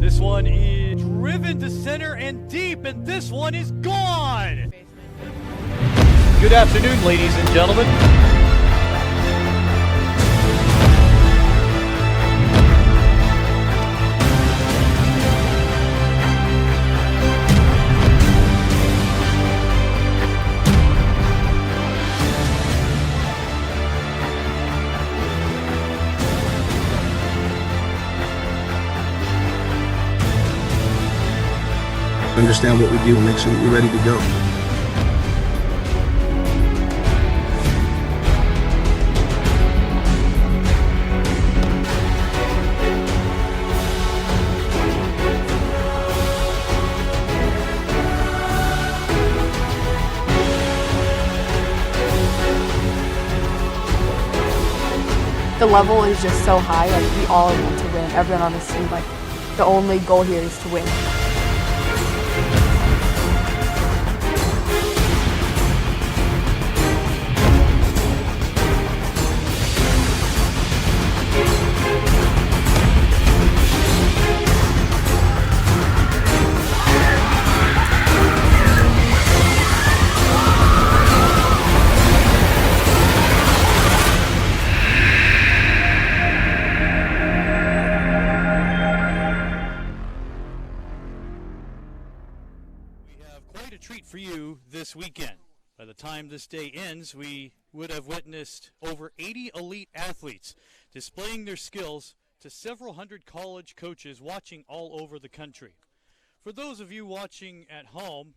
This one is driven to center and deep, and this one is gone. Good afternoon, ladies and gentlemen. Understand what we do and make sure that you're ready to go. The level is just so high, like we all want to win. Everyone on this team, like the only goal here is to win. Quite a treat for you this weekend. By the time this day ends, we would have witnessed over 80 elite athletes displaying their skills to several hundred college coaches watching all over the country. For those of you watching at home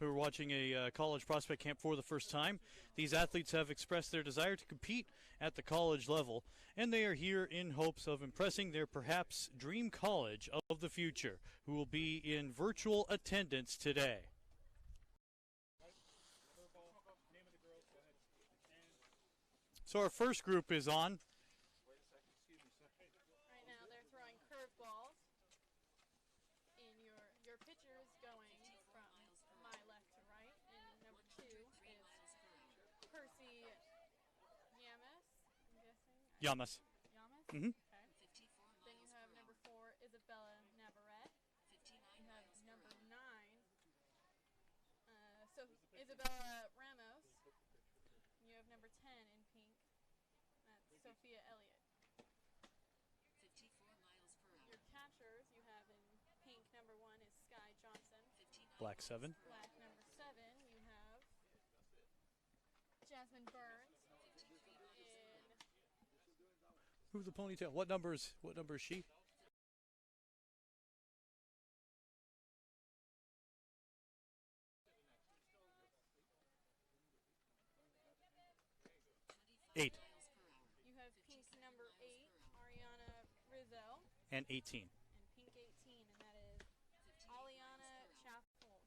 who are watching a college prospect camp for the first time, these athletes have expressed their desire to compete at the college level, and they are here in hopes of impressing their perhaps dream college of the future, who will be in virtual attendance today. So our first group is on. Right now they're throwing curveballs, and your pitcher is going from my left to right, and number 2 is Percy Yamas, I'm guessing. Yamas. Yamas? Mm-hmm. Okay. Then you have number 4, Isabella Navarrete. You have number 9, so Isabella Ramos. You have number 10 in pink. That's Sophia Elliott. 54 miles per hour. Your catchers you have in pink, number 1 is Sky Johnson. Black 7. Black number 7, you have Jasmine Burns. Who's the ponytail? What number is she? Eight. You have pink number 8, Ariana Rizzo. And 18. And pink 18, and that is Aliana Chaffold.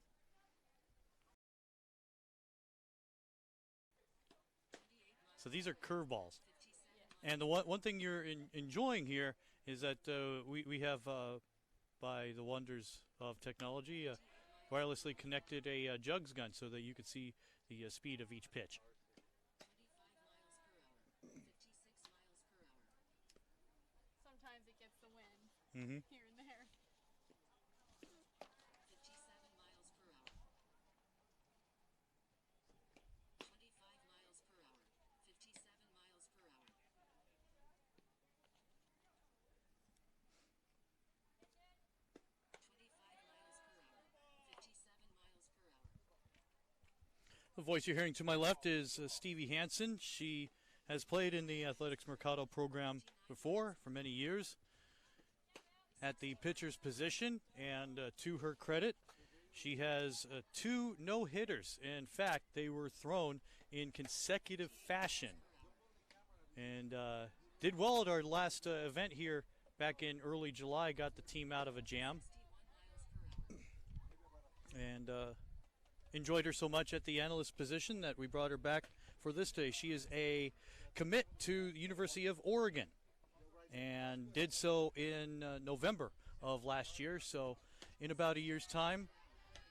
So these are curveballs. And the one thing you're enjoying here is that we have, by the wonders of technology, wirelessly connected a jugs gun so that you can see the speed of each pitch. 55 miles per hour. 56 miles per hour. Sometimes it gets the wind Mm-hmm. here and there. 57 miles per hour. 25 miles per hour. 57 miles per hour. 25 miles per hour. 57 miles per hour. The voice you're hearing to my left is Stevie Hansen. She has played in the Athletics Mercado program before for many years at the pitcher's position, and to her credit, she has 2 no-hitters. In fact, they were thrown in consecutive fashion, and did well at our last event here back in early July. Got the team out of a jam, and enjoyed her so much at the analyst position that we brought her back for this day. She is a commit to the University of Oregon, and did so in November of last year. So in about a year's time,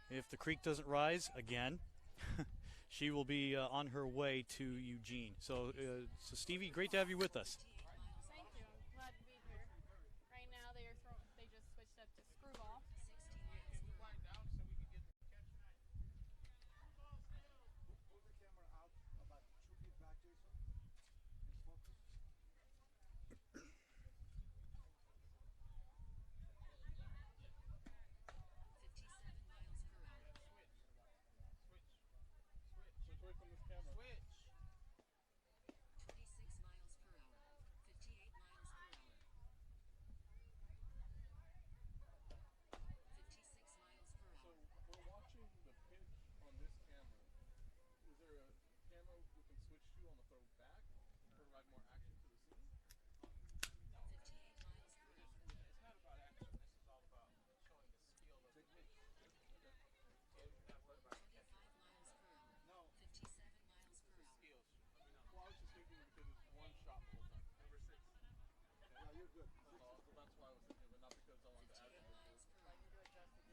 if the creek doesn't rise again, she will be on her way to Eugene. So Stevie, great to have you with us. Thank you. I'm glad to be here. Right now they just switched up to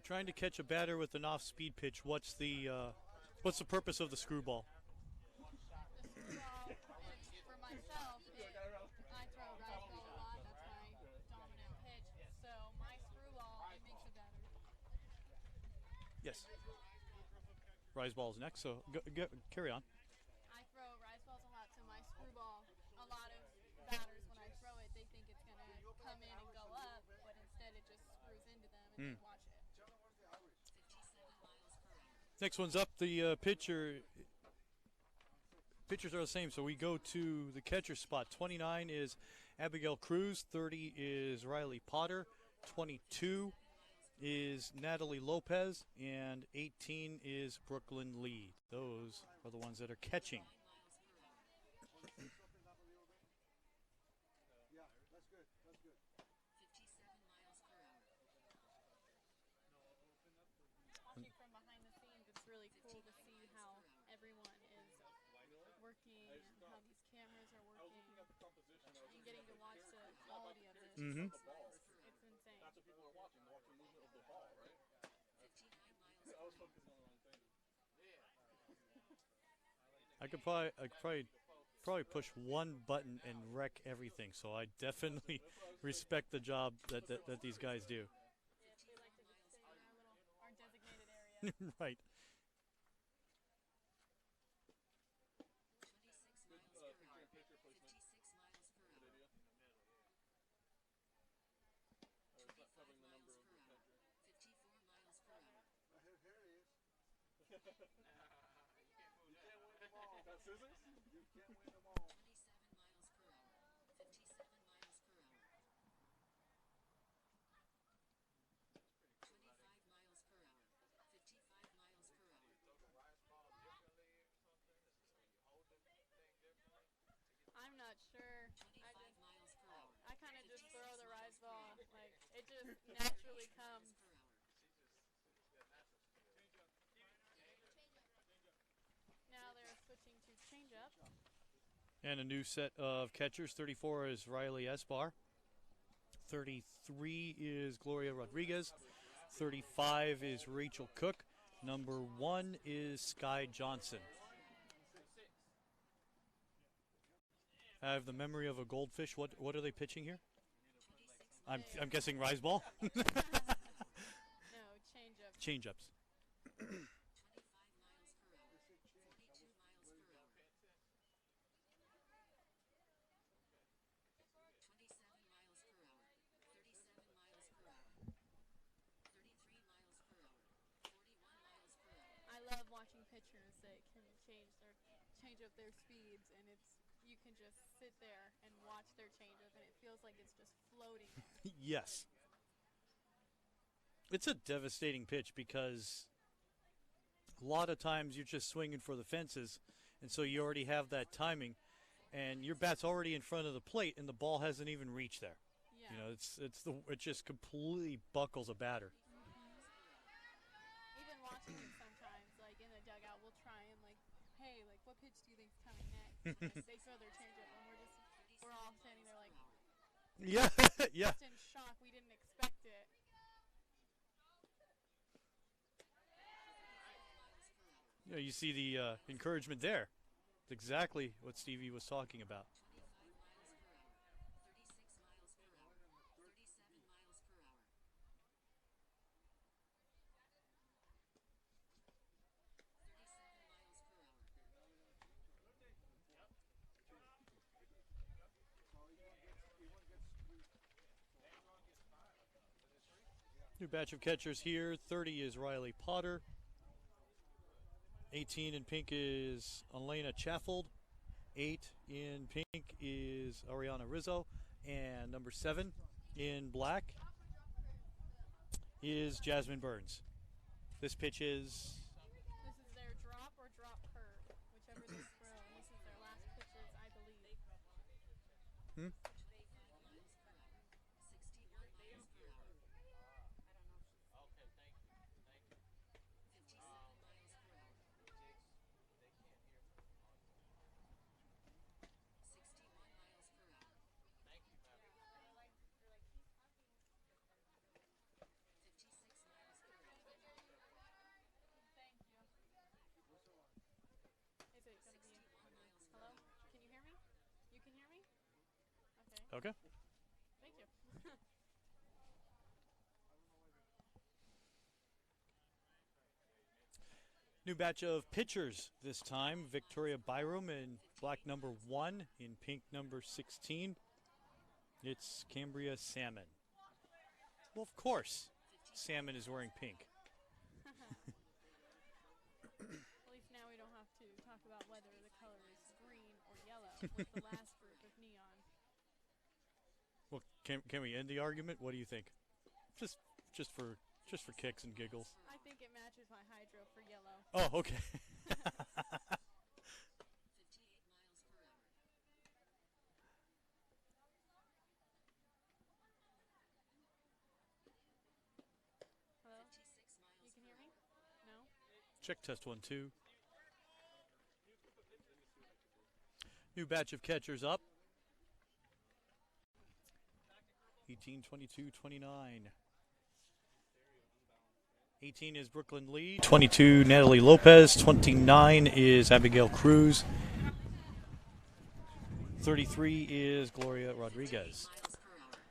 trying to catch a batter with an off-speed pitch. What's the purpose of the screwball? The screwball is for myself. I throw a rise ball a lot. That's my dominant pitch. So my screwball, it makes it better. Yes. Rise ball is next, so carry on. I throw rise balls a lot, so my screwball, a lot of batters, when I throw it, they think it's going to come in and go up, but instead it just screws into them and they watch it. Next one's up. The pitchers are the same, so we go to the catcher spot. 29 is Abigail Cruz. 30 is Riley Potter. 22 is Natalie Lopez. And 18 is Brooklyn Lee. Those are the ones that are catching. Watching from behind the scenes, it's really cool to see how everyone is working and how these cameras are working and getting to watch the quality of this. Mm-hmm. It's insane. I could probably push one button and wreck everything. So I definitely respect the job that these guys do. We like to just stay in our designated area. Right. 25 I'm not sure. I kind of just throw the rise ball. Like, it just naturally comes. Now they're switching to changeup. And a new set of catchers. 34 is Riley Esbar. 33 is Gloria Rodriguez. 35 is Rachel Cook. Number 1 is Sky Johnson. I have the memory of a goldfish. What are they pitching here? I'm guessing rise ball. No, changeup. Change-ups. I love watching pitchers that can change up their speeds, and you can just sit there and watch their changeup, and it feels like it's just floating there. Yes. It's a devastating pitch because a lot of times you're just swinging for the fences, and so you already have that timing, and your bat's already in front of the plate, and the ball hasn't even reached there. Yeah. You know, it just completely buckles a batter. Even watching it sometimes, like in the dugout, we'll try and hey, what pitch do you think's coming next? Like, they throw their changeup, and we're all standing there like, Yeah, yeah. just in shock. We didn't expect it. You know, you see the encouragement there. It's exactly what Stevie was talking about. New batch of catchers here. 30 is Riley Potter. 18 in pink is Elena Chaffold. 8 in pink is Ariana Rizzo. And number 7 in black is Jasmine Burns. This pitch is... This is their drop or drop curve, whichever they throw. And this is their last pitches, I believe. Okay. Thank you. New batch of pitchers this time. Victoria Byram in black number 1, in pink number 16. It's Cambria Salmon. Well, of course, Salmon is wearing pink. At least now we don't have to talk about whether the color is green or yellow with the last group of neon. Well, can we end the argument? What do you think? Just for kicks and giggles. I think it matches my hydro for yellow. Oh, okay. 58 miles per hour. Hello? 56 miles You can per hear me? hour. No? Check test 1, 2. New batch of catchers up. 18, 22, 29. 18 is Brooklyn Lee. 22, Natalie Lopez. 29 is Abigail Cruz. 33 is Gloria Rodriguez.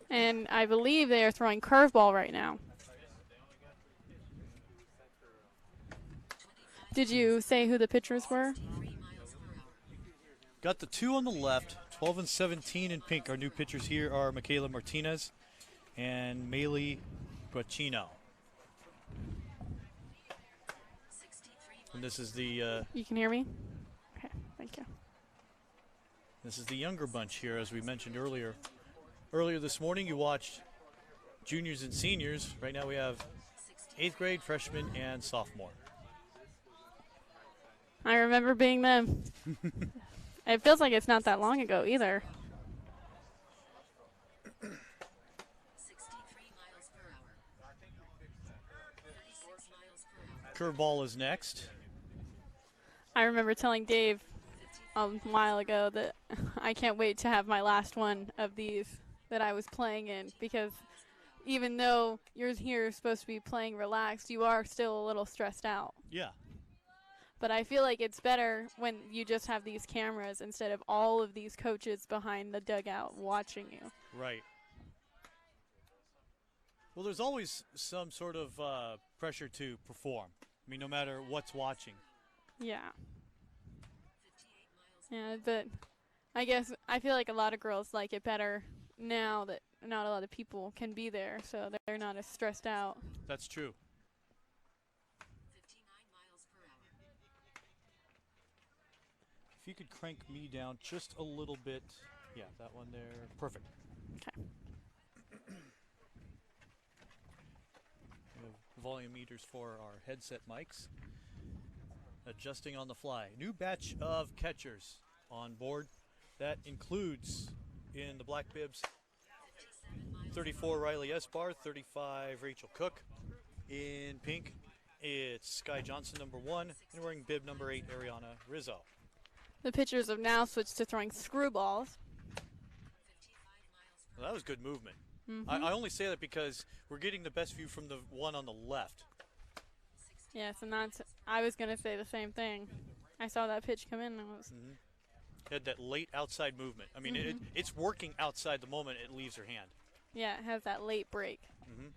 And I believe they are throwing curveball right now. Did you say who the pitchers were? Got the 2 on the left. 12 and 17 in pink. Our new pitchers here are Michaela Martinez and Maylee Guachino. And this is the You can hear me? Okay, thank you. this is the younger bunch here, as we mentioned earlier. Earlier this morning, you watched juniors and seniors. Right now, we have 8th grade, freshman, and sophomore. I remember being them. It feels like it's not that long ago either. 63 miles per hour. 36 miles per hour. Curveball is next. I remember telling Dave a while ago that I can't wait to have my last one of these that I was playing in, because even though you're here supposed to be playing relaxed, you are still a little stressed out. Yeah. But I feel like it's better when you just have these cameras instead of all of these coaches behind the dugout watching you. Right. Well, there's always some sort of pressure to perform. I mean, no matter what's watching. Yeah. Yeah, but I guess I feel like a lot of girls like it better now that not a lot of people can be there, so they're not as stressed out. That's true. 59 miles per hour. If you could crank me down just a little bit. Yeah, that one there. Perfect. Okay. We have volume meters for our headset mics. Adjusting on the fly. New batch of catchers on board. That includes, in the black bibs, 34 Riley Esbar, 35 Rachel Cook. In pink, it's Sky Johnson, number 1, and wearing bib number 8, Ariana Rizzo. The pitchers have now switched to throwing screwballs. Well, that was good movement. Mm-hmm. I only say that because we're getting the best view from the one on the left. Yes, and I was going to say the same thing. I saw that pitch come in and I was... Had that late outside movement. I mean, it's working outside the moment it leaves her hand. Yeah, it has that late break. Mm-hmm.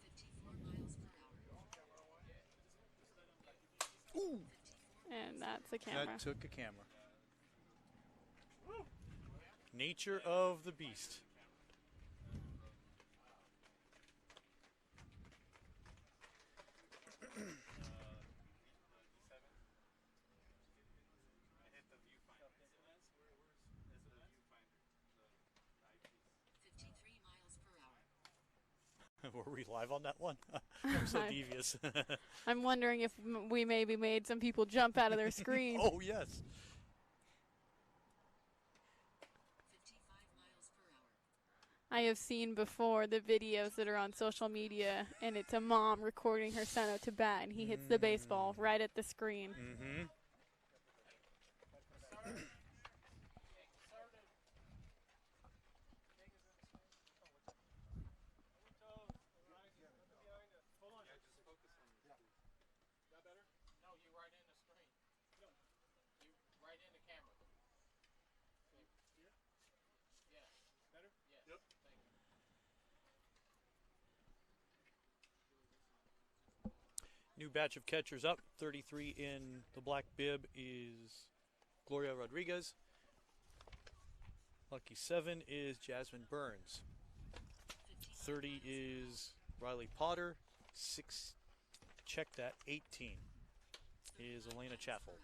65 miles per hour. And that's a camera. That took a camera. Nature of the beast. Were we live on that one? I'm so devious. I'm wondering if we maybe made some people jump out of their screen. Oh, yes. 55 miles per hour. I have seen before the videos that are on social media, and it's a mom recording her son out to bat, and he hits the baseball right at the screen. Mm-hmm. New batch of catchers up. 33 in the black bib is Gloria Rodriguez. Lucky 7 is Jasmine Burns. 30 is Riley Potter. 6, check that, 18 is Elena Chaffel.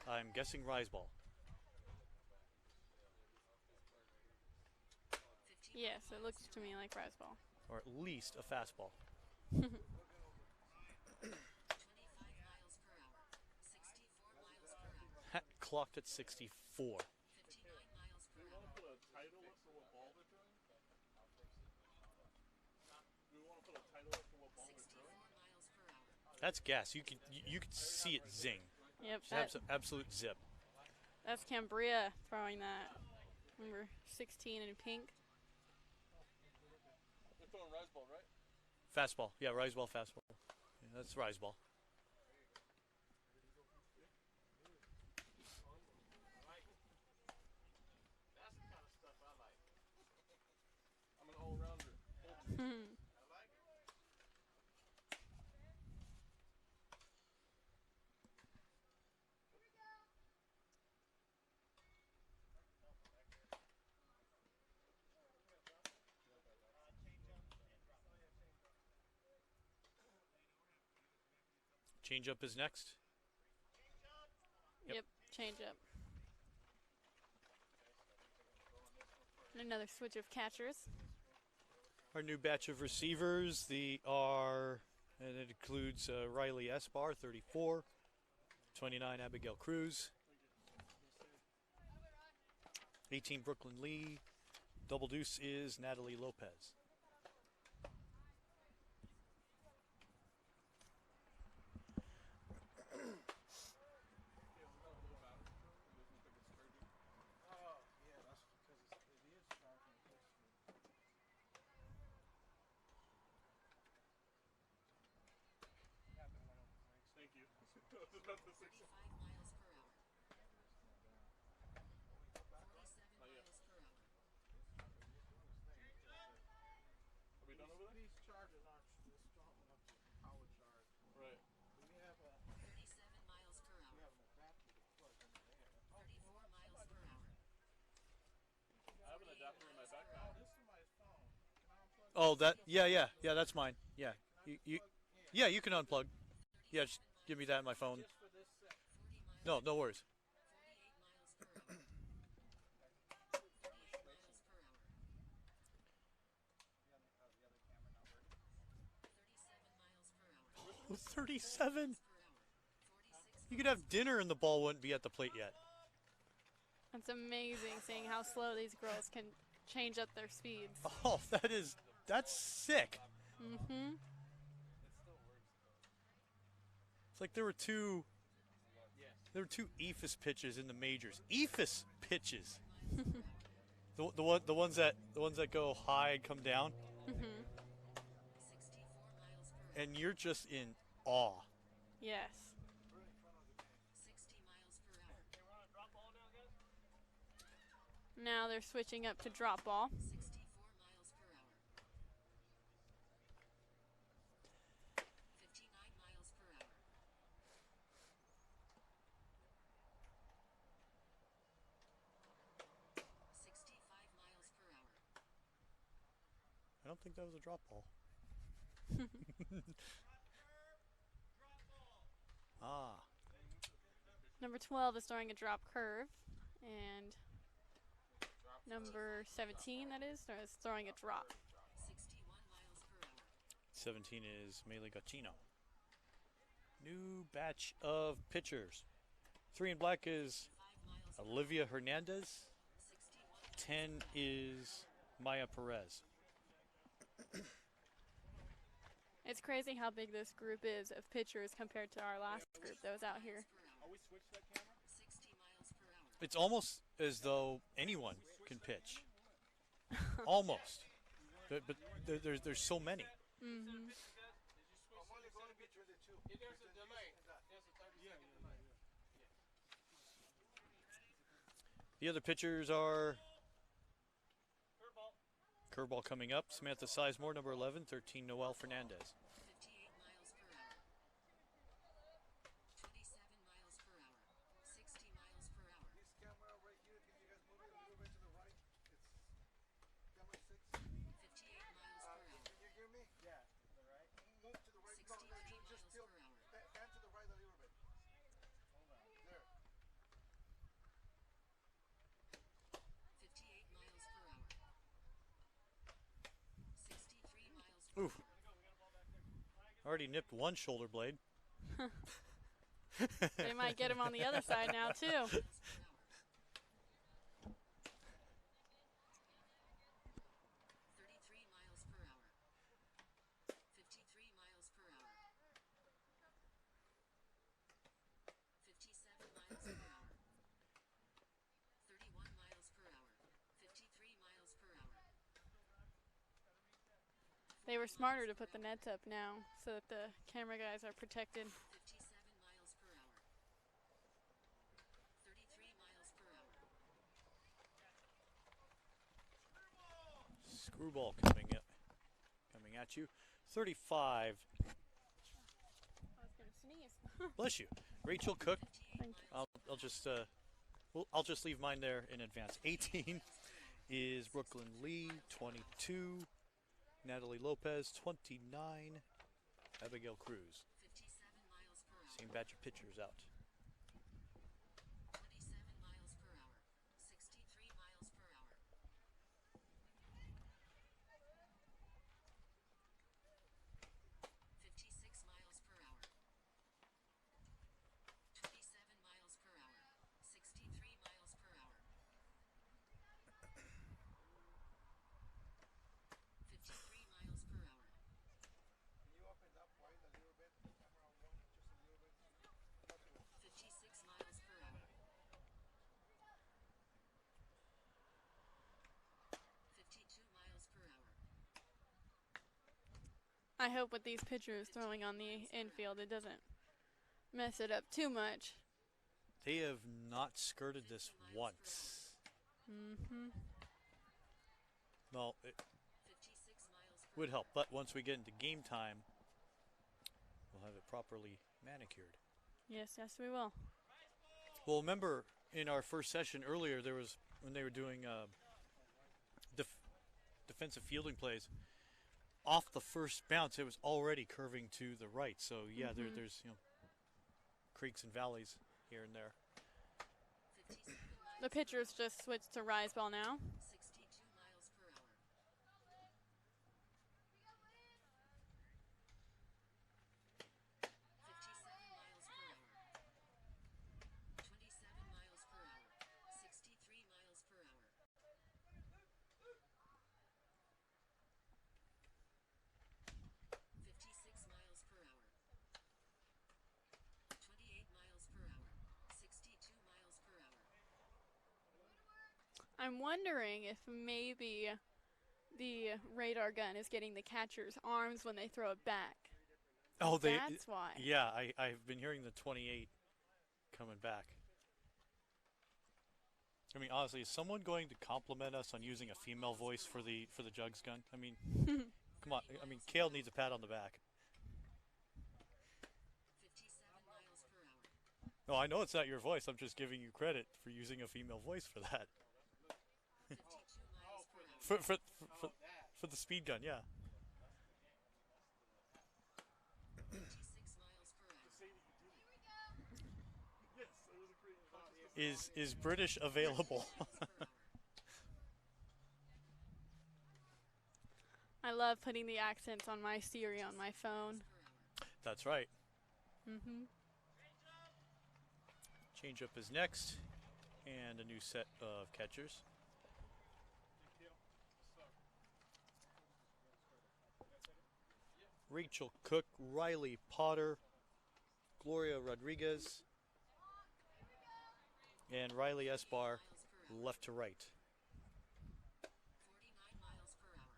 I'm guessing rise ball. Yes, it looks to me like rise ball. Or at least a fastball. Clocked at 64. That's gas. You could see it zing. Yep, Just absolute zip. that's Cambria throwing that. Number 16 in pink. They're throwing rise ball, right? Fastball. Yeah, rise ball, fastball. Yeah, that's rise ball. That's the kind of stuff I like. I'm an all-rounder. Change up is next. Yep, change up. And another switch of catchers. Our new batch of receivers, and it includes Riley Esbar, 34, 29 Abigail Cruz, 18 Brooklyn Lee, double deuce is Natalie Lopez. Thank you. Not the 6. Are we done over there? These charges aren't this strong enough to power charge. Right. We have a 37 miles per hour. we have an adapter to plug in there. 34 miles per hour. I have an adapter in my backpack. This is somebody's phone. Can I unplug Oh, yeah, that's mine. Yeah, you can unplug. Yeah, just give me that in my phone. this for this set? No worries. 37? You could have dinner and the ball wouldn't be at the plate yet. It's amazing seeing how slow these girls can change up their speeds. Oh, that's sick. Mm-hmm. It's like there were two EFIS pitches in the majors. EFIS pitches. the ones that go high and come down. Mm-hmm. And you're just in awe. Yes. 60 miles per hour. Now they're switching up to drop ball. 64 miles per hour. 59 miles per hour. 65 miles per hour. I don't think that was a drop ball. Ah. Number 12 is throwing a drop curve, and number 17, that is throwing a drop. 61 miles per hour. 17 is Melee Gacchino. New batch of pitchers. 3 in black is Olivia Hernandez. 10 is Maya Perez. It's crazy how big this group is of pitchers compared to our last group that was out here. Are we switched that camera? 60 miles per hour. It's almost as though anyone can pitch. Almost. But there's so many. Mm-hmm. The other pitchers are curveball coming up. Samantha Sizemore, number 11. 13, Noel Fernandez. 58 Already nipped one shoulder blade. They might get him on the other side now, too. 33 miles per hour. 53 miles per hour. 57 miles per hour. 31 miles per hour. 53 miles per hour. They were smarter to put the nets up now so that the camera guys are protected. 57 miles per hour. 33 miles per hour. Screwball coming at you. 35. I was going to sneeze. Bless you. Rachel Cook. Thank you. I'll just leave mine there in advance. 18 is Brooklyn Lee. 22. Natalie Lopez. 29. Abigail Cruz. 57 miles per hour. Same batch of pitchers out. 27 miles per hour. 63 miles per hour. 56 miles per hour. 27 miles per hour. 63 miles per hour. 53 miles per hour. Can you open it up wide a little bit? The camera one, just a little bit. 56 miles per hour. 52 miles per hour. I hope with these pitchers throwing on the infield, it doesn't mess it up too much. They have not skirted this once. Mm-hmm. Well, it 56 miles per would help, but once we get into game time, we'll have it properly manicured. Yes, we will. Well, remember in our first session earlier, there was when they were doing defensive fielding plays. Off the first bounce, it was already curving to the right. So yeah, there's creeks and valleys here and there. 57 miles. The pitchers just switched to rise ball now. 62 miles per hour. 57 miles per hour. 27 miles per hour. 63 miles per hour. 56 miles per hour. 28 miles per hour. 62 miles per hour. I'm wondering if maybe the radar gun is getting the catcher's arms when they throw it back. Oh, That's why. Yeah, I've been hearing the 28 coming back. I mean, honestly, is someone going to compliment us on using a female voice for the jugs gun? I mean, come on. I mean, Kale needs a pat on the back. 57 miles per hour. No, I know it's not your voice. I'm just giving you credit for using a female voice for that. 52 miles per hour. For the speed gun, yeah. 56 miles per hour. Is British available? I love putting the accents on my Siri on my phone. That's right. Mm-hmm. Change up is next, and a new set of catchers. Rachel Cook, Riley Potter, Gloria Rodriguez, and Riley Esbar, left to right. 49 miles per hour.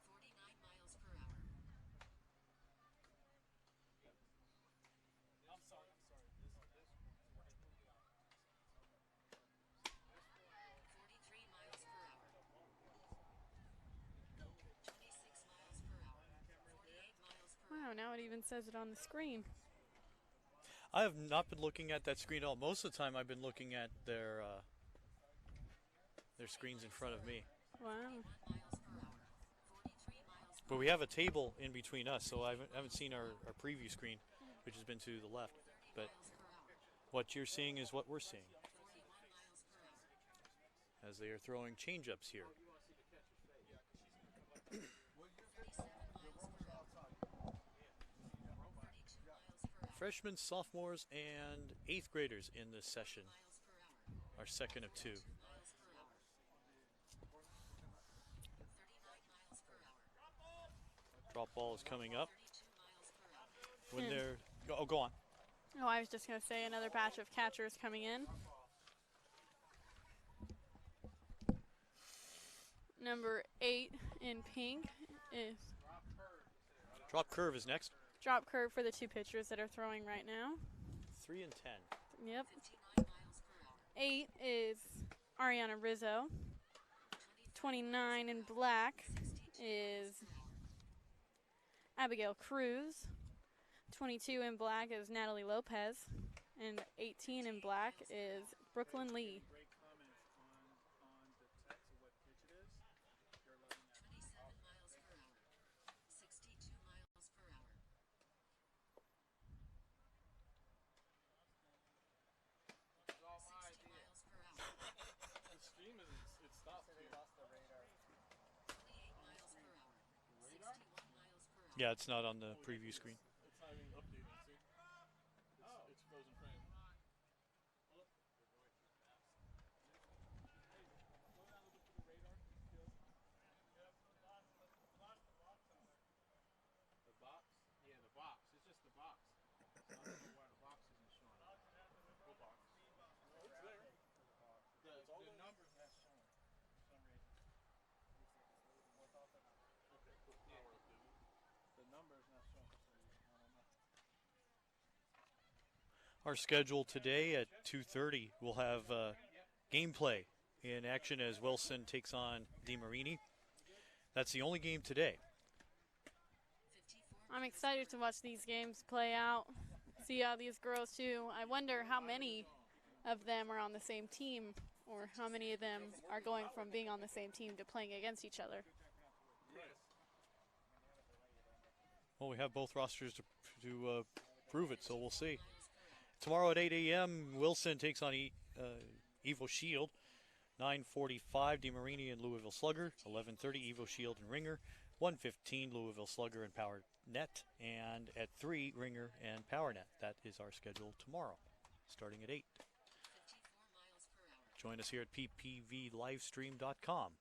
45 miles per hour. 49 miles per hour. 43 miles per hour. 26 miles per hour. 48 miles per hour. Wow, now it even says it on the screen. I have not been looking at that screen at all. Most of the time, I've been looking at their screens in front of me. Wow. 1 miles per hour. 43 miles per But we have a table in between us, so I haven't seen our preview screen, which has been to the left. 30 But miles per hour. What you're seeing is what we're seeing as they are throwing change-ups here. Freshmen, sophomores, and 8th graders in this session. Our second of 2. Drop ball is coming up. When they're go on. Oh, I was just going to say another batch of catchers coming in. Number 8 in pink is Drop curve is next. drop curve for the 2 pitchers that are throwing right now. 3 and 10. Yep. 8 is Ariana Rizzo. 29 in black is Abigail Cruz. 22 in black is Natalie Lopez. And 18 in black is Brooklyn Lee. Great comments on the text of what pitch it is. You're loving that. 27 miles per hour. 62 miles per hour. It's all my 60 idea. miles per hour. The stream is it stopped They here. lost the radar. 28 miles per hour. 61 miles per hour. Yeah, it's not on the preview screen. It's not even updating. See? It's frozen frame. The box? Yeah, the box. It's just the box. So I don't know why the box isn't showing. What box? No, it's there. Yeah, it's all The the numbers not showing for some reason. Without the numbers. Okay, cool. Now we're updating. The numbers not showing for some reason. I don't know. Our schedule today at 2:30, we'll have gameplay in action as Wilson takes on DeMarini. That's the only game today. 54 I'm excited to watch these games play out, see how these girls do. I wonder how many of them are on the same team, or how many of them are going from being on the same team to playing against each other. Well, we have both rosters to prove it, so we'll see. Tomorrow at 8 a.m., Wilson takes on Evo Shield. 9:45, DeMarini and Louisville Slugger. 11:30, Evo Shield and Ringer. 1:15, Louisville Slugger and Power Net. And at 3, Ringer and Power Net. That is our schedule tomorrow, starting at 8. 54 miles per hour. Join us here at ppvlivestream.com.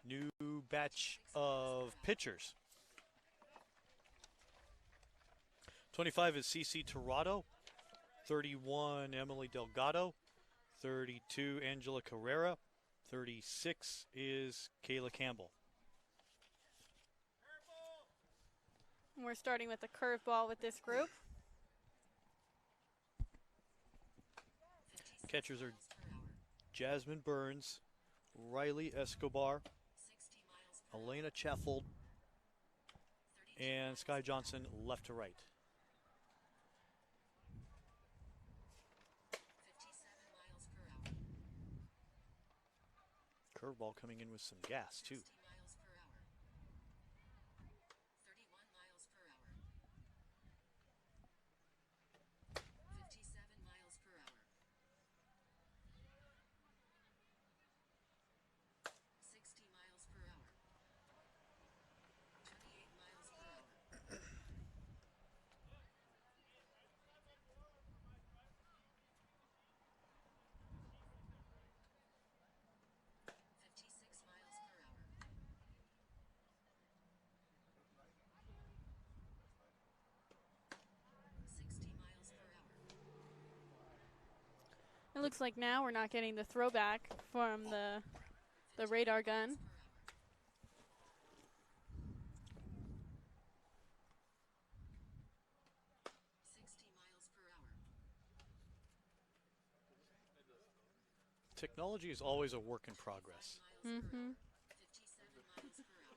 New batch of pitchers. 25 is CC Torado. 31, Emily Delgado. 32, Angela Carrera. 36 is Kayla Campbell. We're starting with the curveball with this group. Catchers are Jasmine Burns, Riley Escobar, 60 miles per hour. Elena Chaffold, and Sky Johnson left to right. 57 miles per hour. Curveball coming in with some gas, too. 60 miles per hour. 31 miles per hour. 57 miles per hour. 60 miles per hour. 28 miles per hour. 56 miles per hour. 60 miles per hour. It looks like now we're not getting the throwback from the radar gun. 60 miles per hour. Technology is always a work in progress. Miles per Mm-hmm. hour. 57 miles per hour.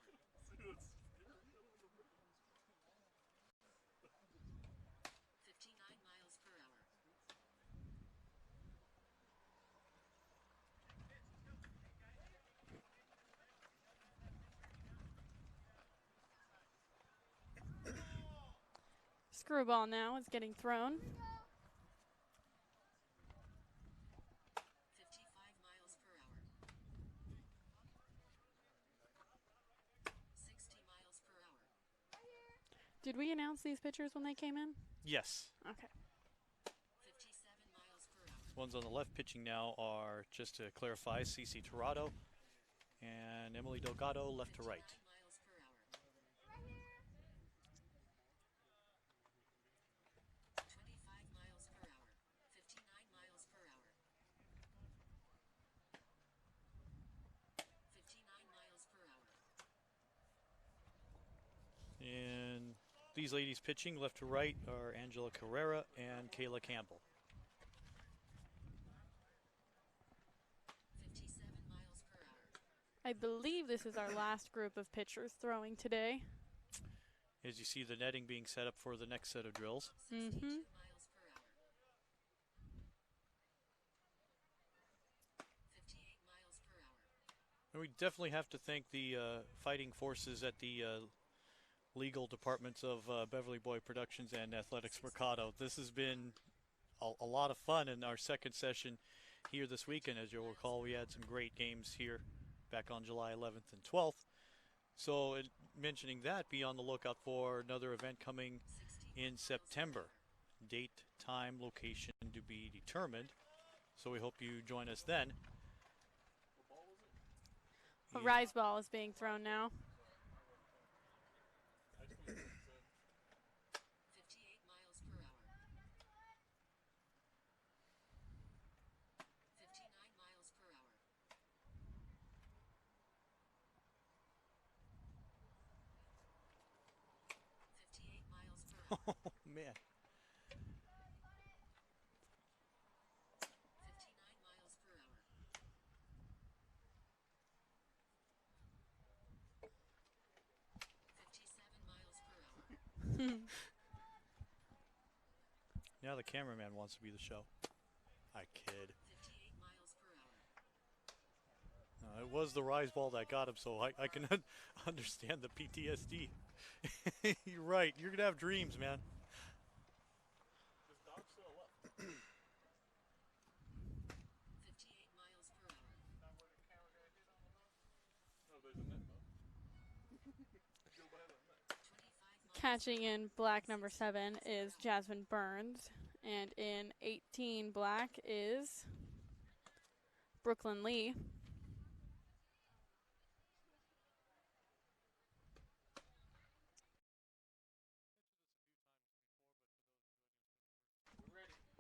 59 miles per hour. Screwball now is getting thrown. 55 miles per hour. 60 miles per hour. Did we announce these pitchers when they came in? Yes. Okay. 57 miles per hour. Ones on the left pitching now are, just to clarify, Cece Torado and Emily Delgado, left to right. 59 miles per hour. 25 miles per hour. 59 miles per hour. 59 miles per hour. And these ladies pitching left to right are Angela Carrera and Kayla Campbell. 57 miles per hour. I believe this is our last group of pitchers throwing today. As you see the netting being set up for the next set of drills. 62 miles per hour. 58 miles per hour. And we definitely have to thank the fighting forces at the legal departments of Beverly Boy Productions and Athletics Mercado. This has been a lot of fun in our second session here this weekend. As you'll recall, we had some great games here back on July 11th and 12th. So mentioning that, be on the lookout for another event coming in September. Date, time, location to be determined. So we hope you join us then. A rise ball is being thrown now. 58 miles per hour. 59 miles per hour. 58 miles per hour. Oh, man. 59 miles per hour. 57 miles per hour. Now the cameraman wants to be the show. I kid. 58 miles per hour. It was the rise ball that got him, so I can understand the PTSD. You're right. You're going to have dreams, man. This dog still left. 58 miles per hour. Not where the camera guy hit on the left. No, there's a net though. Go by the net. 25 miles. Catching in black number 7 is Jasmine Burns. And in 18 black is Brooklyn Lee.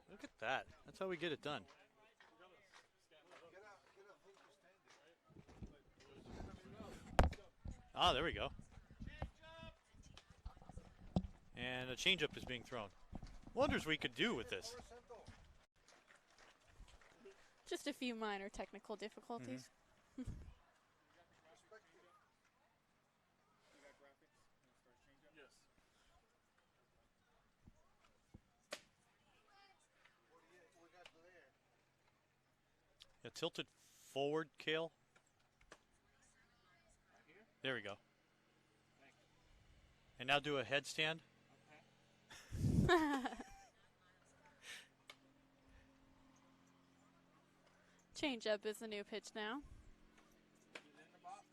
Look at that. That's how we get it done. Ah, there we go. And a changeup is being thrown. Wonders we could do with this. Just a few minor technical difficulties. You got graphics as far as changeup? Yes. We got there. Yeah, tilted forward, Kale. There we go. And now do a headstand. Change up is the new pitch now. He's in the box?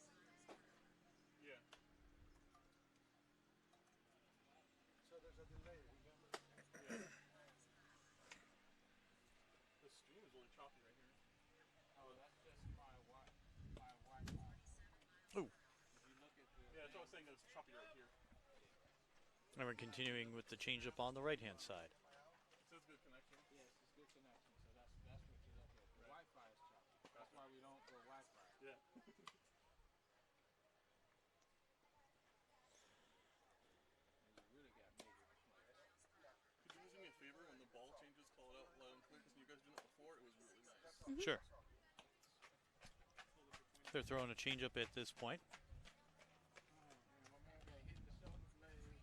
Yeah. So there's a delay. Yeah. The stream is really choppy right here. Oh, that's just my Wi-Fi. Ooh. If you look at the yeah, that's what I was saying. It's choppy right here. And we're continuing with the changeup on the right-hand side. It says good connection. Yes, it's good connection. So that's what you look at. The Wi-Fi is choppy. That's why we don't go Wi-Fi. Yeah. And you really got major complaints. Could you guys do me a favor when the ball changes, call it out loud and clear? Because you guys did it before. It was really nice. Sure. They're throwing a changeup at this point. And my man got hit in the shoulder blade.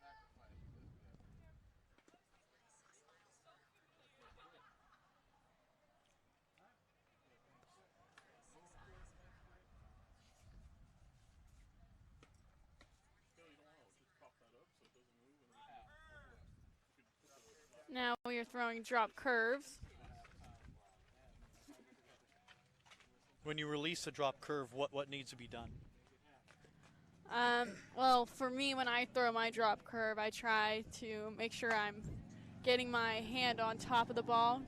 Sacrifice. That's good. Still, you don't want to just pop that up. So Now we are throwing drop curves. When you release a drop curve, what needs to be done? Well, for me, when I throw my drop curve, I try to make sure I'm getting my hand on top of the ball,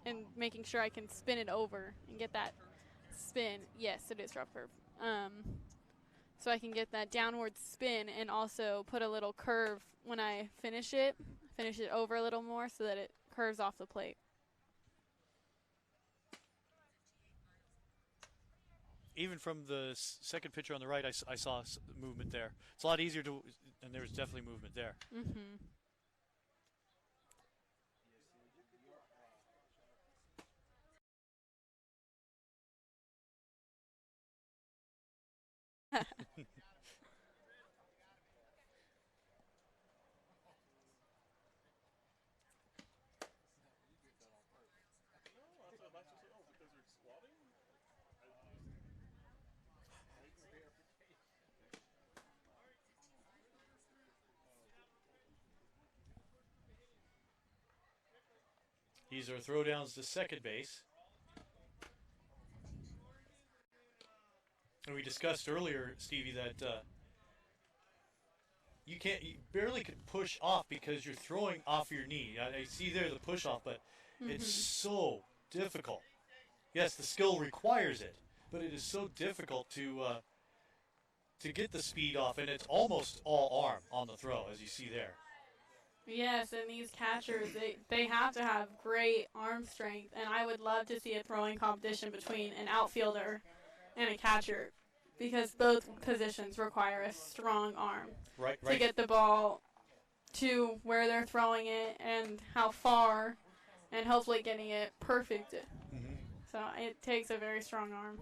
and making sure I can spin it over and get that spin. Yes, it is drop curve. So I can get that downward spin and also put a little curve when I finish it over a little more so that it curves off the plate. Even from the second picture on the right, I saw movement there. It's a lot easier to, and there's definitely movement there. Mm-hmm. These are throwdowns to second base. And we discussed earlier, Stevie, that you barely can push off because you're throwing off your knee. I see there the push off, but it's so difficult. Yes, the skill requires it, but it is so difficult to get the speed off, and it's almost all arm on the throw, as you see there. Yes, and these catchers, they have to have great arm strength, and I would love to see a throwing competition between an outfielder and a catcher because both positions require a strong arm to get the ball to where they're throwing it and how far, and hopefully getting it perfect. So it takes a very strong arm.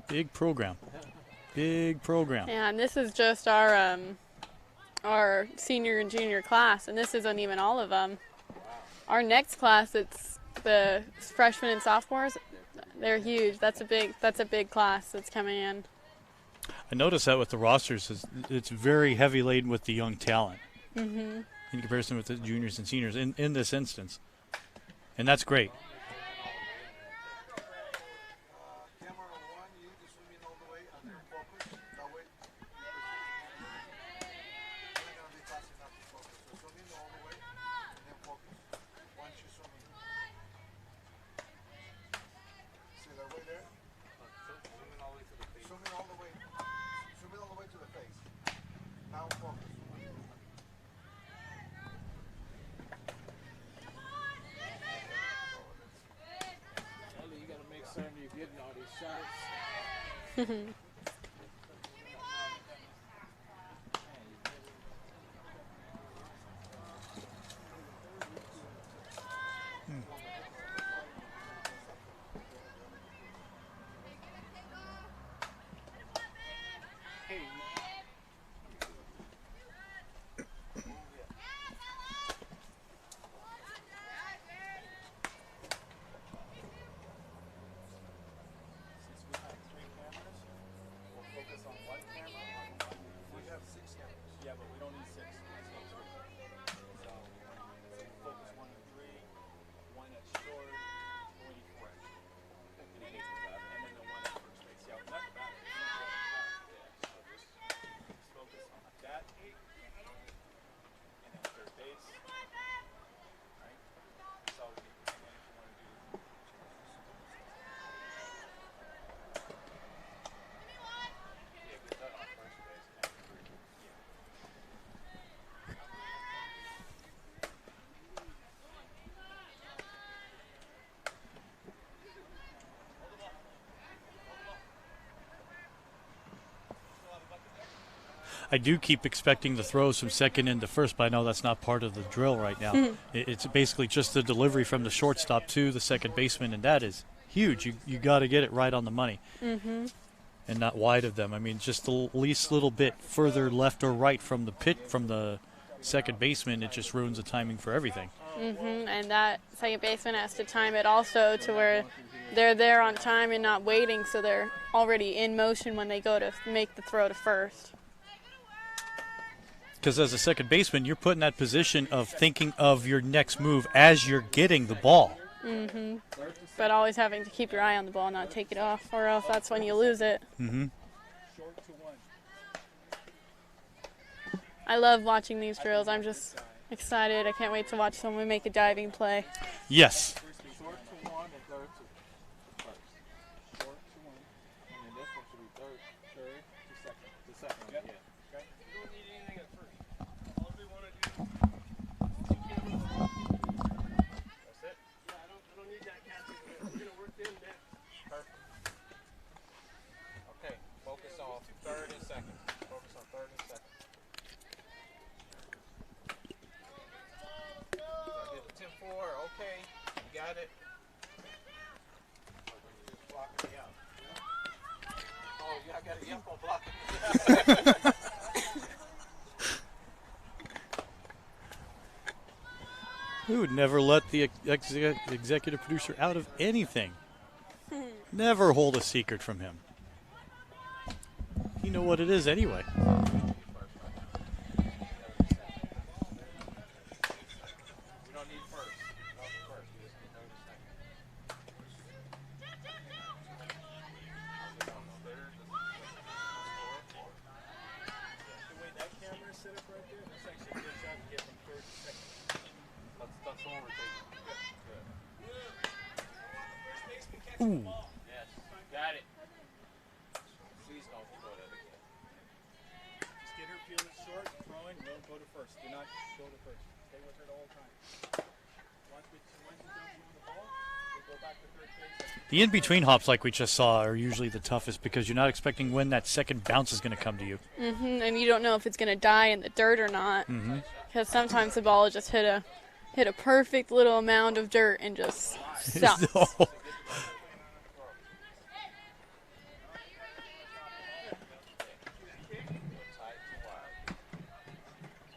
Big program. Big program. Yeah, and this is just our senior and junior class, and this isn't even all of them. Our next class, it's the freshmen and sophomores. They're huge. That's a big class that's coming in. I noticed that with the rosters, it's very heavy laden with the young talent in comparison with the juniors and seniors in this instance, and that's great. You gotta make certain you're getting all these shots. I do keep expecting the throws from second into first, but I know that's not part of the drill right now. It's basically just the delivery from the shortstop to the second baseman, and that is huge. You got to get it right on the money, and not wide of them. I mean, just the least little bit further left or right from the second baseman, it just ruins the timing for everything. And that second baseman has to time it also to where they're there on time and not waiting, so they're already in motion when they go to make the throw to first. Because as a second baseman, you're put in that position of thinking of your next move as you're getting the ball. But always having to keep your eye on the ball, not take it off, or else that's when you lose it. I love watching these drills. I'm just excited. I can't wait to watch someone make a diving play. Yes. Short to one and third to first. Short to one, and then this one should be third to second. Yeah. Okay. You don't need anything at first. All we want to do is 2 cameras. That's it? Yeah, I don't need that catching. We're going to work them next. Perfect. Okay, focus on third and second. Focus on third and second. I did the 10-4, okay. You got it. Blocking me out. Oh, yeah, I got a yelp on blocking me out. We would never let the executive producer out of anything. Never hold a secret from him. You know what it is anyway. We don't need first. We don't need first. We just need third and second. The way that camera is set up right there, that's actually a good shot to get from third to second. That's the one we're taking. Ooh. Yes. Got it. Please don't throw that again. Just get her feeling short, throwing, don't go to first. Do not go to first. Stay with her the whole time. Once we jump on the ball, we'll go back to third base. The in-between hops like we just saw are usually the toughest because you're not expecting when that second bounce is going to come to you. And you don't know if it's going to die in the dirt or not. Because sometimes the ball will just hit a perfect little mound of dirt and just stops. No.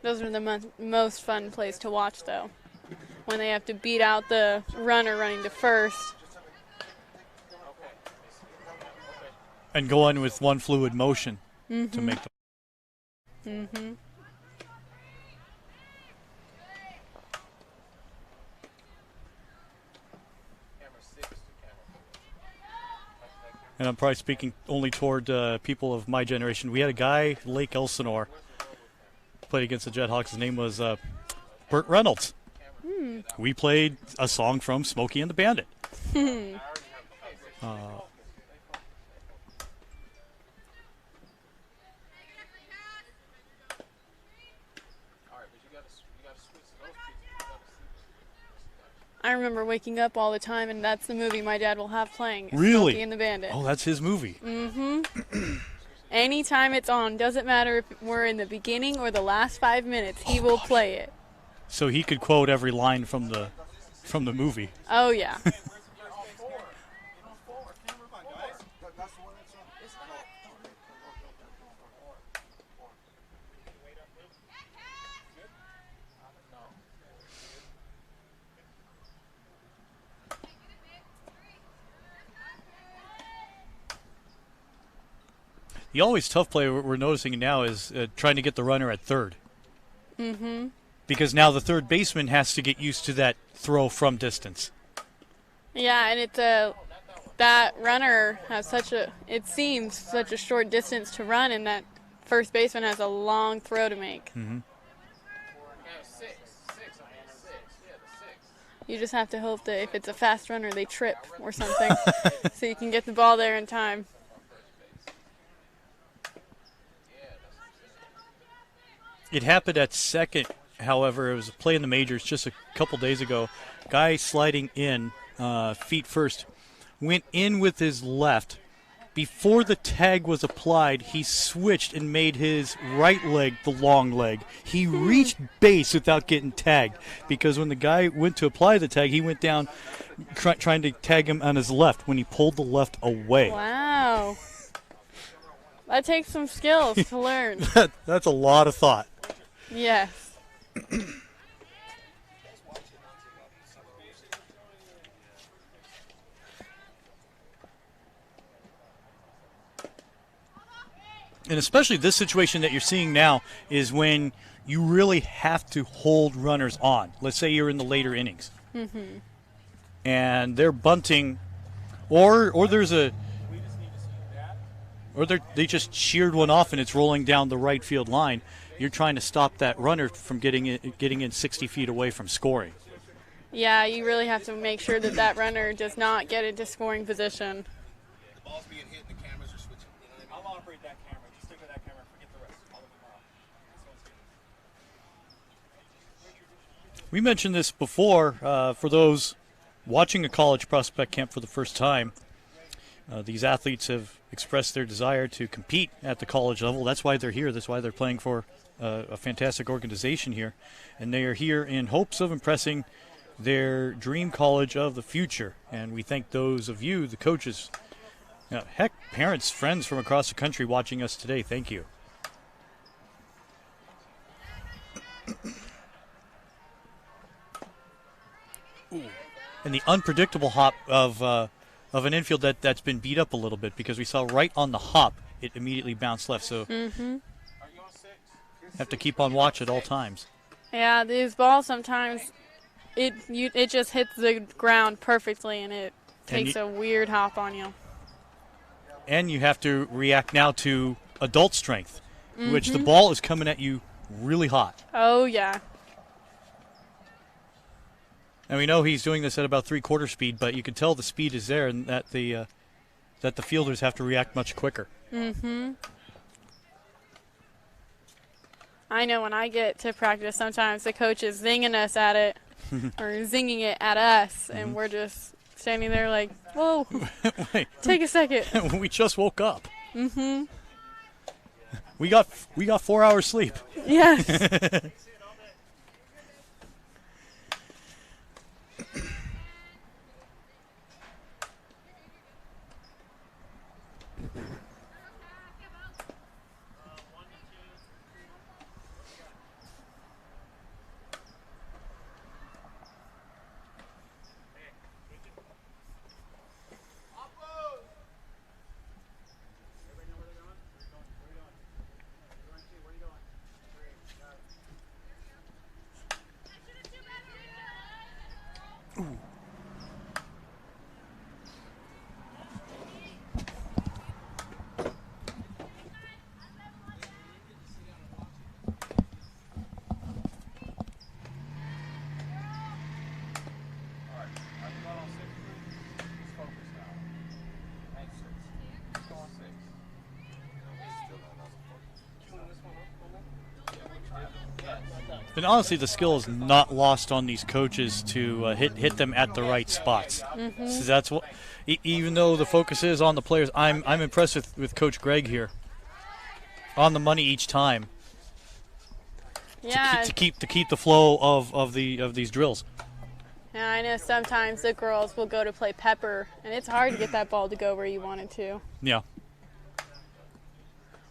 Those are the most fun plays to watch, though. When they have to beat out the runner running to first. And go on with one fluid motion to make the. Mm-hmm. And I'm probably speaking only toward people of my generation. We had a guy, Lake Elsinore, played against the Jethawks. His name was Burt Reynolds. We played a song from Smokey and the Bandit. I remember waking up all the time, and that's the movie my dad will have playing. Really? Smokey and the Bandit. Oh, that's his movie. Mm-hmm. Anytime it's on, doesn't matter if we're in the beginning or the last 5 minutes, he will play it. So he could quote every line from the movie. Oh, yeah. The always tough play we're noticing now is trying to get the runner at third. Mm-hmm. Because now the third baseman has to get used to that throw from distance. Yeah, and it's that runner has it seems such a short distance to run, and that first baseman has a long throw to make. Mm-hmm. You just have to hope that if it's a fast runner, they trip or something, so you can get the ball there in time. It happened at second, however. It was a play in the majors just a couple days ago. Guy sliding in, feet first, went in with his left. Before the tag was applied, he switched and made his right leg the long leg. He reached base without getting tagged, because when the guy went to apply the tag, he went down trying to tag him on his left when he pulled the left away. Wow. That takes some skills to learn. That's a lot of thought. Yes. And especially this situation that you're seeing now is when you really have to hold runners on. Let's say you're in the later innings. Mm-hmm. And they're bunting, or there's they just sheared one off and it's rolling down the right field line. You're trying to stop that runner from getting in 60 feet away from scoring. Yeah, you really have to make sure that runner does not get into scoring position. The ball's being hit, the cameras are switching. You know what I mean? I'll operate that camera. Just stick with that camera. Forget the rest. I'll look tomorrow. We mentioned this before for those watching a college prospect camp for the first time. These athletes have expressed their desire to compete at the college level. That's why they're here. That's why they're playing for a fantastic organization here. And they are here in hopes of impressing their dream college of the future. And we thank those of you, the coaches, heck, parents, friends from across the country watching us today. Thank you. And the unpredictable hop of an infield that's been beat up a little bit, because we saw right on the hop it immediately bounced left. So have to keep on watch at all times. Yeah, these balls sometimes it just hits the ground perfectly and it takes a weird hop on you. And you have to react now to adult strength, which the ball is coming at you really hot. Oh yeah. And we know he's doing this at about 3/4 speed, but you can tell the speed is there, and that the fielders have to react much quicker. I know when I get to practice, sometimes the coach is zinging us at it, or zinging it at us, and we're just standing there like, whoa, Wait, take a second. we just woke up. We got 4 hours sleep. Yes. And honestly, the skill is not lost on these coaches to hit them at the right spots. So that's what. Even though the focus is on the players, I'm impressed with Coach Greg here. On the money each time. Yeah. To keep the flow of these drills. Yeah, I know sometimes the girls will go to play pepper, and it's hard to get that ball to go where you want it to. Yeah.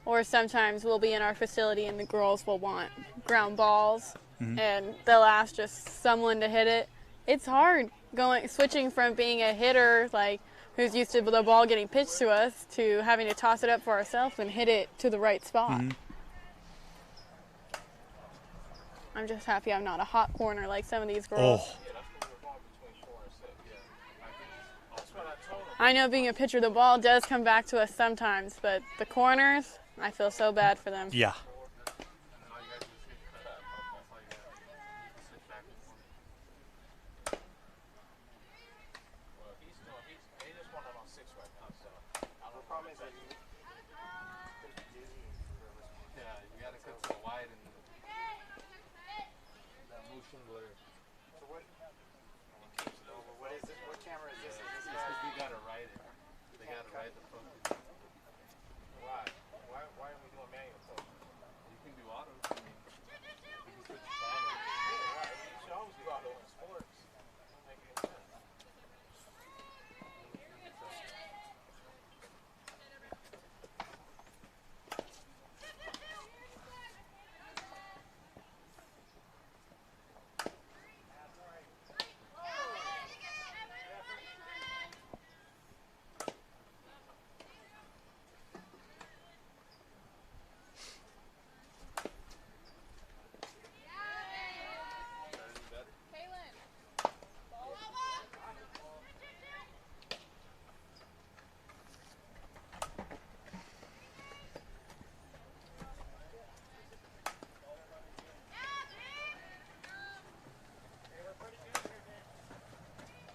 Or sometimes we'll be in our facility and the girls will want ground balls, and they'll ask just someone to hit it. It's hard switching from being a hitter, like who's used to the ball getting pitched to us, to having to toss it up for ourselves and hit it to the right spot. I'm just happy I'm not a hot corner like some of these girls. Oh. I know being a pitcher, the ball does come back to us sometimes, but the corners, I feel so bad for them. Yeah.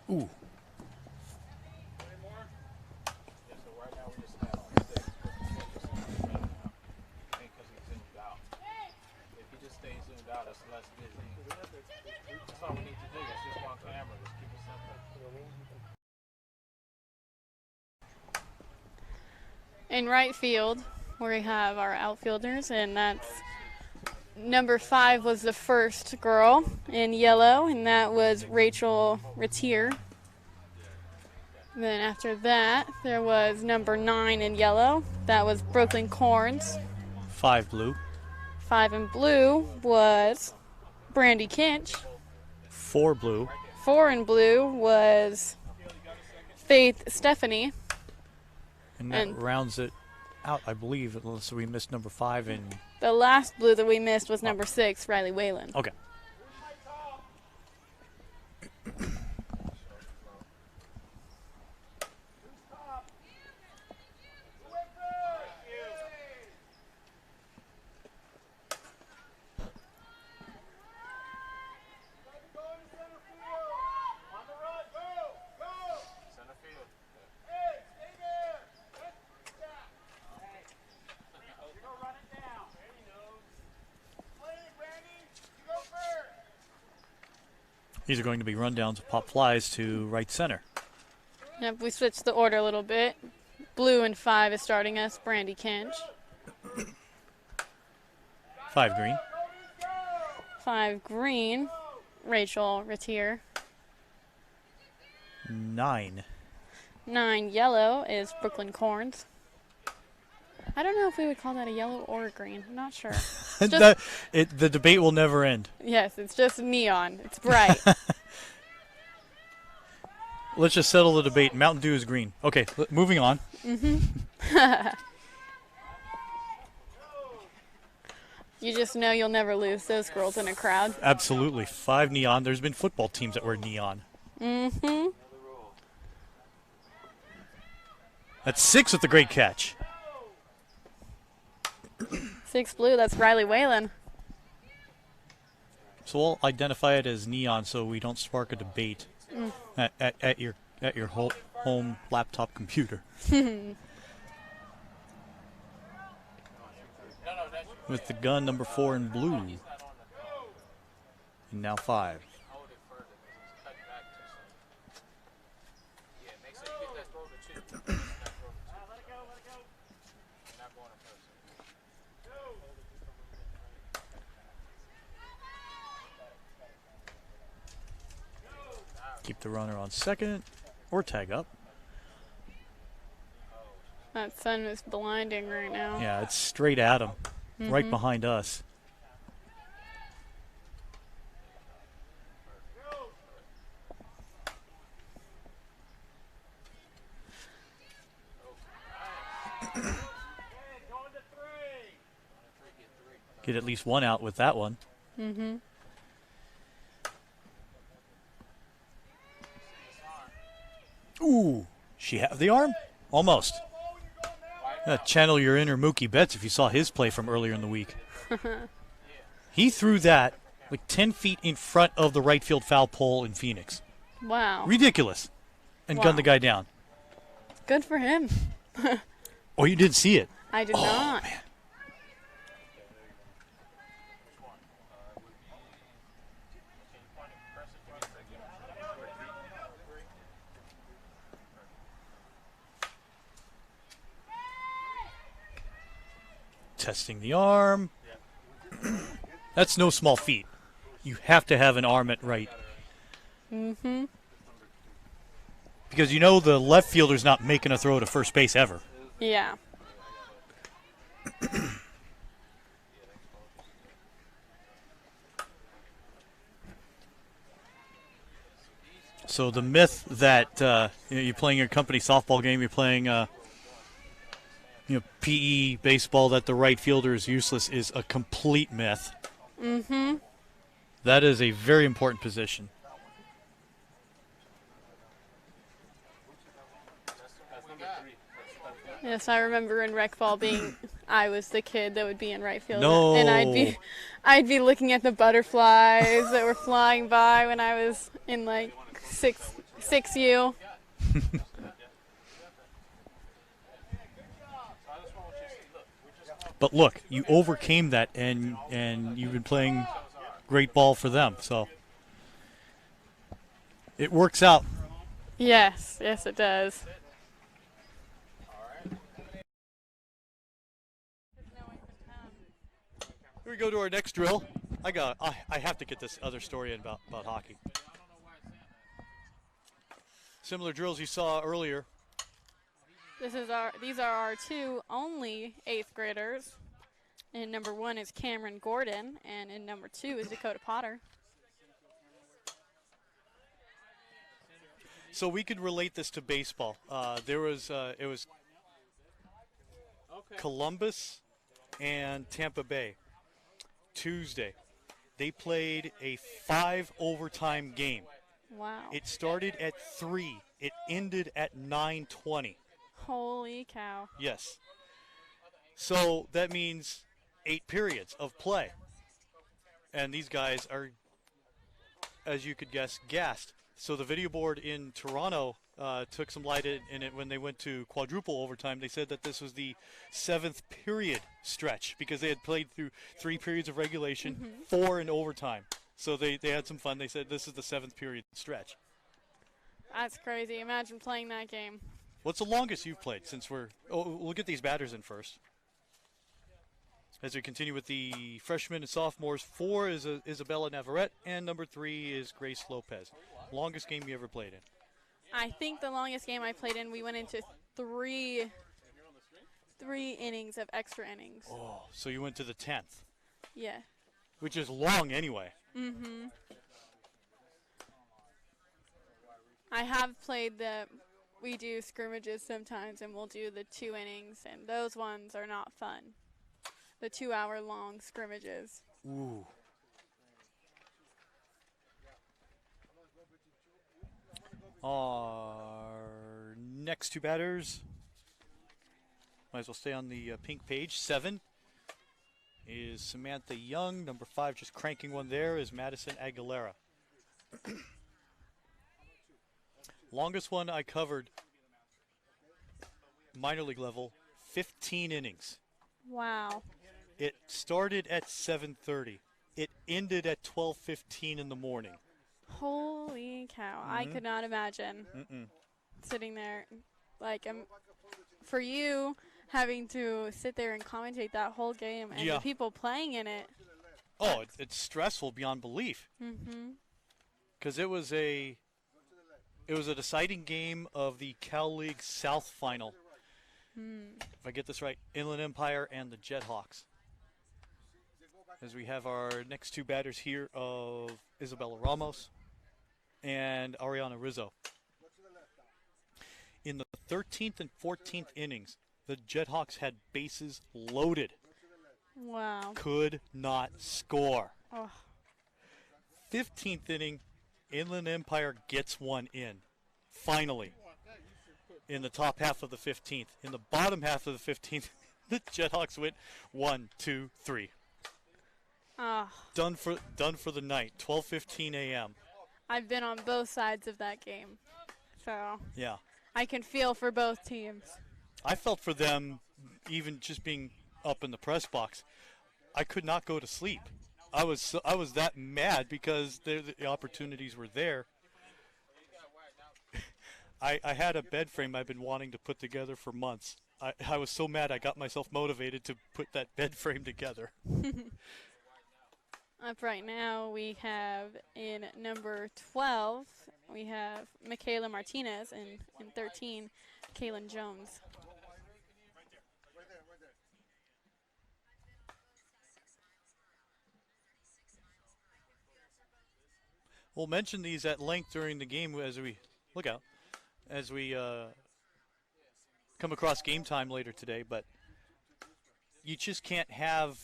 Ooh. In right field, where we have our outfielders, and that's number 5 was the first girl in yellow, and that was Rachel Retier. Then after that, there was number 9 in yellow. That was Brooklyn Corns. 5 blue. 5 in blue was Brandy Kinch. 4 blue. 4 in blue was Faith Stephanie. And that rounds it out, I believe, unless we missed number 5 and the last blue that we missed was number 6, Riley Whalen. Okay. These are going to be rundowns of pop flies to right center. Yep, we switched the order a little bit. Blue and 5 is starting us, Brandy Kinch. 5 green. 5 green, Rachel Retier. 9. 9 yellow is Brooklyn Corns. I don't know if we would call that a yellow or a green. I'm not sure. The debate will never end. Yes, it's just neon. It's bright. Let's just settle the debate. Mountain Dew is green. Okay, moving on. You just know you'll never lose those girls in a crowd. Absolutely. 5 neon. There's been football teams that wear neon. That's 6 with the great catch. 6 blue, that's Riley Whalen. So we'll identify it as neon so we don't spark a debate at your home laptop computer. With the gun number 4 in blue. And now 5. Hold it further because it's cut back too soon. Yeah, make sure you get that throw to 2. That throw to 2. Let it go, let it go. You're not going to first. Keep the runner on second or tag up. That sun is blinding right now. Yeah, it's straight at him, right behind us. Get at least one out with that one. Mm-hmm. Ooh, she have the arm? Almost. Channel your inner Mookie Betts if you saw his play from earlier in the week. He threw that like 10 feet in front of the right field foul pole in Phoenix. Wow. Ridiculous. And gunned the guy down. Good for him. Oh, you didn't see it? I did not. Man. Testing the arm. That's no small feat. You have to have an arm at right. Mm-hmm. Because you know the left fielder's not making a throw to first base ever. Yeah. So the myth that you're playing your company softball game, you're playing PE baseball, that the right fielder is useless is a complete myth. Mm-hmm. That is a very important position. Yes, I remember in rec ball I was the kid that would be in right field. No. And I'd be looking at the butterflies that were flying by when I was in like 6U. But look, you overcame that, and you've been playing great ball for them. So it works out. Yes, it does. Here we go to our next drill. I have to get this other story in about hockey. Similar drills you saw earlier. These are our 2 only 8th graders. And number 1 is Cameron Gordon, and in number 2 is Dakota Potter. So we could relate this to baseball. It was Columbus and Tampa Bay. Tuesday, they played a 5 overtime game. Wow. It started at 3. It ended at 9:20. Holy cow. Yes. So that means 8 periods of play. And these guys are, as you could guess, gassed. So the video board in Toronto took some light in it when they went to quadruple overtime. They said that this was the 7th period stretch because they had played through 3 periods of regulation, 4 in overtime. So they had some fun. They said this is the 7th period stretch. That's crazy. Imagine playing that game. What's the longest you've played since we'll get these batters in first. As we continue with the freshmen and sophomores, 4 is Isabella Navarrete, and number 3 is Grace Lopez. Longest game you ever played in? I think the longest game I played in, we went into 3 innings of extra innings. Oh, so you went to the 10th. Yeah. Which is long anyway. Mm-hmm. I have played we do scrimmages sometimes, and we'll do the 2 innings, and those ones are not fun. The 2-hour-long scrimmages. Ooh. Our next 2 batters, might as well stay on the pink page. 7 is Samantha Young. Number 5, just cranking one there, is Madison Aguilera. Longest one I covered, minor league level, 15 innings. Wow. It started at 7:30. It ended at 12:15 in the morning. Holy cow. I could not imagine sitting there. Like, for you having to sit there and commentate that whole game and the people playing in it. Oh, it's stressful beyond belief. Because it was a deciding game of the Cal League South Final. If I get this right, Inland Empire and the Jethawks. As we have our next two batters here of Isabella Ramos and Ariana Rizzo. In the 13th and 14th innings, the Jethawks had bases loaded. Wow. Could not score. Oh. 15th inning, Inland Empire gets one in. Finally. In the top half of the 15th. In the bottom half of the 15th, the Jethawks went 1, 2, 3. Oh. Done for the night. 12:15 a.m. I've been on both sides of that game. So Yeah. I can feel for both teams. I felt for them even just being up in the press box. I could not go to sleep. I was that mad because the opportunities were there. I had a bed frame I've been wanting to put together for months. I was so mad I got myself motivated to put that bed frame together. Up right now, we have in number 12, we have Michaela Martinez, and in 13, Kaylin Jones. We'll mention these at length during the game as we come across game time later today, but you just can't have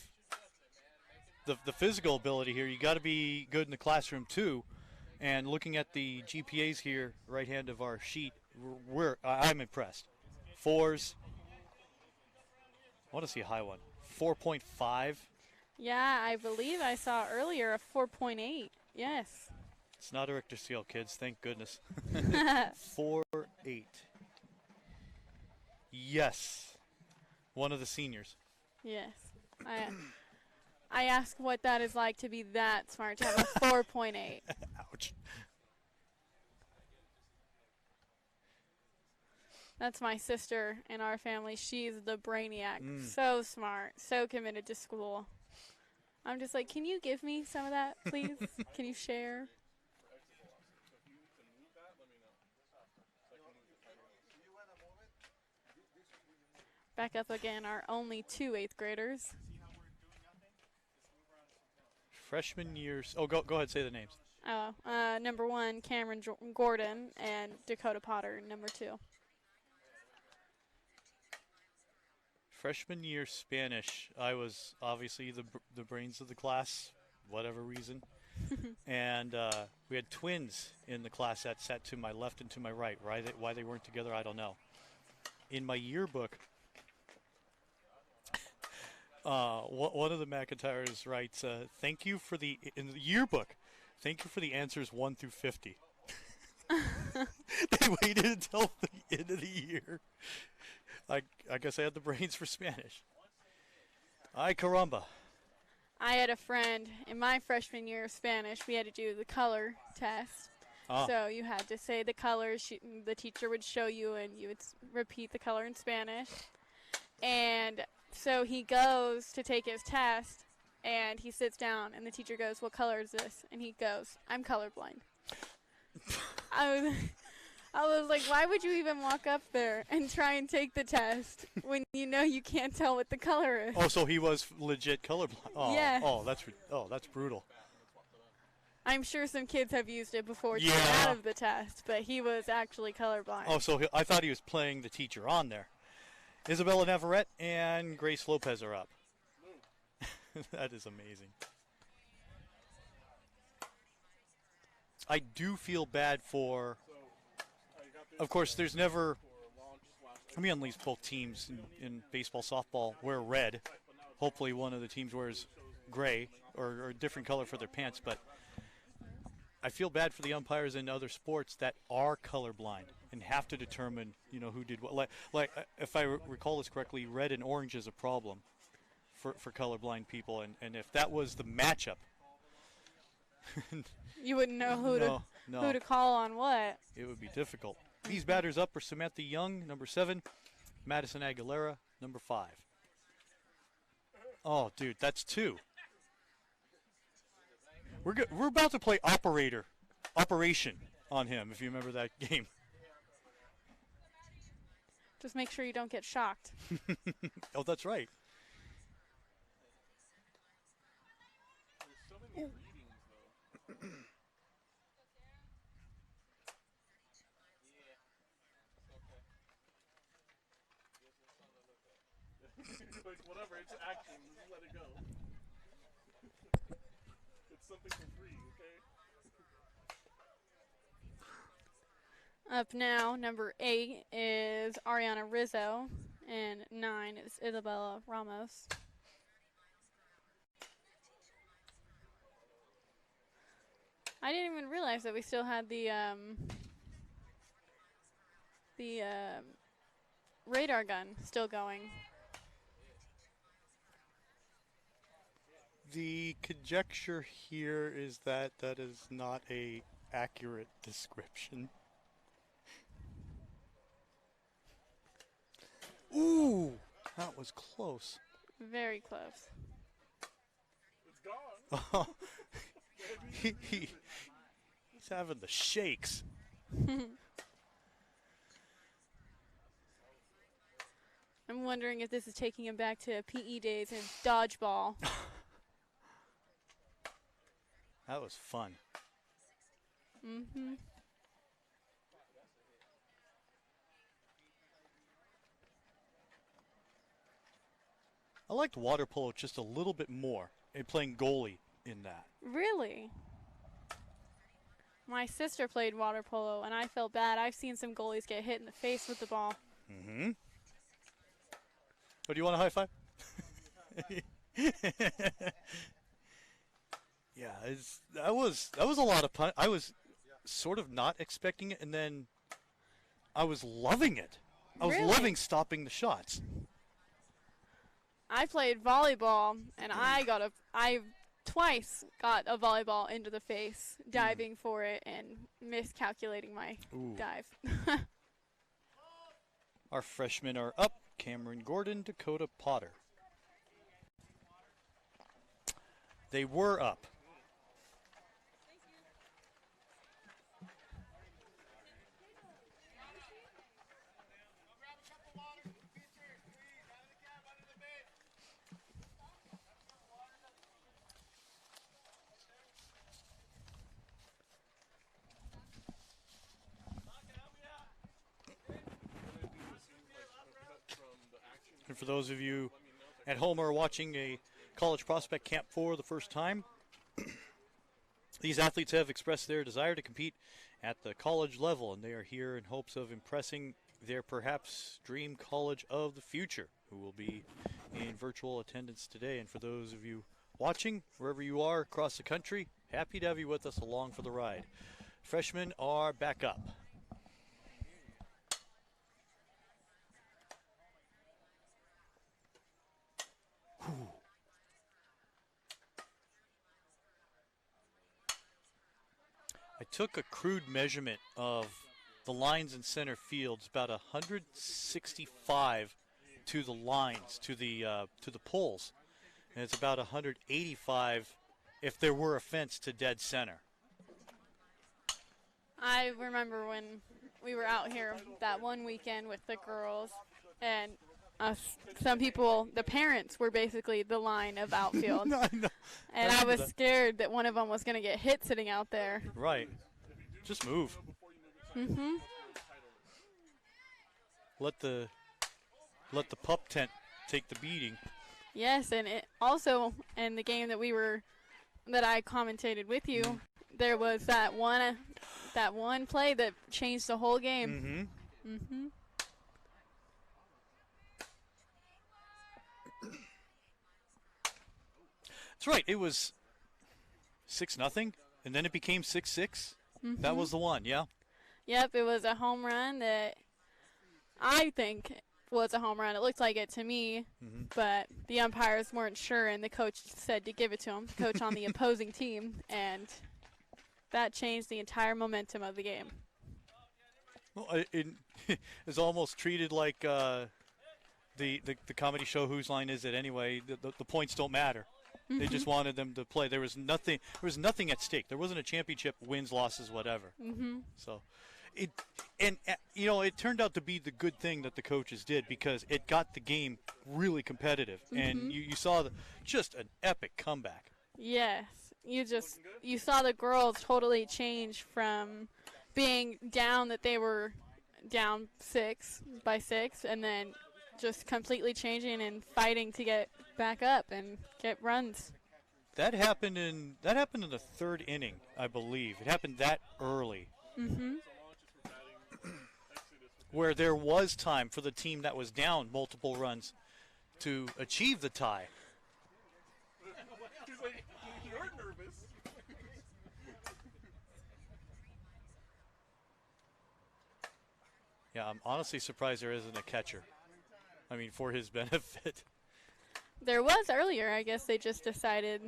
the physical ability here. You got to be good in the classroom too. And looking at the GPAs here, right hand of our sheet, I'm impressed. Fours. I want to see a high one. 4.5. Yeah, I believe I saw earlier a 4.8. Yes. It's not a Richter scale, kids. Thank goodness. 4.8. Yes. One of the seniors. Yes. I ask what that is like to be that smart, to have a 4.8. Ouch. That's my sister in our family. She's the brainiac. So smart, so committed to school. I'm just like, can you give me some of that, please? Can you share? Back up again, our only two 8th graders. Freshman years. Oh, go ahead. Say the names. Number 1, Cameron Gordon, and Dakota Potter, number 2. Freshman year Spanish. I was obviously the brains of the class, whatever reason. And we had twins in the class that sat to my left and to my right. Why they weren't together, I don't know. In my yearbook, one of the McIntyres writes, "Thank you for in the yearbook. Thank you for the answers 1 through 50." They waited until the end of the year. I guess I had the brains for Spanish. Ay caramba. I had a friend in my freshman year of Spanish. We had to do the color test. So you had to say the colors. The teacher would show you, and you would repeat the color in Spanish. And so he goes to take his test, and he sits down, and the teacher goes, "What color is this?" And he goes, "I'm colorblind." I was like, why would you even walk up there and try and take the test when you know you can't tell what the color is? Oh, so he was legit colorblind. Oh, yes. That's brutal. I'm sure some kids have used it before to Yeah. get out of the test, but he was actually colorblind. Oh, so I thought he was playing the teacher on there. Isabella Navarrete and Grace Lopez are up. That is amazing. I do feel bad for, of course, there's never, at least both teams in baseball, softball wear red. Hopefully one of the teams wears gray or a different color for their pants, but I feel bad for the umpires in other sports that are colorblind and have to determine, who did what. Like if I recall this correctly, red and orange is a problem for colorblind people, and if that was the matchup You wouldn't know who No, to call on what. it would be difficult. These batters up are Samantha Young, number 7, Madison Aguilera, number 5. Oh, dude, that's 2. We're about to play Operation on him, if you remember that game. Just make sure you don't get shocked. Oh, that's right. There's so many readings, though. Like, whatever, it's action. Just let it go. It's something for free, okay? Up now, number 8 is Ariana Rizzo, and 9 is Isabella Ramos. I didn't even realize that we still had the radar gun still going. The conjecture here is that that is not a accurate description. Ooh, that was close. Very close. It's gone. He's having the shakes. I'm wondering if this is taking him back to PE days and dodgeball. That was fun. Mm-hmm. I liked water polo just a little bit more and playing goalie in that. Really? My sister played water polo, and I felt bad. I've seen some goalies get hit in the face with the ball. Mm-hmm. Oh, do you want a high five? Yeah, that was a lot of fun. I was sort of not expecting it, and then I was loving it. I was Really? loving stopping the shots. I played volleyball, and I twice got a volleyball into the face, diving for it and miscalculating my Ooh. dive. Our freshmen are up. Cameron Gordon, Dakota Potter. They were up. And for those of you at home who are watching a college prospect camp for the first time, these athletes have expressed their desire to compete at the college level, and they are here in hopes of impressing their perhaps dream college of the future, who will be in virtual attendance today. And for those of you watching, wherever you are across the country, happy to have you with us along for the ride. Freshmen are back up. I took a crude measurement of the lines in center field. It's about 165 to the lines, to the poles, and it's about 185 if there were a fence to dead center. I remember when we were out here that one weekend with the girls, and some people, the parents were basically the line of outfield. No, I know. And I was scared that one of them was going to get hit sitting out there. Right. Just move. Mm-hmm. Let the pup tent take the beating. Yes, and it also in the game that I commentated with you, there was that one play that changed the whole game. Mm-hmm. Mm-hmm. That's right. It was 6-0, and then it became 6-6. Mm-hmm. That was the one, yeah? Yep, it was a home run that I think was a home run. It looked like it to me, but the umpires weren't sure, and the coach said to give it to him, the coach on the opposing team, and that changed the entire momentum of the game. Well, it is almost treated like the comedy show Whose Line Is It Anyway? The points don't matter. They just wanted them to play. There was nothing at stake. There wasn't a championship, wins, losses, whatever. So it turned out to be the good thing that the coaches did, because it got the game really competitive, and you saw just an epic comeback. Yes, you saw the girls totally change from being down, that they were down 6 by 6, and then just completely changing and fighting to get back up and get runs. That happened in the 3rd inning, I believe. It happened that early. Where there was time for the team that was down multiple runs to achieve the tie. He's like, you're nervous. Yeah, I'm honestly surprised there isn't a catcher. I mean, for his benefit. There was earlier. I guess they just decided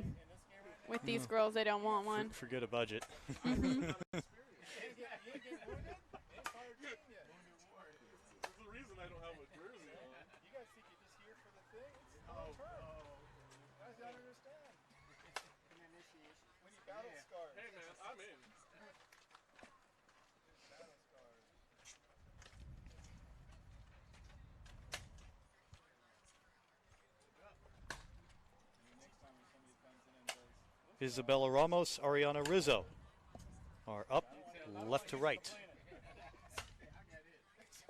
with these girls they don't want one. Forget a budget. There's a reason I don't have a jersey on. You guys think you're just here for the thing? It's no. You guys don't understand. When you battle scars. Hey man, I'm in. Battle scars. Next time when somebody comes in and does. Isabella Ramos, Ariana Rizzo are up left to right.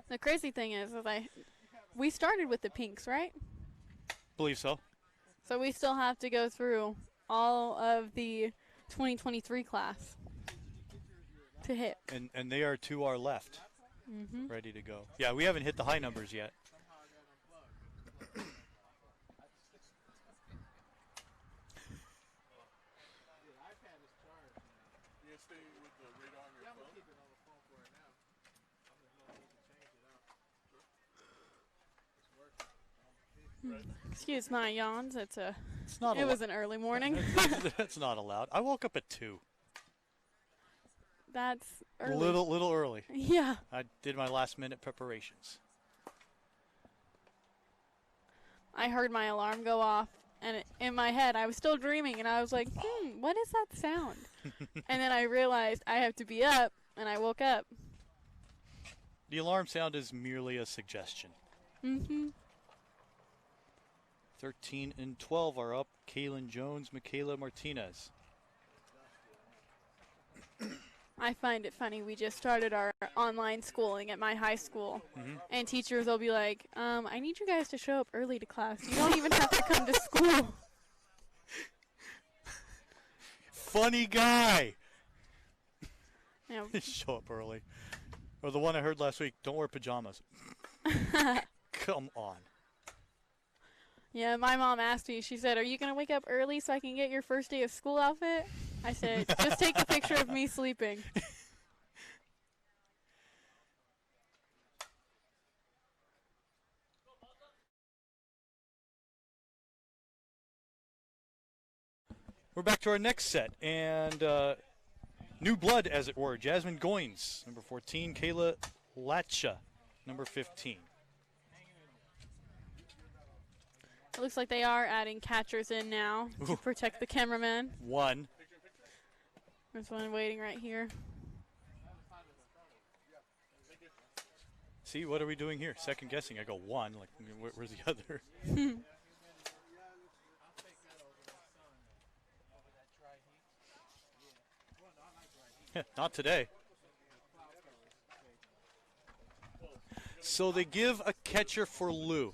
The crazy thing is we started with the pinks, right? Believe so. So we still have to go through all of the 2023 class to hit. And they are to our left, ready to go. Yeah, we haven't hit the high numbers yet. Excuse my yawns. It not was an early morning. That's not allowed. I woke up at 2. That's early. Little early. Yeah. I did my last minute preparations. I heard my alarm go off, and in my head I was still dreaming, and I was like, what is that sound? And then I realized I have to be up, and I woke up. The alarm sound is merely a suggestion. 13 and 12 are up. Kaylin Jones, Michaela Martinez. I find it funny. We just started our online schooling at my high school, and teachers will be like, I need you guys to show up early to class. You don't even have to come to school. Funny guy. Yeah. Show up early. Or the one I heard last week, don't wear pajamas. Come on. Yeah, my mom asked me, she said, are you going to wake up early so I can get your first day of school outfit? I said, just take a picture of me sleeping. We're back to our next set, and new blood, as it were. Jasmine Goins, number 14. Kayla Latcha, number 15. It looks like they are adding catchers in now to protect the cameraman. One. There's one waiting right here. See, what are we doing here? Second guessing. I go one. Like, where's the other? Not today. So they give a catcher for Lou.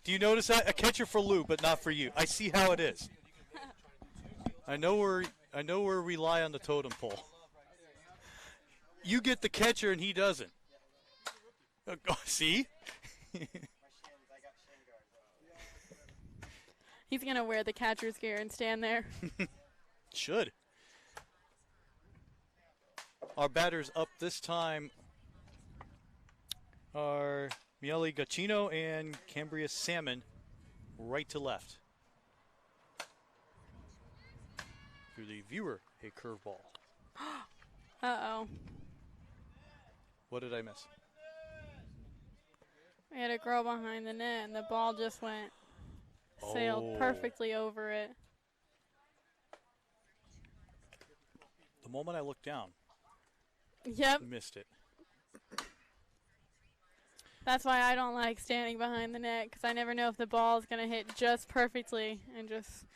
Do you notice that? A catcher for Lou, but not for you. I see how it is. I know where we lie on the totem pole. You get the catcher and he doesn't. See? He's going to wear the catcher's gear and stand there. Should. Our batters up this time are Miele Gacchino and Cambria Salmon, right to left. through the viewer a curveball. Uh-oh. What did I miss? We had a girl behind the net, and the ball just sailed perfectly over it. The moment I looked down, Yep. missed it. That's why I don't like standing behind the net, because I never know if the ball is going to hit just perfectly and just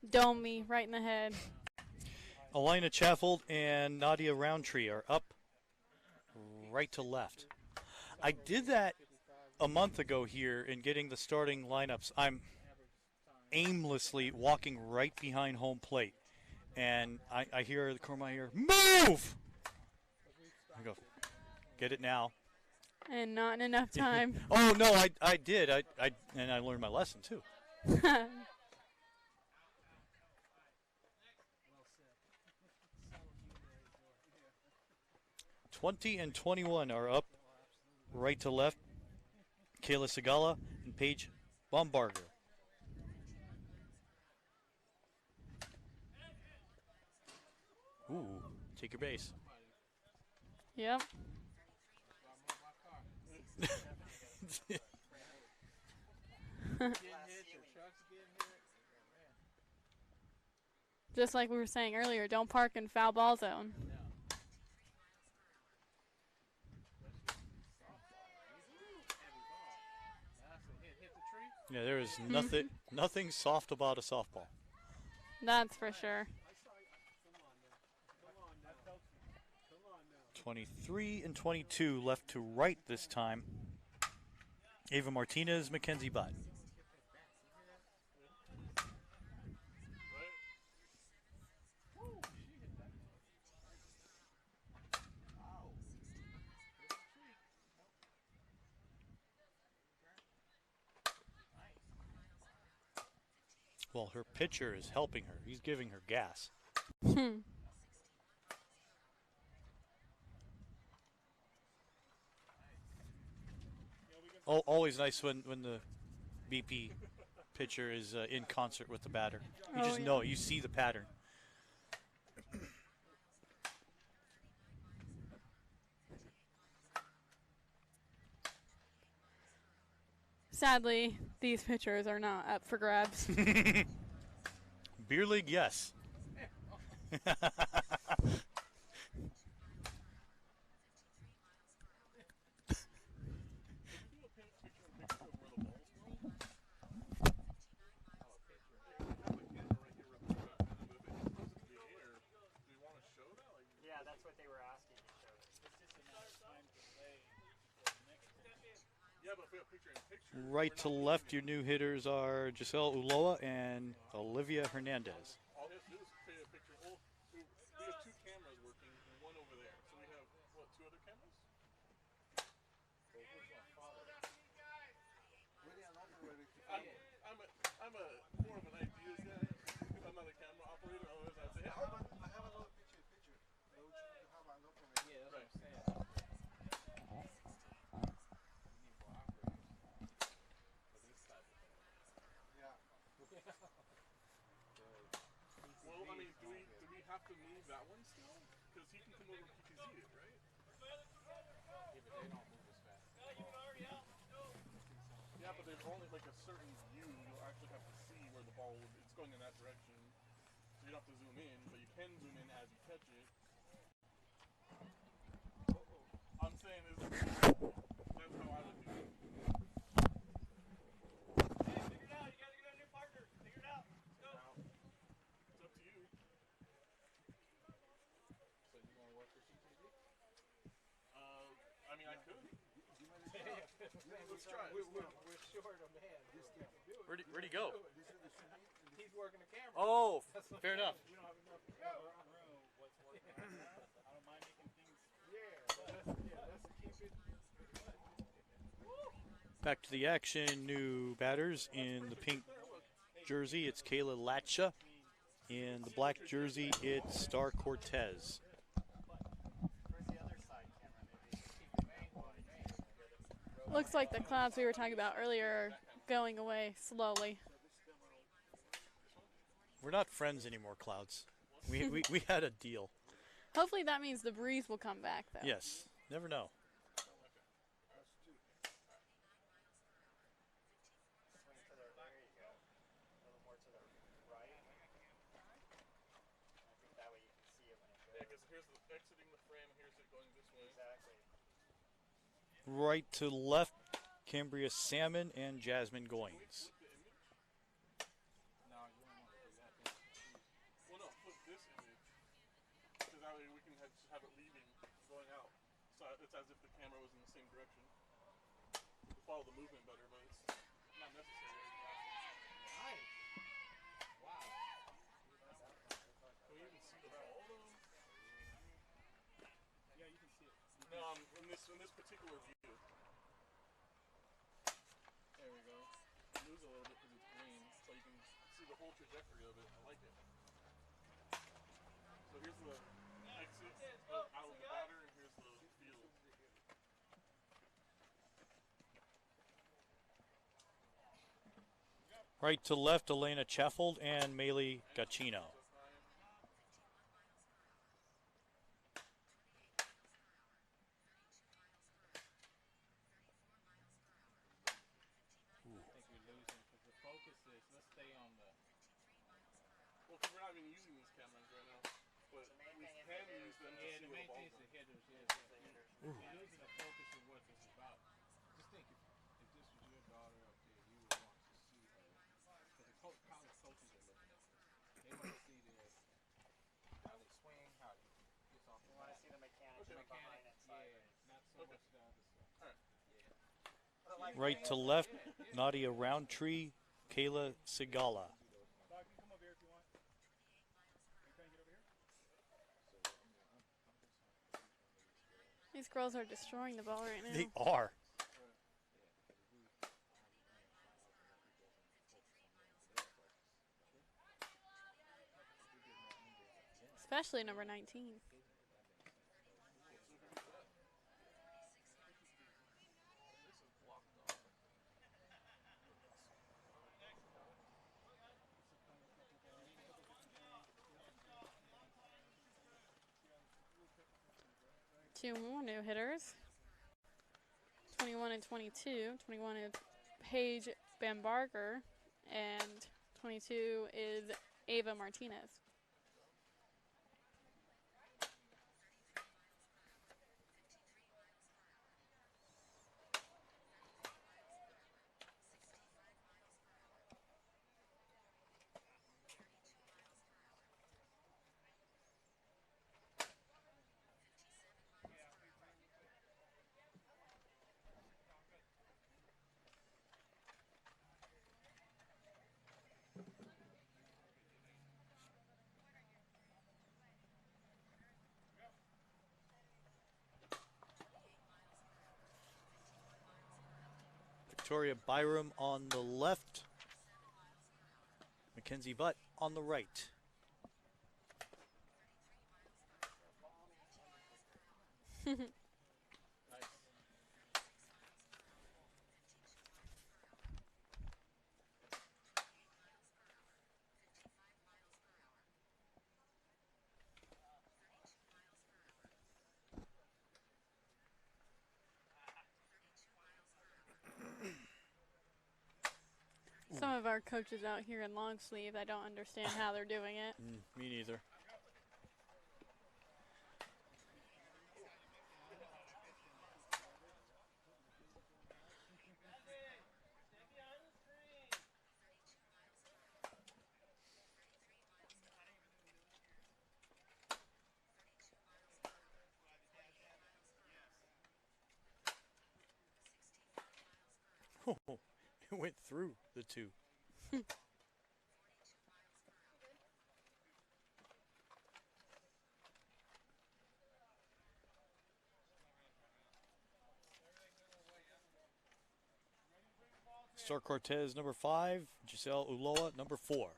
dome me right in the head. Alina Chaffold and Nadia Roundtree are up right to left. I did that a month ago here in getting the starting lineups. I'm aimlessly walking right behind home plate, and I hear the corner of my ear, move! I go, get it now. And not in enough time. Oh, no, I did. And I learned my lesson, too. 20 and 21 are up right to left. Kayla Segala and Paige Baumbarger. Ooh, take your base. Yep. Just like we were saying earlier, don't park in foul ball zone. Yeah, there is nothing soft about a softball. That's for sure. 23 and 22 left to right this time. Ava Martinez, Mackenzie Butt. Well, her pitcher is helping her. He's giving her gas. Always nice when the BP pitcher is in concert with the batter. You just know, you see the pattern. Sadly, these pitchers are not up for grabs. Beer league, yes. Yeah, that's what they were asking to show. Yeah, but if we have picture in picture. Right to left, your new hitters are Giselle Uloa and Olivia Hernandez. All we have to do is create a picture. Well, we have two cameras working and one over there. So we have, what, two other cameras? I'm a more of an ideas guy. I'm not a camera operator. Otherwise, I'd say, I have another picture. Which you have an open right. Yeah, that's what I'm saying. Well, I mean, do we have to move that one still? Because he can come over and PTZ it, right? Yeah, but they don't move as fast. Yeah, but there's only like a certain view you'll actually have to see where the ball it's going in that direction. So you don't have to zoom in, but you can zoom in as you catch it. I'm saying is that's how I would do it. Hey, figure it out. You guys are gonna have new partners. Figure it out. Let's go. It's up to you. So you want to work for CTV? I mean, I could. Let's try it. We're short a man. Where'd he go? He's working the camera. Oh, fair enough. We don't have enough room. What's working? I don't mind making things. Yeah, let's keep it. Back to the action. New batters in the pink jersey. It's Kayla Latcha. In the black jersey, it's Star Cortez. Looks like the clouds we were talking about earlier are going away slowly. We're not friends anymore, Clouds. We had a deal. Hopefully that means the breeze will come back, though. Yes. Never know. Swing to the, there you go. A little more to the right. I think that way you can see it when it goes. Yeah, because here's the exiting the frame, here's it going this way. Exactly. Right to left, Cambria Salmon and Jasmine Goins. Flip the image? No, you don't want to do that. Well, no, flip this image. Because that way we can just have it leaving, going out. So it's as if the camera was in the same direction. We'll follow the movement better, but it's not necessary. Nice. Wow. Can we even see the ball though? Yeah, you can see it. No, in this particular view. There we go. Lose a little bit because it's green, so you can see the whole trajectory of it. I like it. So here's the exit out of the batter, and here's the field. Right to left, Elena Cheffold and Maylee Gacchino. I think we're losing because the focus is let's stay on the. Well, because we're not even using these cameras right now, but we can use them to Yeah, see the where main the thing ball's is going. the hitters. Yeah, you're losing the focus of what this is about. Just think if this was your daughter up there, you would want to see her. Because the college coaches are looking at this. They want to see this. How they swing, how it gets off the bat. You want to see the mechanics from behind and sideways. Not so much the other stuff. But I like Right to left, Nadia Roundtree, Kayla Sigala. Dog, you can come over here if you want. Are you trying to get over here? These girls are destroying the ball right now. They are. Especially number 19. Two more new hitters. 21 and 22. 21 is Paige Bambarger, and 22 is Ava Martinez. Victoria Byram on the left, Mackenzie Butt on the right. Some of our coaches out here in long sleeve, I don't understand how they're doing it. Me neither. It went through the two. Star Cortez, number 5. Giselle Uloa, number 4.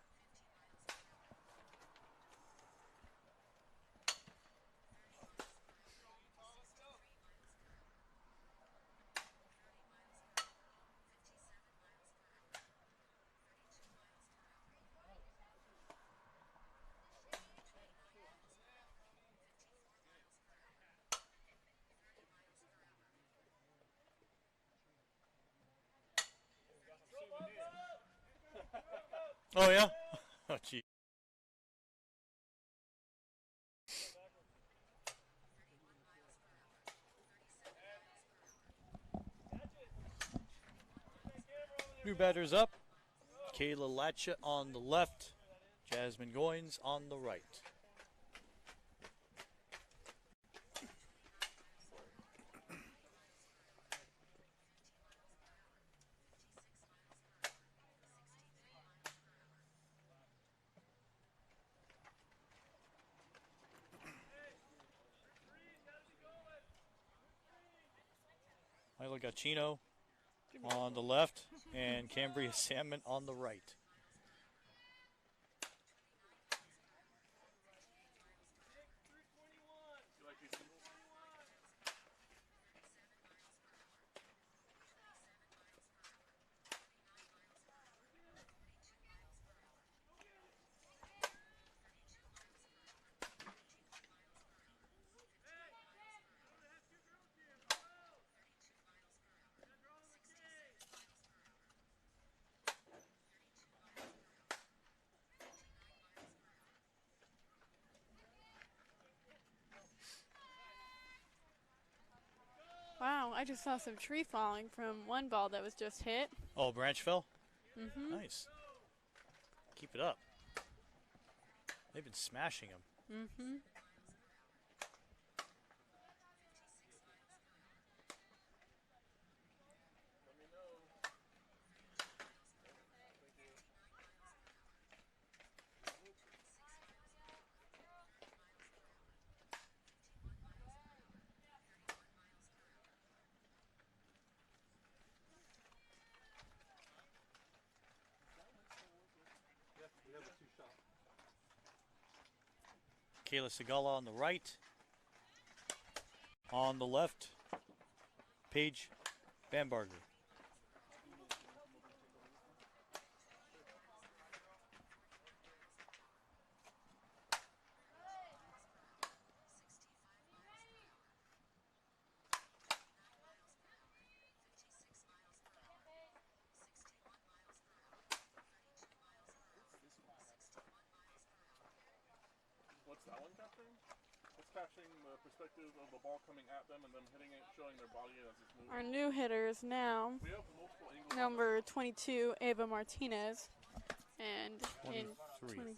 Oh yeah. Oh gee. New batters up. Kayla Latcha on the left. Jasmine Goins on the right. Milo Gacchino on the left and Cambria Salmon on the right. You like these symbols? Wow, I just saw some tree falling from one ball that was just hit. Oh, branch fell? Mm-hmm. Nice. Keep it up. They've been smashing them. Mm-hmm. Let me know. Thank you. Yeah, we have a 2-shot. Kayla Segala on the right. On the left, Paige Bambarger. What's that one capturing? It's capturing the perspective of the ball coming at them and them hitting it, showing their body as it's moving. Our new hitters now, We have multiple angles. number 22, Ava Martinez, and in 23.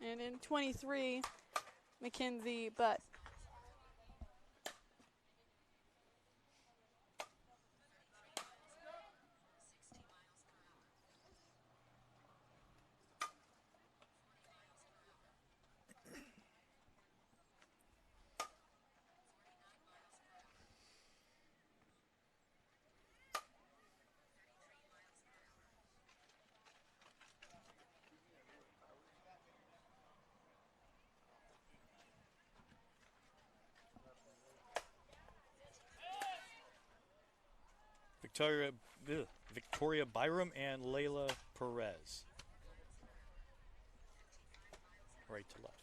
and in 23, Mackenzie Butt. Victoria Byram and Layla Perez. Right to left.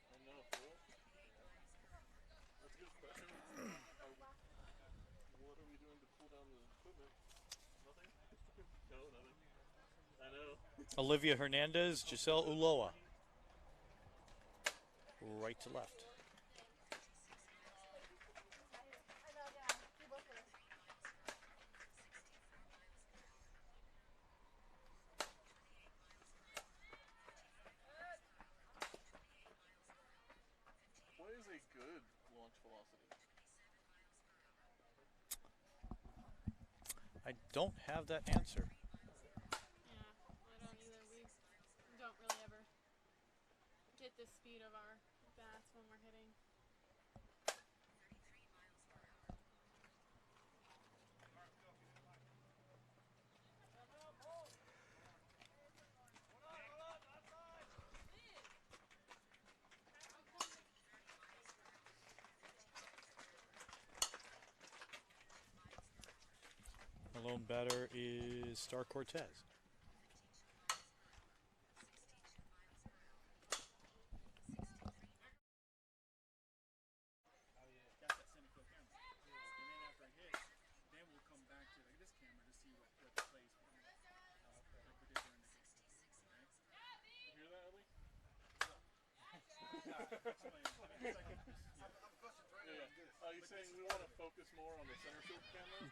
I know, Phil. That's a good question. What are we doing to cool down the equipment? Nothing? No, nothing. I know. Olivia Hernandez, Giselle Uloa. Right to left. What is a good launch velocity? I don't have that answer. Yeah, I don't either. We don't really ever get the speed of our bats when we're hitting. lone batter is Star Cortez. That's that center field camera. And then after it hits, then we'll come back to this camera to see what the plays for me. Like we did during the game. Right? You hear that, Ellie? He's saying we want to focus more on the center field camera.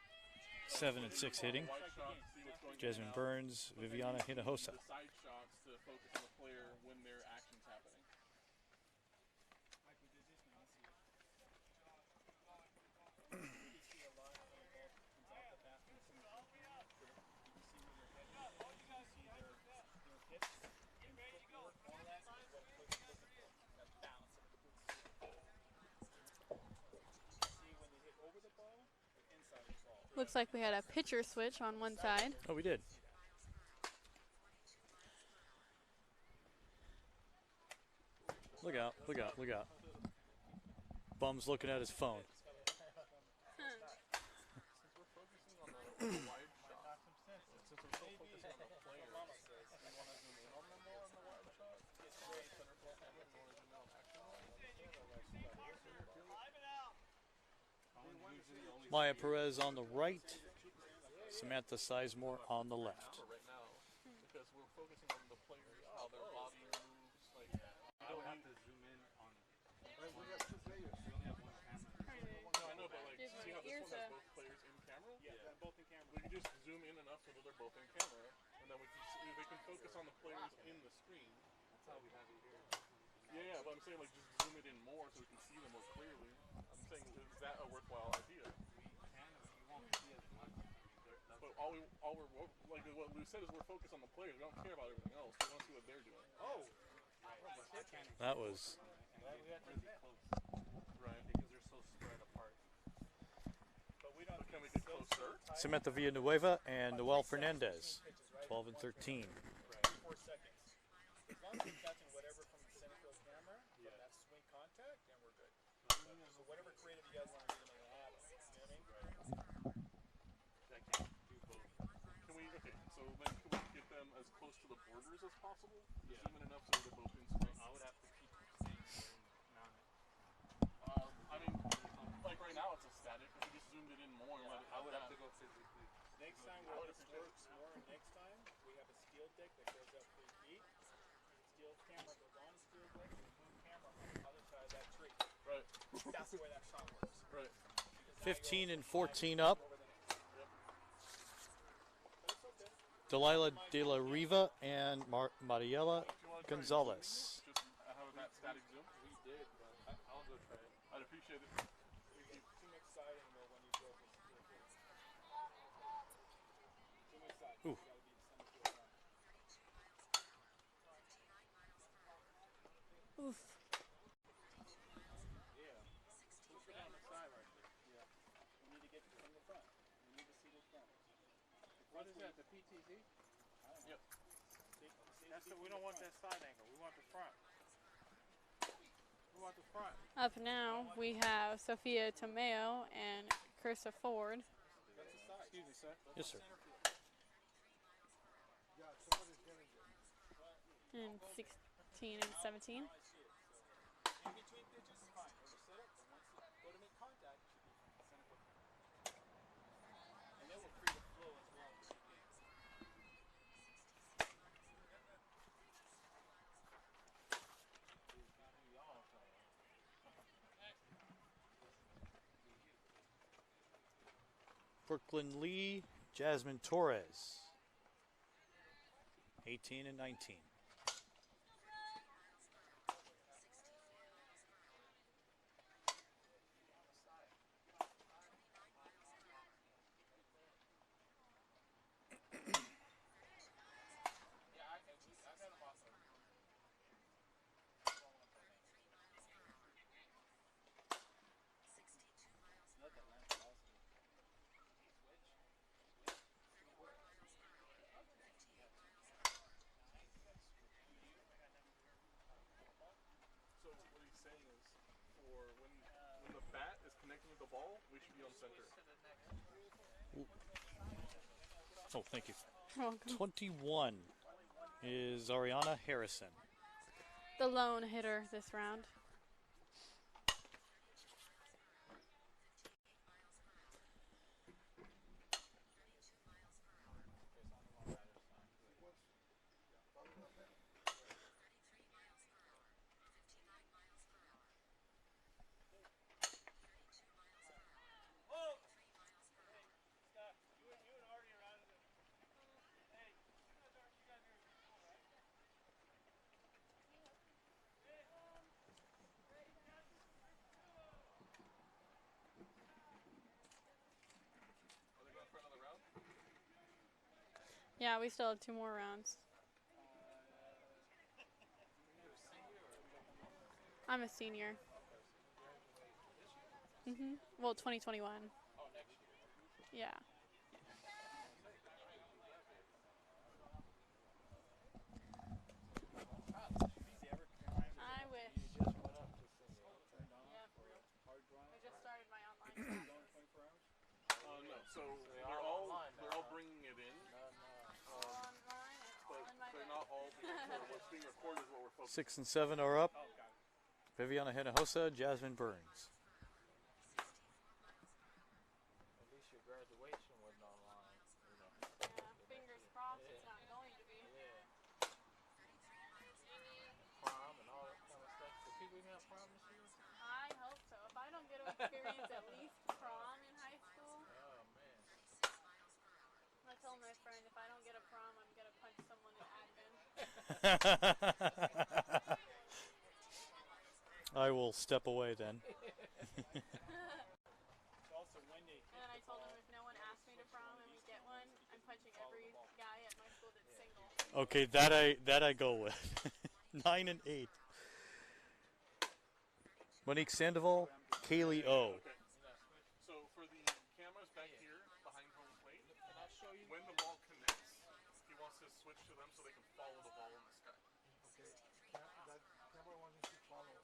7 and 6 hitting. Wide shots, see what's going Jasmine on. Burns, Viviana Hinojosa. The side shots to focus on the player when their action's happening. Like we did this now, let's see it. You can see a lot when the ball comes off the bat from the center field camera. You can see where they're heading. You can see their hips and footwork. All that is what coach is looking for. That balance of the see when they hit over the ball or inside the ball. Looks like we had a pitcher switch on one side. Oh, we did. Look out, look out, look out. Bum's looking at his phone. Since we're focusing on the wide shot, since we're so focused on the player, we want to zoom in on them more on the wide shot. Center field camera, we want to zoom in on action more. Maya Perez on the right. Samantha Sizemore on the left. Right now, because we're focusing on the players, how their body moves. Like, we don't have to zoom in on. We got two players. We only have one camera. No, I know, but like, see how this one has both players in camera? Yeah, they're both in camera. We can just zoom in enough so that they're both in camera, and then we can see, they can focus on the players in the screen. That's how we have it here. Yeah, but I'm saying like just zoom it in more so we can see them more clearly. I'm saying, is that a worthwhile idea? You won't see as much. But all we're like what Lou said is we're focused on the players. We don't care about everything else. We want to see what they're doing. Oh! That was Really close. Right. Because they're so spread apart. But we don't But can we get closer? Samantha Villanueva and Noel Fernandez, 12 and 13. 4 seconds. As long as we're catching whatever from the center field camera, from that swing contact, then we're good. So whatever creative you guys want to do, then we'll have it. You know what I mean? That can do both. Can we? Okay. So then can we get them as close to the borders as possible? Yeah. Zoom in enough so they're both in screen. I would have to keep the same mount it. I mean, like right now it's a static. If we just zoomed it in more and let it. I would have to go physically. Next time where this works more, next time we have a steel deck that goes up 3 feet. Steel camera goes on the steel deck, and the boom camera on the other side of that tree. Right. That's the way that shot works. Right. 15 and 14 up. Delilah De La Riva and Mariela Do you want to try Gonzalez. zooming? Just have that static zoom. We did, but I'll go try it. I'd appreciate it. It's too exciting though when you go for steel deck. Too exciting. Ooh. You gotta be the center field guy. Oof. Yeah. Push it on the side right there. Yeah. We need to get from the front. We need to see the front. What is that, the PTZ? Yep. That's the, we don't want that side angle. We want the front. We want the front. Up now, we have Sophia Tomeo and Carissa Ford. Excuse me, sir. Yes, sir. In 16 and 17. In between pitches is fine. When you set up, and once you go to make contact, it should be from the center field. And that will create a flow as well. Brooklyn Lee, Jasmine Torres, 18 and 19. So what he's saying is, for when the bat is connecting with the ball, we should be on center. Oh, thank you. You're welcome. 21 is Ariana Harrison. The lone hitter this round. Yeah, we still have 2 more rounds. I'm a senior. Well, 2021. Yeah. I wish. Yeah, for real. I just started my online class. No, so they're all bringing it in. Online, it's all in my They're bed. not all being recorded. What's being recorded is what we're focusing 6 and 7 are up. Viviana Hinojosa, Jasmine Burns. At least your graduation wasn't online. You know. Yeah, fingers crossed it's not going to be. Prom and all that kind of stuff. Do people even have prom this year? I hope so. If I don't get to experience at least prom in high school, Oh man. I told my friend if I don't get a prom, I'm gonna punch someone in admin. I will step away then. And then I told him if no one asks me to prom and we get one, I'm punching every guy at my school that's single. Okay, that I go with. 9 and 8. Monique Sandoval, Kaylee O. Okay. So for the cameras back here behind home plate, when the ball connects, he wants to switch to them so they can follow the ball in the sky. Okay. That camera wants you to follow.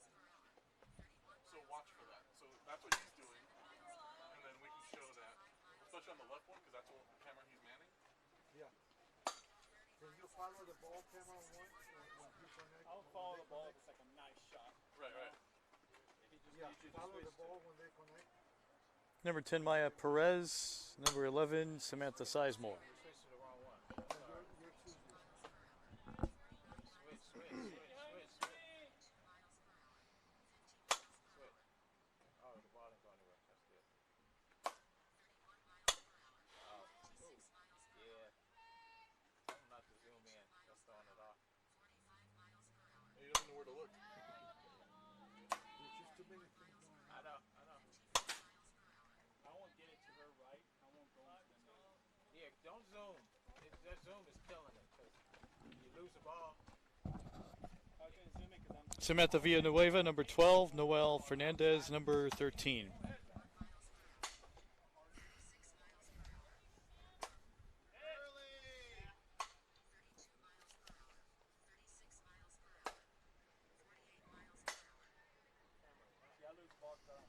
So watch for that. So that's what he's doing, and then we can show that, especially on the left one, because that's the camera he's manning. Yeah. Can you follow the ball camera once when you connect? I'll follow the ball if it's like a nice shot. Right, right. Yeah, follow the ball when they connect. Number 10, Maya Perez. Number 11, Samantha Sizemore. You switched to the wrong one. You're choosing. Switch. Oh, the ball didn't go anywhere. That's good. Oh, yeah. I'm not to zoom in. Just throwing it off. He doesn't know where to look. There's just too many things going on. I know. I won't get it to her right. I won't go to the middle. Yeah, don't zoom. That zoom is killing it. 'Cause you lose the ball. I was going to zoom in because I'm Samantha Villanueva, number 12. Noel Fernandez, number 13.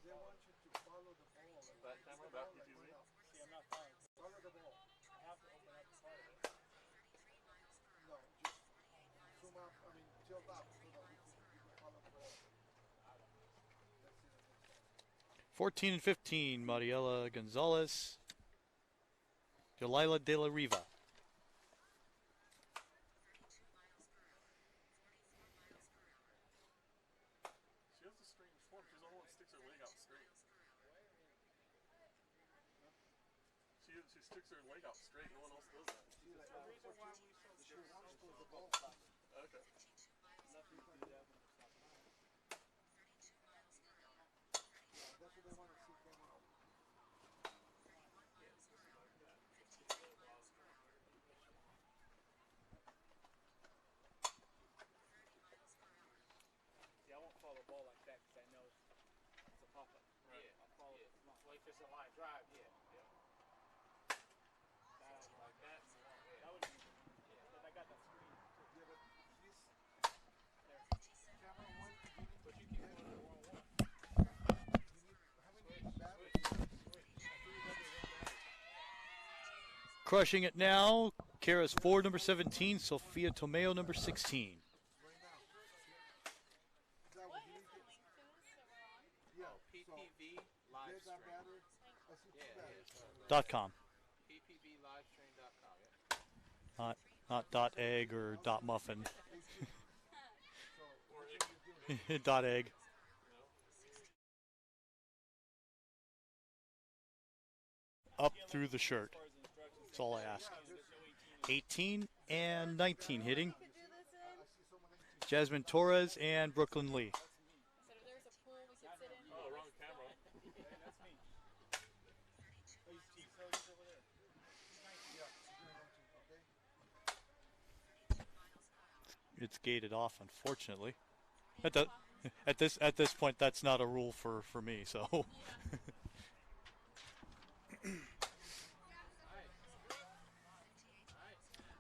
They want you to follow the ball. That camera, that PTZ. see, I'm not following. Follow the ball. I have to open up part of it. No, just zoom up. I mean, tilt up so that you can follow the ball. That's it. 14 and 15, Mariela Gonzalez. Delilah De La Riva. She has the strange form. She's the only one that sticks her leg out straight. She sticks her leg out straight. No one else does that. See, like, she wants to the ball. Okay. That's what they want to see coming out. See, I won't follow the ball like that because I know it's a pop-up. Yeah. I'll follow the line. Well, if it's a line drive, yeah. Like that. Yeah. That would be. But I got that screen. Yeah, but this camera one, But you keep going to the wrong one. how many batteries? crushing it now. Kara's 4, number 17. Sophia Tomeo, number 16. PPV live stream. .com. PPVlivestream.com. Not dot egg or dot muffin. Dot egg. Up through the shirt. That's all I ask. 18 and 19 hitting. Jasmine Torres and Brooklyn Lee. So if there's a pool we could sit in. Oh, wrong camera. That's me. Oh, he's over there. It's gated off, unfortunately. At this point, that's not a rule for me. So.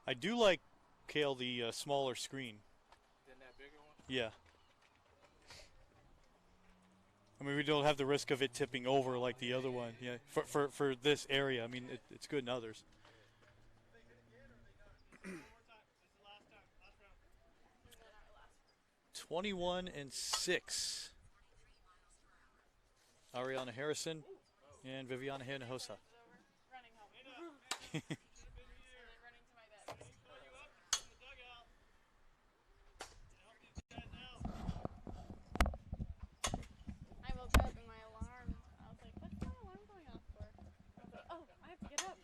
I do like, Kale, the smaller screen. Then that bigger one? Yeah. I mean, we don't have the risk of it tipping over like the other one. Yeah. For this area, I mean, it's good in others. 21 and 6. Ariana Harrison and Viviana Hinojosa. Running home. And then running to my bed. I woke up and my alarm, I was like, what's my alarm going off for? I was like, oh, I have to get up.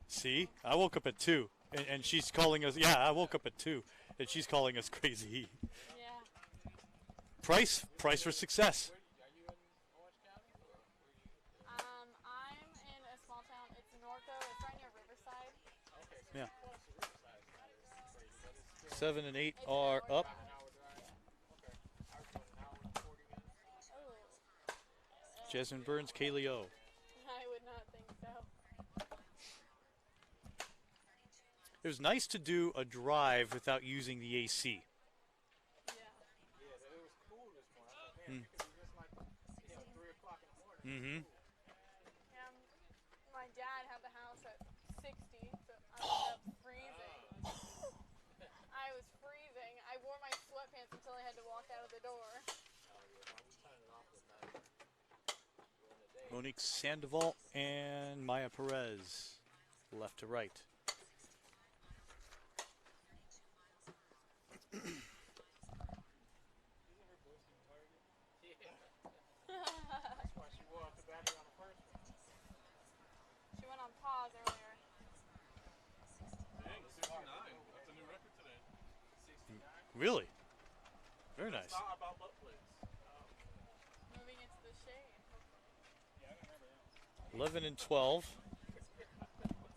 See, I woke up at 2, and she's calling us. Yeah, I woke up at 2, and she's calling us crazy. Yeah. Price for success. I'm in a small town. It's Norco. It's right near Riverside. Yeah. 7 and 8 are up. Jasmine Burns, Kaylee O. I would not think so. It was nice to do a drive without using the AC. Yeah. Yeah, it was cool this morning. I thought, man, it could be just like 3 o'clock in the morning. And my dad had the house at 60, so I was up freezing. I was freezing. I wore my sweatpants until I had to walk out of the door. Monique Sandoval and Maya Perez, left to right. That's why she wore out the battery on the first one. She went on pause earlier. Dang, 69. That's a new record today. 69. Really? Very nice. It's not about butt plates. Moving into the shade. 11 and 12.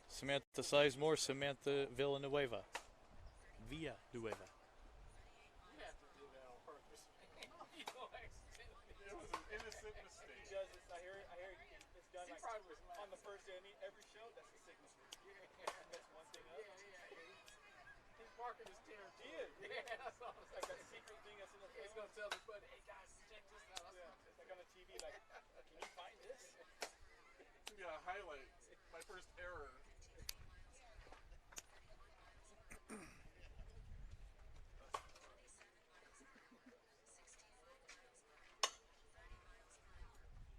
Samantha Sizemore, Samantha Villanueva. You have to do that on purpose. You know, accidentally. It was an innocent mistake. He does this. I hear it's done He like probably was on the first day of every show. That's the signature. That's one thing up. He's marking his territory. He is. Yeah, that's all I'm It's like saying. that secret thing that's in the He's phone. gonna tell his buddy, hey guys, check this out. It's like on the TV, like, can you find this? It's gonna be a highlight. My first error.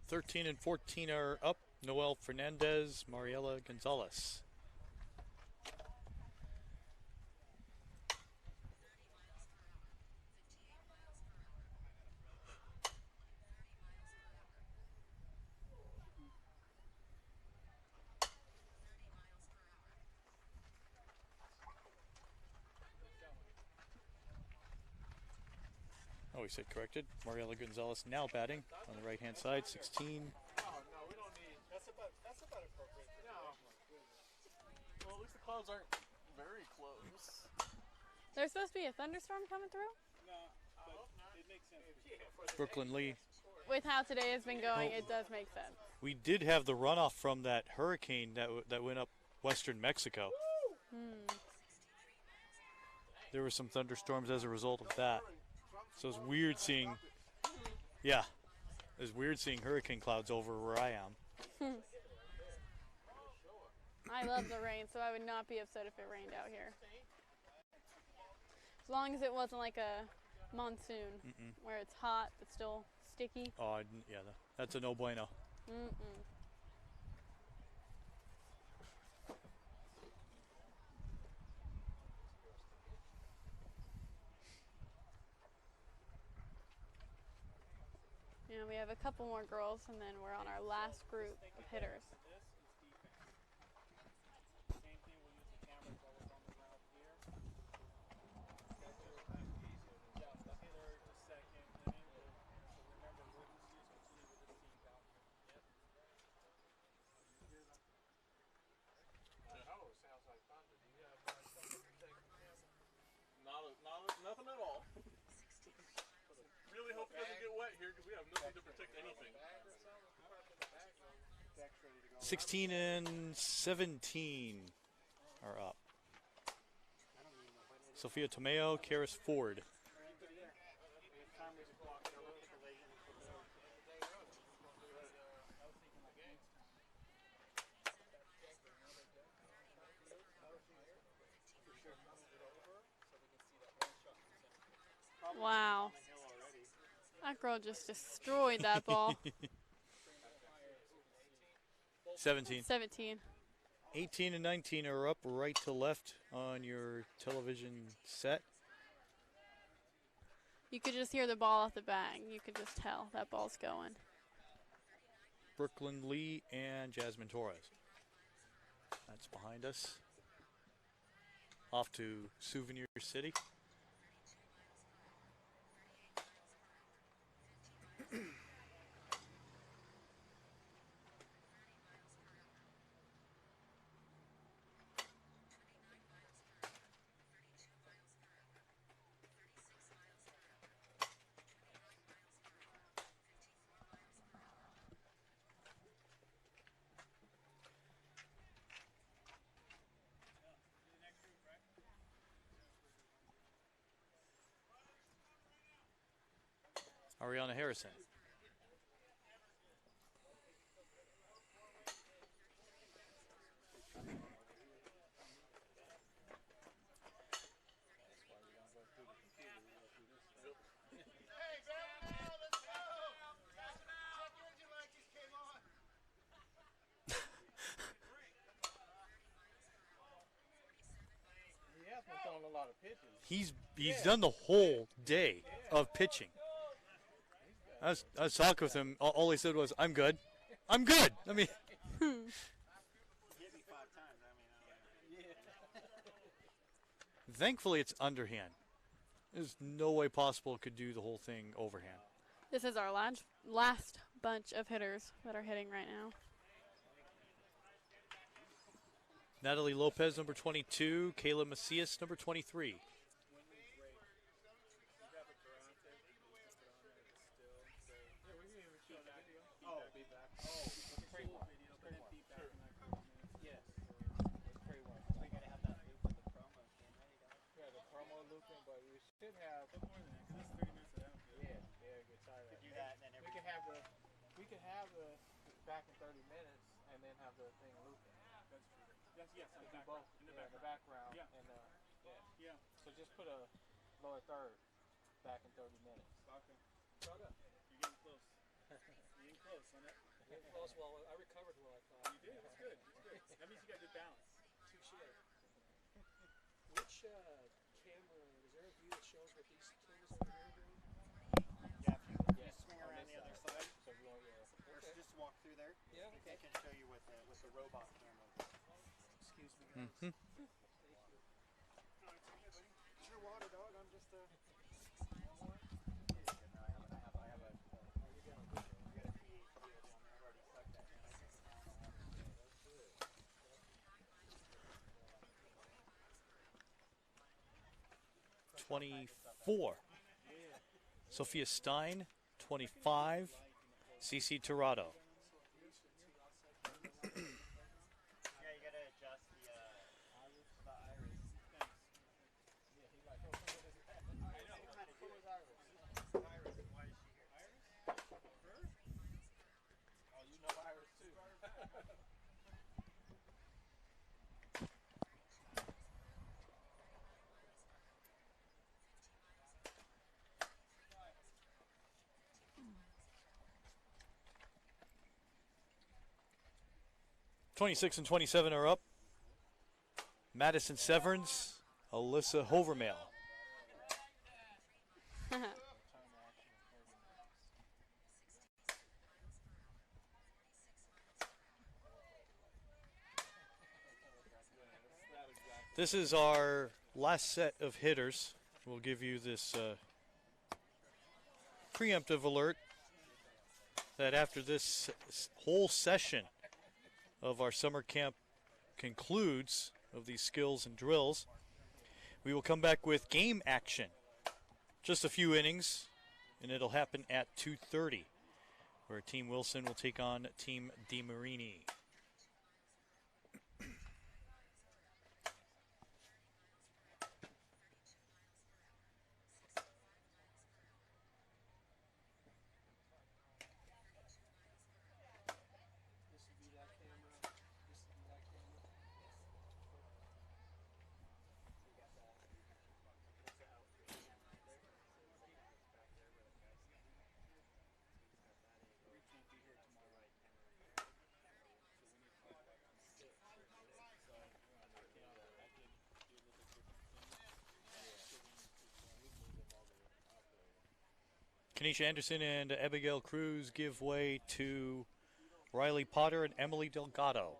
13 and 14 are up. Noel Fernandez, Mariela Gonzalez. Oh, we said corrected. Mariela Gonzalez now batting on the right-hand side, 16. Oh, no, we don't need. That's about appropriate. No. Well, at least the clouds aren't very close. There's supposed to be a thunderstorm coming through? No, but it makes sense. Brooklyn Lee. With how today has been going, it does make sense. We did have the runoff from that hurricane that went up western Mexico. There were some thunderstorms as a result of that. So it's weird seeing Yeah. It's weird seeing hurricane clouds over where I am. I love the rain, so I would not be upset if it rained out here. As long as it wasn't like a monsoon where it's hot but still sticky. Oh, yeah, that's a no bueno. Mm-mm. Yeah, we have a couple more girls, and then we're on our last group of hitters. Same thing, we'll use the cameras while we're on the ground here. Yeah, the hitter, the second inning. So remember, we're just continue with this team down here. How sounds like thunder? Do you have something to protect from him? Nothing at all. Really hope it doesn't get wet here because we have nothing to protect anything. 16 and 17 are up. Sophia Tomeo, Karis Ford. Wow. That girl just destroyed that ball. 17. 17. 18 and 19 are up right to left on your television set. You could just hear the ball off the bag. You could just tell that ball's going. Brooklyn Lee and Jasmine Torres. That's behind us. Off to Souvenir City. Ariana Harrison. He has been throwing a lot of pitches. He's done the whole day of pitching. I was talking with him. All he said was, "I'm good. I'm good." I mean, Hit me 5 times. thankfully it's underhand. There's no way possible it could do the whole thing overhand. This is our last bunch of hitters that are hitting right now. Natalie Lopez, number 22. Kayla Macias, number 23. Should have more than that. This 30 minutes of Outfield. Yeah, get tired. Could do that, and then we could have the back in 30 minutes, and then have the thing looping. That's true. Yes, We do both. in In the background. Yeah. And Yeah. So just put a lower third back in 30 minutes. Okay. Shut up. You're getting close. You're getting close on it. Getting close. Well, I recovered well, I thought. You did. That's good. That's good. That means you got good balance. Touche. Which camera, is there a view that shows what these cameras over here are doing? Yeah, if you swing around the other side, So if you want to or just walk through there, Yeah, they okay. can show you with the robot camera. Excuse me. Mm-hmm. It's your water, dog. I'm just a. – 24. Sophia Stein, 25. CC Tirado. Yeah, you gotta adjust the iris. Yeah, he like. Iris, why is she here? Iris? 26 and 27 are up. Madison Severns, Alyssa Hovermail. This is our last set of hitters. We'll give you this preemptive alert that after this whole session of our summer camp concludes of these skills and drills, we will come back with game action. Just a few innings, and it'll happen at 2:30, where Team Wilson will take on Team DeMarini. Kanisha Anderson and Abigail Cruz give way to Riley Potter and Emily Delgado.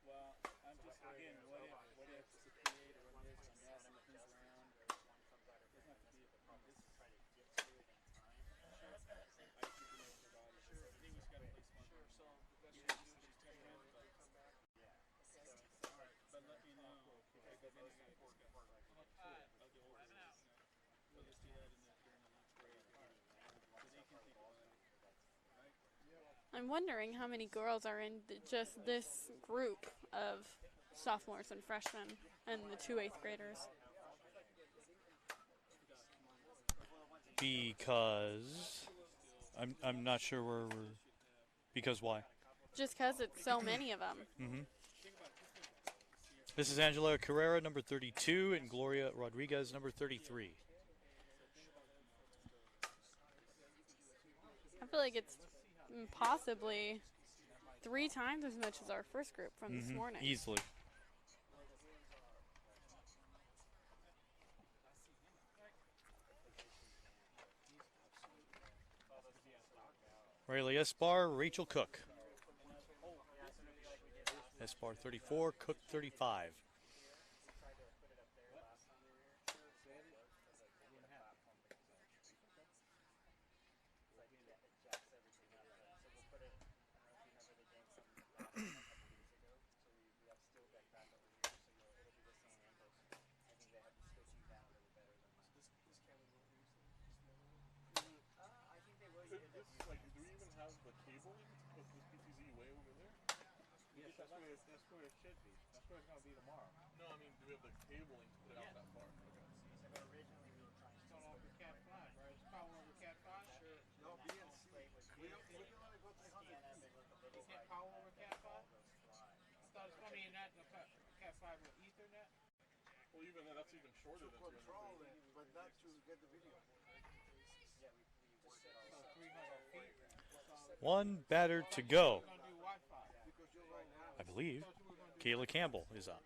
Well, I'm just again, what if it's a creator and there's a mess and things around? Doesn't have to be this. I just think we know your body. Sure. I think we just gotta play smart. Sure. So the best thing to do is just tell him, but all right. But let me know if I got anything to discuss. I'll go over this. We'll just do that during the lunch break. So they can think about it. Right? I'm wondering how many girls are in just this group of sophomores and freshmen and the 2 8th graders. Because I'm not sure where we're. Because why? Just because it's so many of them. Mm-hmm. This is Angela Carrera, number 32, and Gloria Rodriguez, number 33. I feel like it's possibly 3 times as much as our first group from this morning. Easily. Rayleigh Esbar, Rachel Cook. Esbar 34, Cook 35. That's where it should be. That's where it's going to be tomorrow. No, I mean, do we have the cabling to put it out that far? Okay. Originally we were trying to start off with Cat 5, right? It's power over Cat 5? Sure. No, BNC. We can only go 300 feet. You can't power over Cat 5? I thought it's funny in that Cat 5 with Ethernet. Well, even then, that's even shorter than 300 feet. But not to get the video. So 300 feet. One batter to go. We're going to do Wi-Fi. I believe Kayla Campbell is up.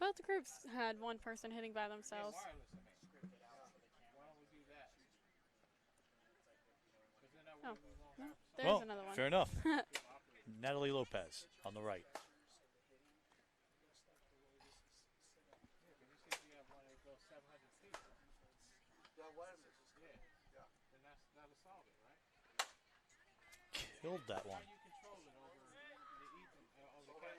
Both groups had one person hitting by themselves. Wireless, I mean. Why don't we do that? 'Cause then that way Oh, we won't no, have there's Well, another one. fair enough. Natalie Lopez on the right. you said you have one that goes 700 feet. Yeah, wireless. Yeah. Then that'll solve it, right? Killed that one. How you control it over the Ethernet, over the Cat?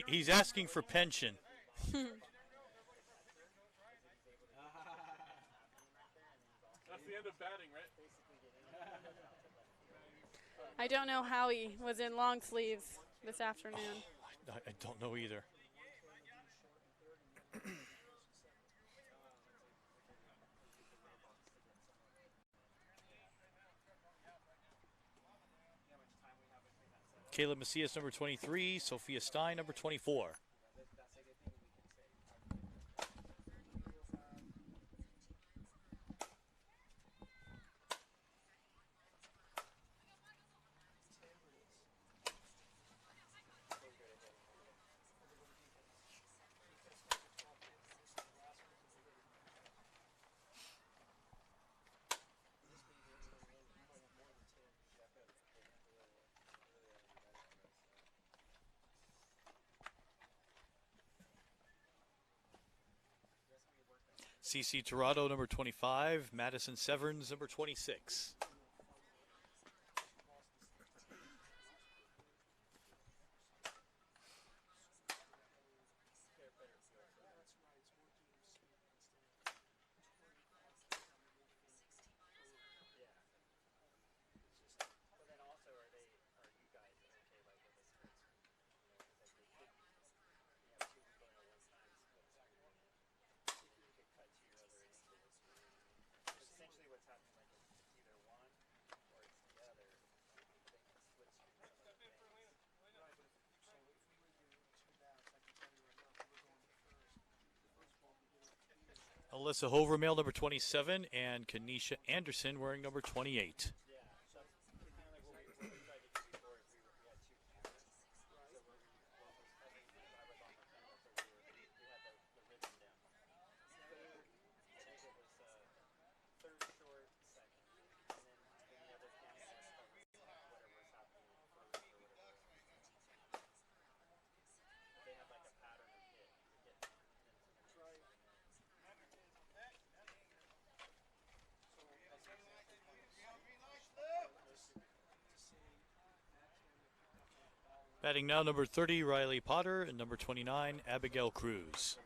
He's asking for pension. That's the end of batting, right? I don't know how he was in long sleeves this afternoon. I don't know either. Caleb Macias, number 23. Sophia Stein, number 24. CC Torado, number 25. Madison Severns, number 26. Alyssa Hovermail, number 27, and Kanisha Anderson wearing number 28. Batting now, number 30, Riley Potter, and number 29, Abigail Cruz.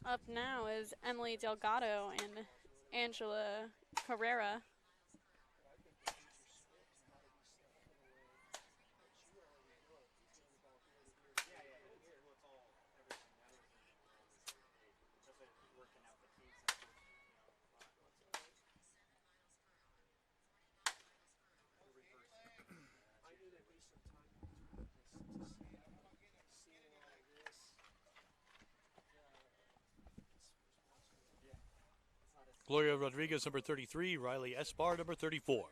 Up now is Emily Delgado and Angela Carrera. Gloria Rodriguez, number 33, Riley Esbar, number 34.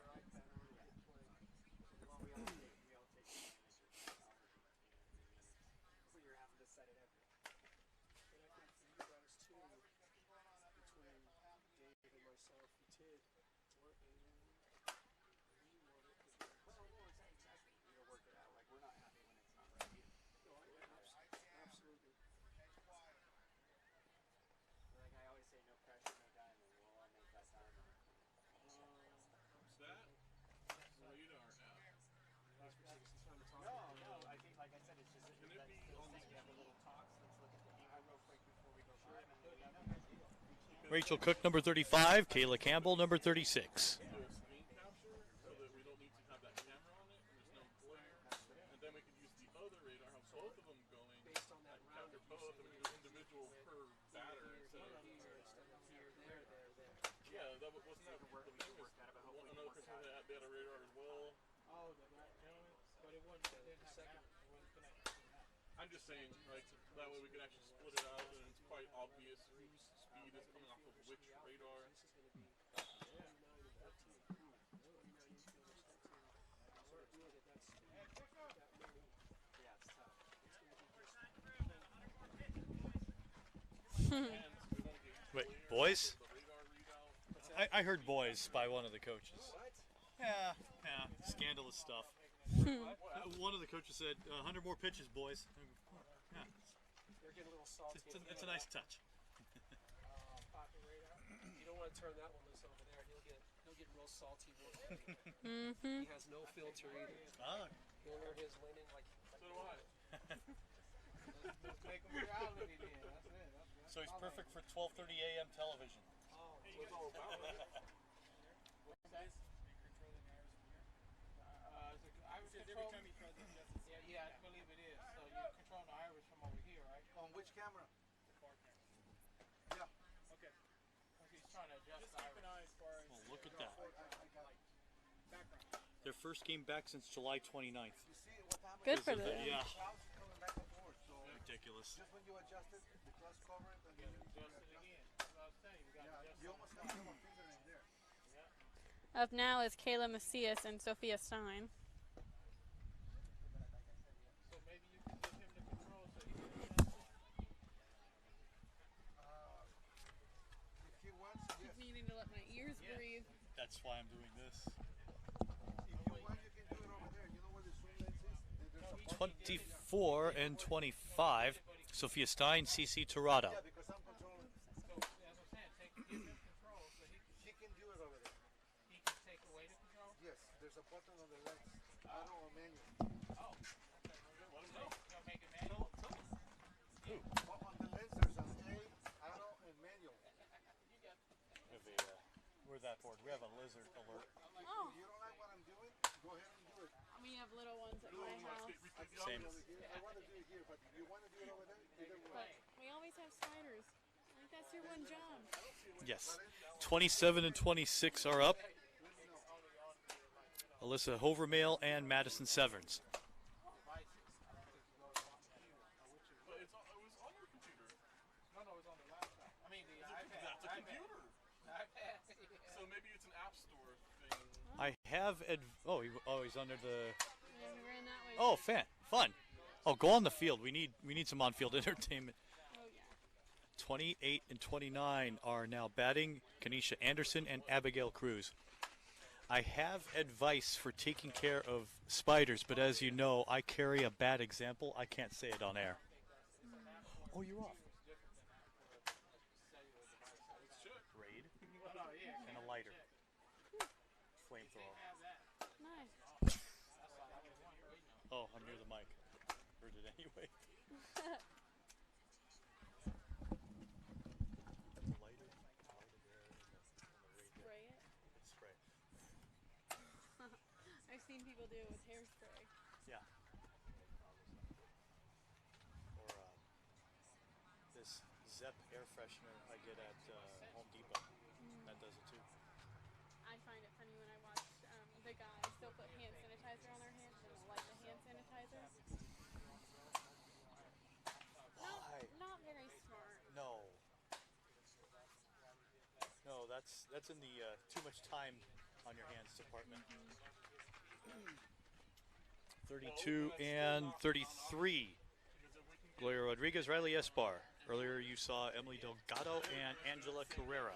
Rachel Cook, number 35. Kayla Campbell, number 36. I'm just saying, like, that way we can actually split it out and it's quite obvious who's speed is coming off of which radar. This is going to be 29 and 14. 29 infielders, 13. So to do it at that speed, that many, yeah, it's tough. It's going to be just Wait, boys? The radar readout. I heard boys by one of the coaches. what? Yeah, scandalous stuff. One of the coaches said, 100 more pitches, boys. Yeah, They're getting a little salty. it's a nice touch. Pocket radar. You don't want to turn that one loose over there. He'll get real salty real quick. Mm-hmm. He has no filter either. Ah, He'll wear his linen like So do I. Let's make them reality then. That's it. so he's perfect for 12:30 a.m. television. That's what it's all about. Irish control. Every time he tries to adjust it. Yeah, I believe it is. So you're controlling the Irish from over here, right? On which camera? The far camera. Yeah. Okay. He's trying to adjust the Irish. Keep an eye as far as Well, look at that. background. Their first game back since July 29th. You see what time Good it for is? them. Yeah, The clouds are coming back and forth. So ridiculous. just when you adjust it, the clouds cover it, and then you Adjust it again. That's what I was saying. We got to Yeah, adjust you it. almost have to have a finger in there. Up now is Kayla Macias and Sophia Stein. So maybe you can give him the control so he can adjust it. If he wants, yes. Needing to let my ears breathe. That's why I'm doing this. If you want, you can do it over there. You know where the swing lens is? There's a 24 and 25. Sophia Stein, CC Torado. Yeah, because I'm controlling. So as I'm saying, give him control so He can do it over there. he can take away the control. Yes, there's a button on the lens. Auto or manual. Oh, okay. Let him know. You'll make it manual. Oh, on the lens, there's an A, auto, and manual. Where's that board? We have a lizard alert. Oh, If you don't like what I'm doing, go ahead and do it. we have little ones at my house. Same. Over here. I want to do it here, but if you want to do it over there, either way. But we always have spiders. Like that's your one job. Yes. 27 and 26 are up. Alyssa Hovermail and Madison Severns. But it was on your computer. No, it was on the laptop. I mean, the iPad. That's a computer. iPad. So maybe it's an app store thing. I have he's under the. Yeah, we ran that way. Oh, fun. Oh, go on the field. We need some on-field entertainment. Oh yeah. 28 and 29 are now batting. Kanisha Anderson and Abigail Cruz. I have advice for taking care of spiders, but as you know, I carry a bad example. I can't say it on air. Oh, you're off. Braid and a lighter. Flamethrower. Nice. Oh, I'm near the mic. Heard it anyway. Lighter, Spray it. spray. I've seen people do it with hairspray. Yeah. Or this Zep air freshener I get at Home Depot. That does it too. I find it funny when I watch the guys. They'll put hand sanitizer on their hands and they'll light the hand sanitizer. Why? Not very smart. No. No, that's in the too much time on your hands department. 32 and 33. Gloria Rodriguez, Riley Esbar. Earlier you saw Emily Delgado and Angela Carrera.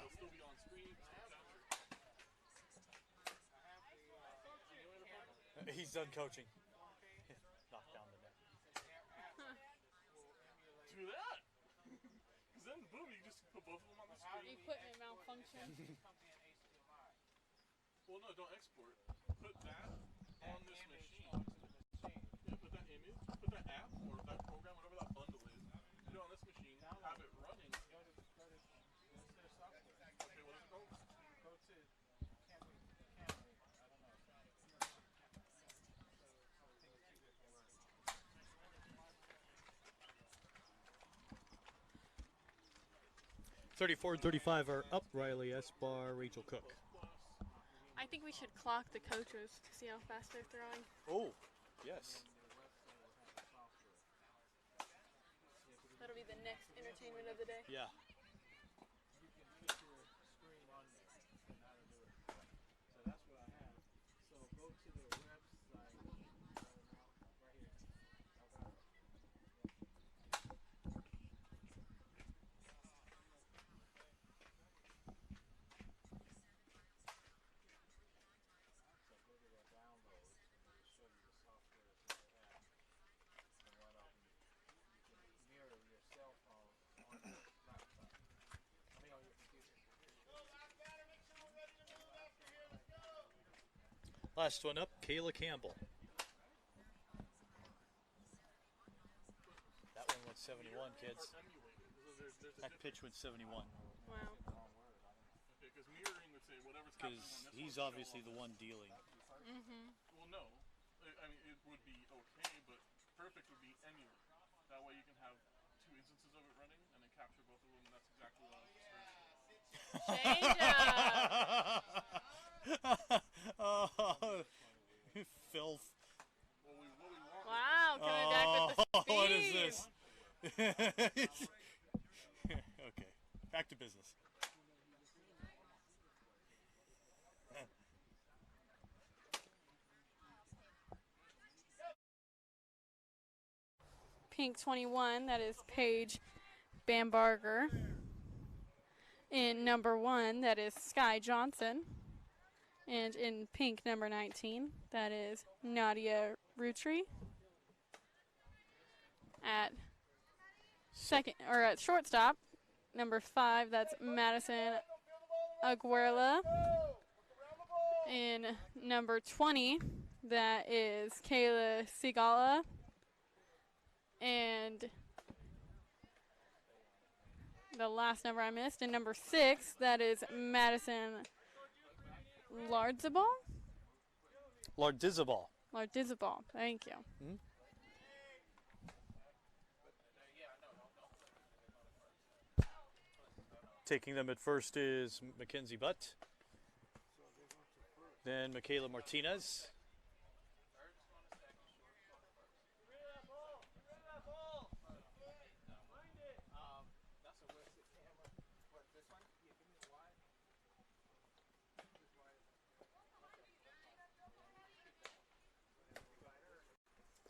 He's done coaching. Knock down the net. Do that. Because then, boom, you just put both of them on the screen. Equipment malfunction. Well, no, don't export. Put that on this machine. Yeah, put that image, put that app, or that program, whatever that bundle is. Put it on this machine, have it running. Okay, what is it called? Go to camera. I don't know. 34 and 35 are up. Riley Esbar, Rachel Cook. I think we should clock the coaches to see how fast they're throwing. Oh, yes. That'll be the next entertainment of the day. Yeah. Last one up, Kayla Campbell. That one went 71, kids. That pitch went 71. Wow. Because mirroring would say whatever's Because happening on this he's one, obviously show the on one dealing. Well, no. I mean, it would be okay, but perfect would be emulate. That way you can have two instances of it running and then capture both of them, and that's exactly what I was referring to. Change up. Oh, filth. What we want. Wow, coming back with the speed. What is this? Okay, back to business. Pink 21, that is Paige Bambarger. In number 1, that is Sky Johnson. And in pink number 19, that is Nadia Rutri. At shortstop, number 5, that's Madison Aguerla. In number 20, that is Kayla Sigala. And the last number I missed, in number 6, that is Madison Lardzabal. Lardizabal. Lardizabal, thank you. Hmm? Taking them at first is Mackenzie Butt. Then Michaela Martinez.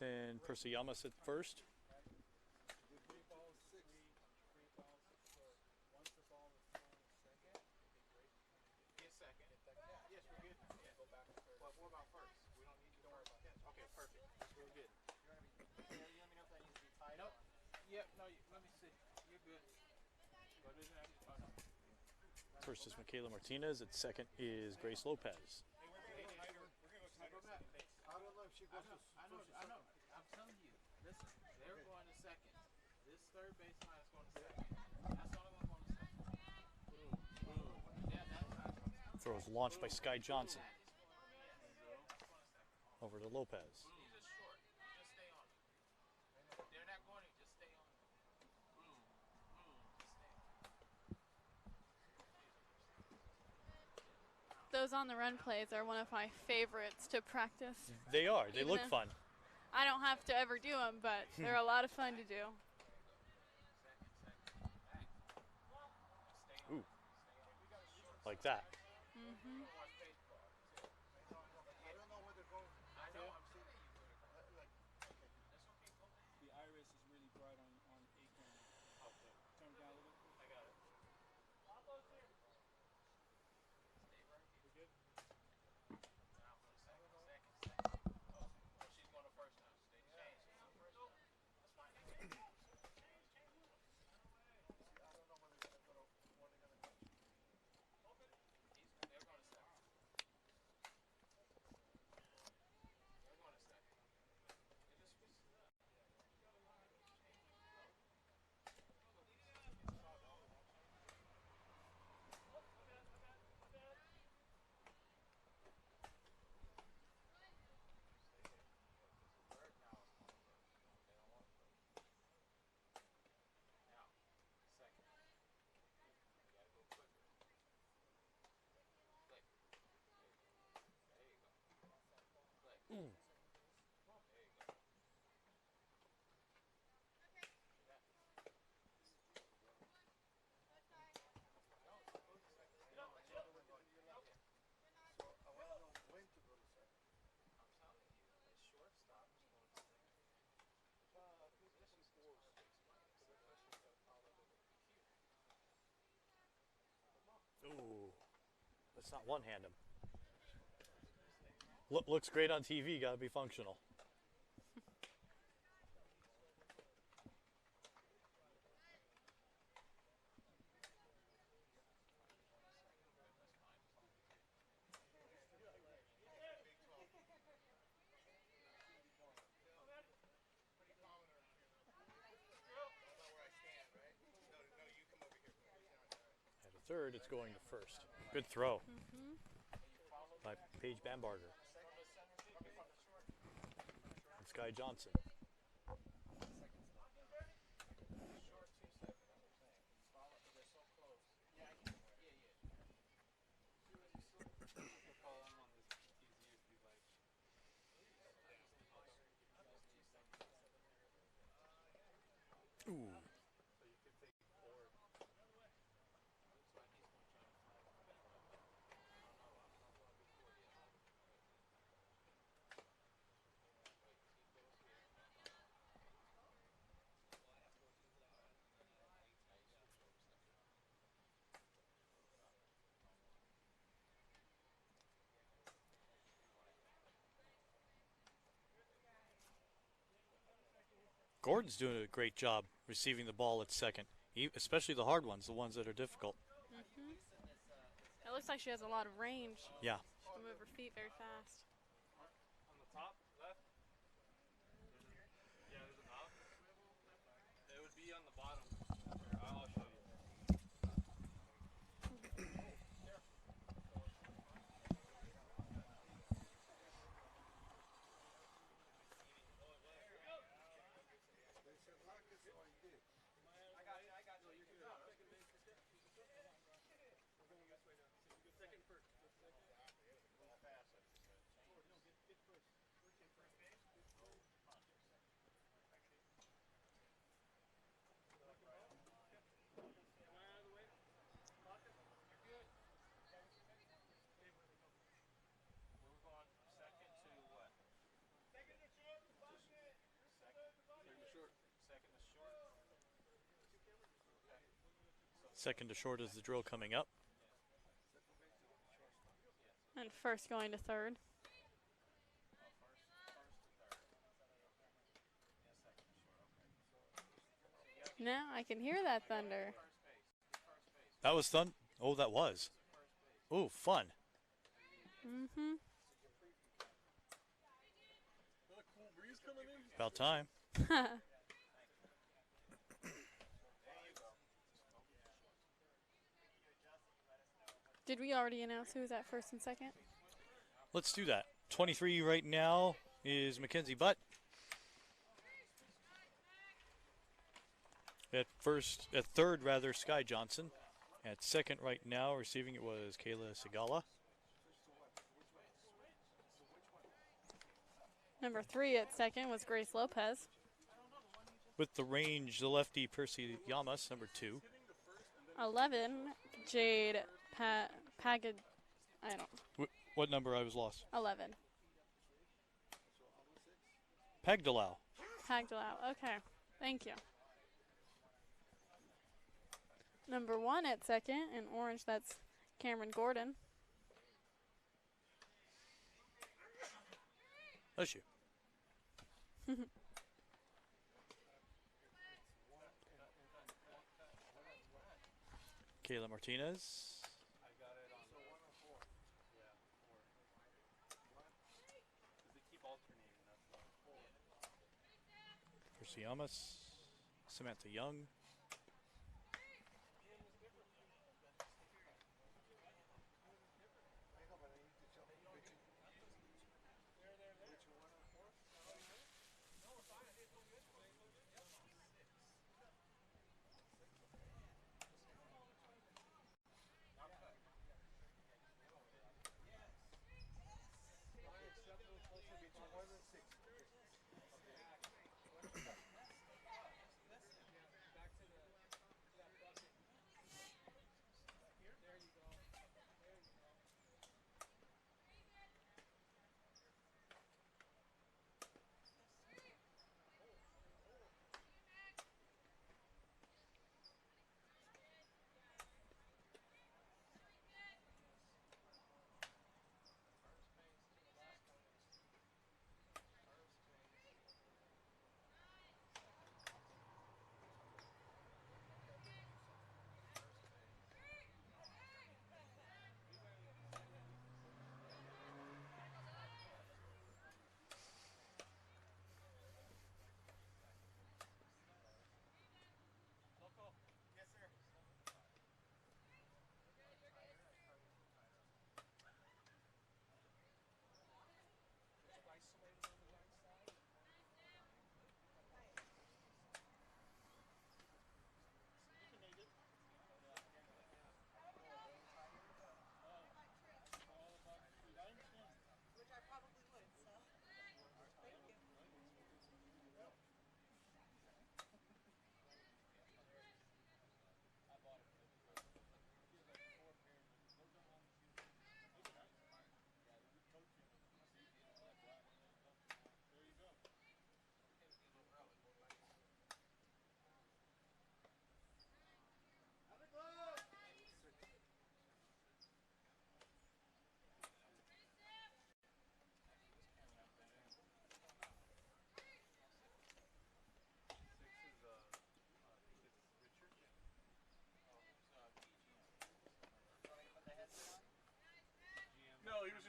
Then Persiyamas at first. First is Michaela Martinez. At second is Grace Lopez. I know. I'm telling you. Listen, they're going to second. This third baseline is going to second. That's the only one going to second. Yeah, that's Throws launched by Sky Johnson. Over to Lopez. He's just short. Just stay on him. They're not going to. Just stay on him. Those on the run plays are one of my favorites to practice. They are. They look fun. I don't have to ever do them, but they're a lot of fun to do. Ooh. Like that. Mm-hmm. The iris is really bright on acorn. Turn it down a little bit. I got it. We good? She's going to first now. Stay changed. Ooh. Let's not one-hand him. Looks great on TV. Got to be functional. third, it's going to first. Good throw by Paige Bambarger. And Sky Johnson. Ooh. Gordon's doing a great job receiving the ball at second, especially the hard ones, the ones that are difficult. It looks like she has a lot of range. Yeah. She can move her feet very fast. On the top left? Yeah, there's a knob. It would be on the bottom. Here, I'll show you. Second to short is the drill coming up. And first going to third. Now I can hear that thunder. That was fun. Oh, that was. Oh, fun. Mm-hmm. Cool breeze coming in. About time. Did we already announce who was at first and second? Let's do that. 23 right now is Mackenzie Butt. At third, Sky Johnson. At second right now, receiving it was Kayla Sigala. Number 3 at second was Grace Lopez. With the range, the lefty Percy Yamas, number 2. 11, Jade Pagad. I don't. What number? I was lost. 11. Pagdalau. Pagdalau. Okay. Thank you. Number 1 at second in orange, that's Cameron Gordon. Bless you. Kayla Martinez. I got it on 1 or 4. Yeah, 4. Because they keep alternating, that's why. Percy Yamas. Samantha Young.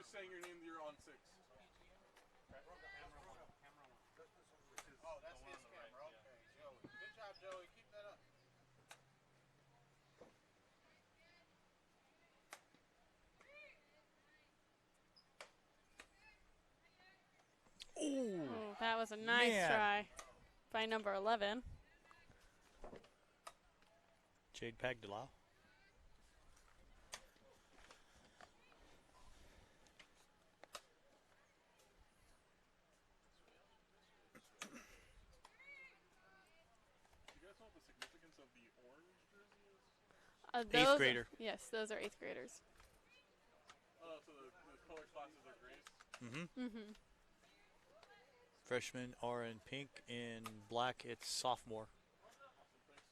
just saying your name. You're on 6. Oh, that's his camera. Okay, Joey. Good job, Joey. Keep that up. Ooh. Oh, that was a nice Man. try by number 11. Jade Pagdalao. Do you guys know what the significance of the orange jersey is? Eighth grader. Yes, those are 8th graders. Oh, so the color classes are grades? Mm-hmm. Freshmen are in pink. In black, it's sophomore. Awesome, thanks.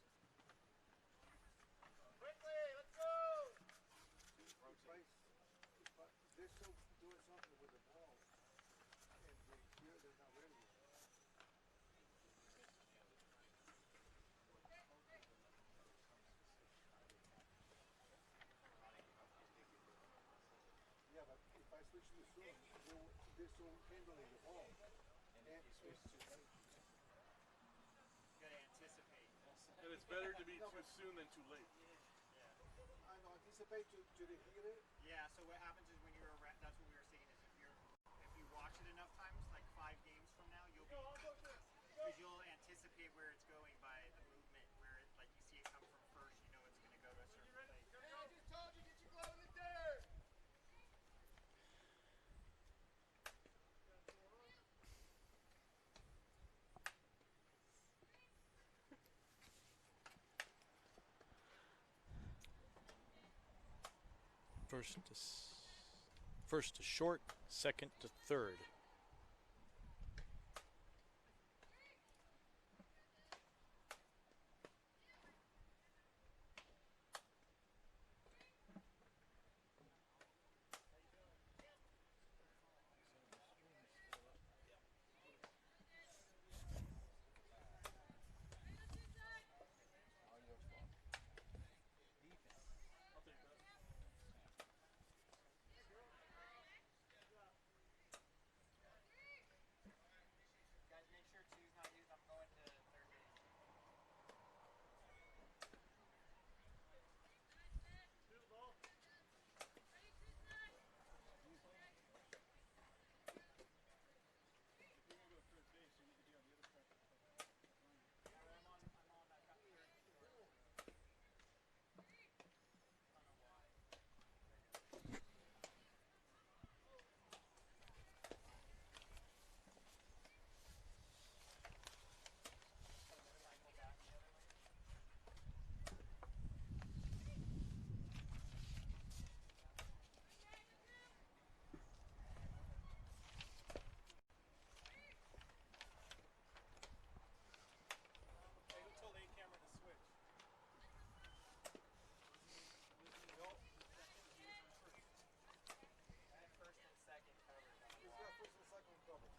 Quickly, let's go. They're still doing something with the ball, and they're not ready yet. Yeah, but if I switch to soon, they're still handling the ball. And it's too late. You gotta anticipate. And it's better to be too soon than too late. I know, anticipate to the heater. Yeah, so what happens is when you're around, that's what we were saying, is if you watch it enough times, like 5 games from now, because you'll anticipate where it's going by the movement, where it, like you see it come from first, you know it's going to go to a certain place. I just told you, get your glove in the dirt. First to short, second to third. Guys, make sure two's not used. I'm going to third base. Hey, who told A camera to switch? I had first and second covered. He's got first and second cover.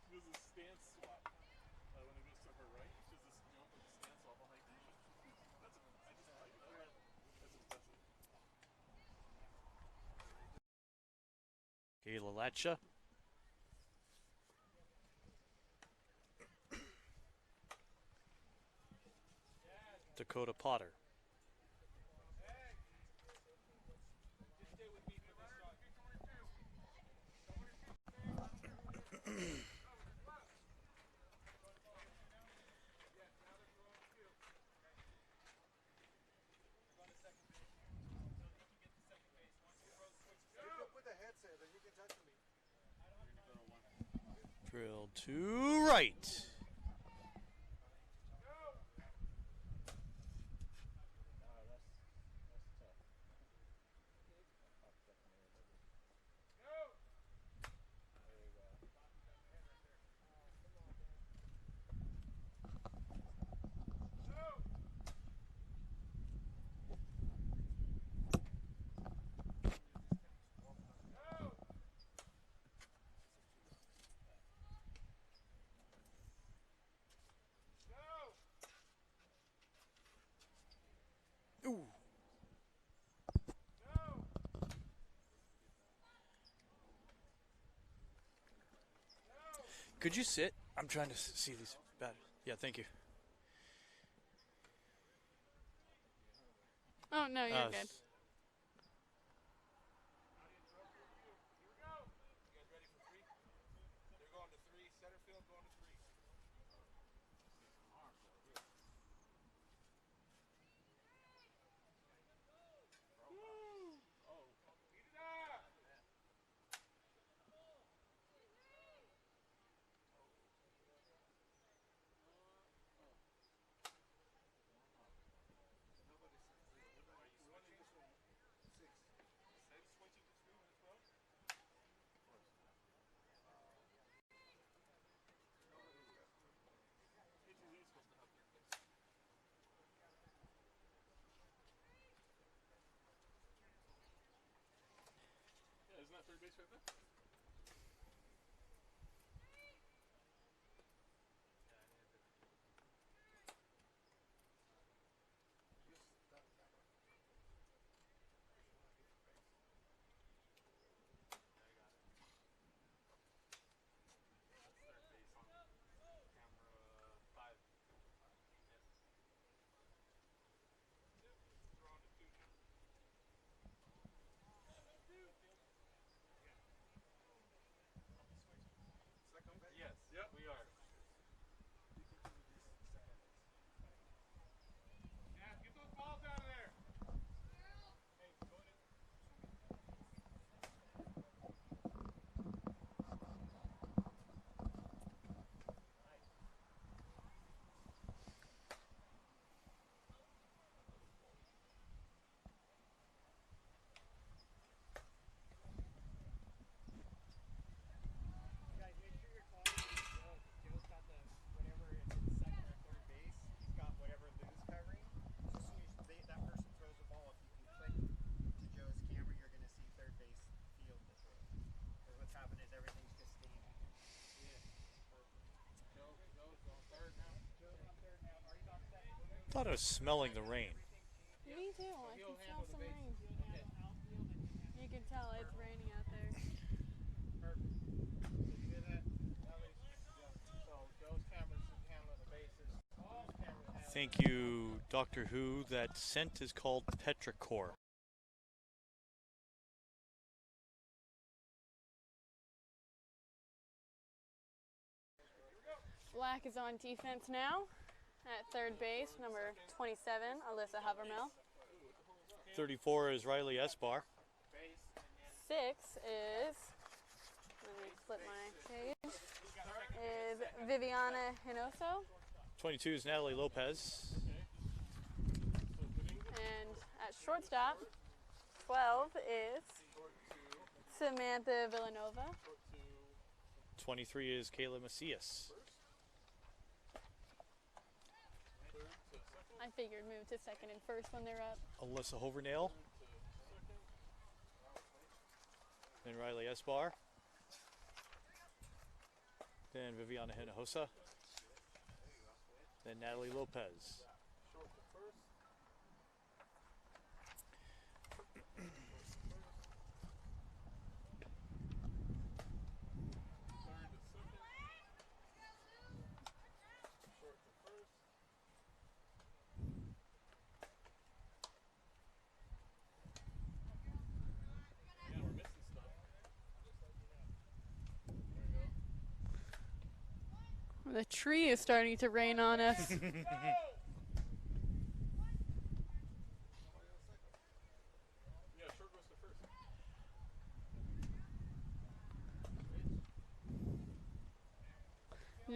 She does a stance swap when it goes to her right. She does this jump with the stance swap on high D. That's impressive. Kayla Latcha. Dakota Potter. Just stay with me for this shot. Drill to right. Ooh. Could you sit? I'm trying to see these bad. Yeah, thank you. Oh, no, you're good. You guys ready for 3? They're going to 3. Center field going to 3. Yeah, isn't that third base right there? Yes. Yep. We are. Yeah, get those balls out of there. Guys, make sure you're talking to Joe. Joe's got the whatever, if it's second or third base, he's got whatever Lou's covering. So as soon as that person throws the ball, if you can click to Joe's camera, you're going to see third base field the throw. Because what's happened is everything's just staying. Joe's on third now. Joe's on third now. Are you talking to that? I thought I was smelling the rain. Me too. I can he'll smell handle the some rain. bases. Okay. You can tell it's raining out there. Perfect. Did you hear that? So Joe's camera's handling the bases. Lou's camera's handling Thank you, Doctor Who. That scent is called petrichor. Black is on defense now at third base, number 27, Alyssa Havermill. 34 is Riley Esbar. 6 is, let me flip my page, is Viviana Hinoso. 22 is Natalie Lopez. And at shortstop, 12 is Samantha Villanova. 23 is Kayla Macias. I figured move to second and first when they're up. Alyssa Hovernale. Then Riley Esbar. Then Viviana Hinojosa. Then Natalie Lopez. The tree is starting to rain on us. Yeah, short goes to first.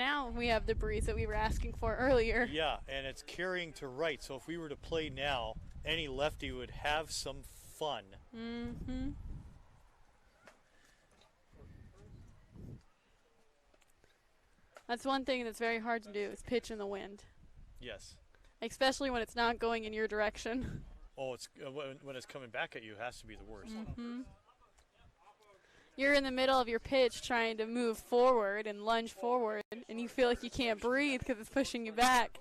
now we have the breeze that we were asking for earlier. Yeah, and it's carrying to right. So if we were to play now, any lefty would have some fun. Mm-hmm. That's one thing that's very hard to do is pitch in the wind, Yes. especially when it's not going in your direction. Oh, it's when it's coming back at you, it has to be the worst. Mm-hmm. You're in the middle of your pitch trying to move forward and lunge forward, and you feel like you can't breathe because it's pushing you back.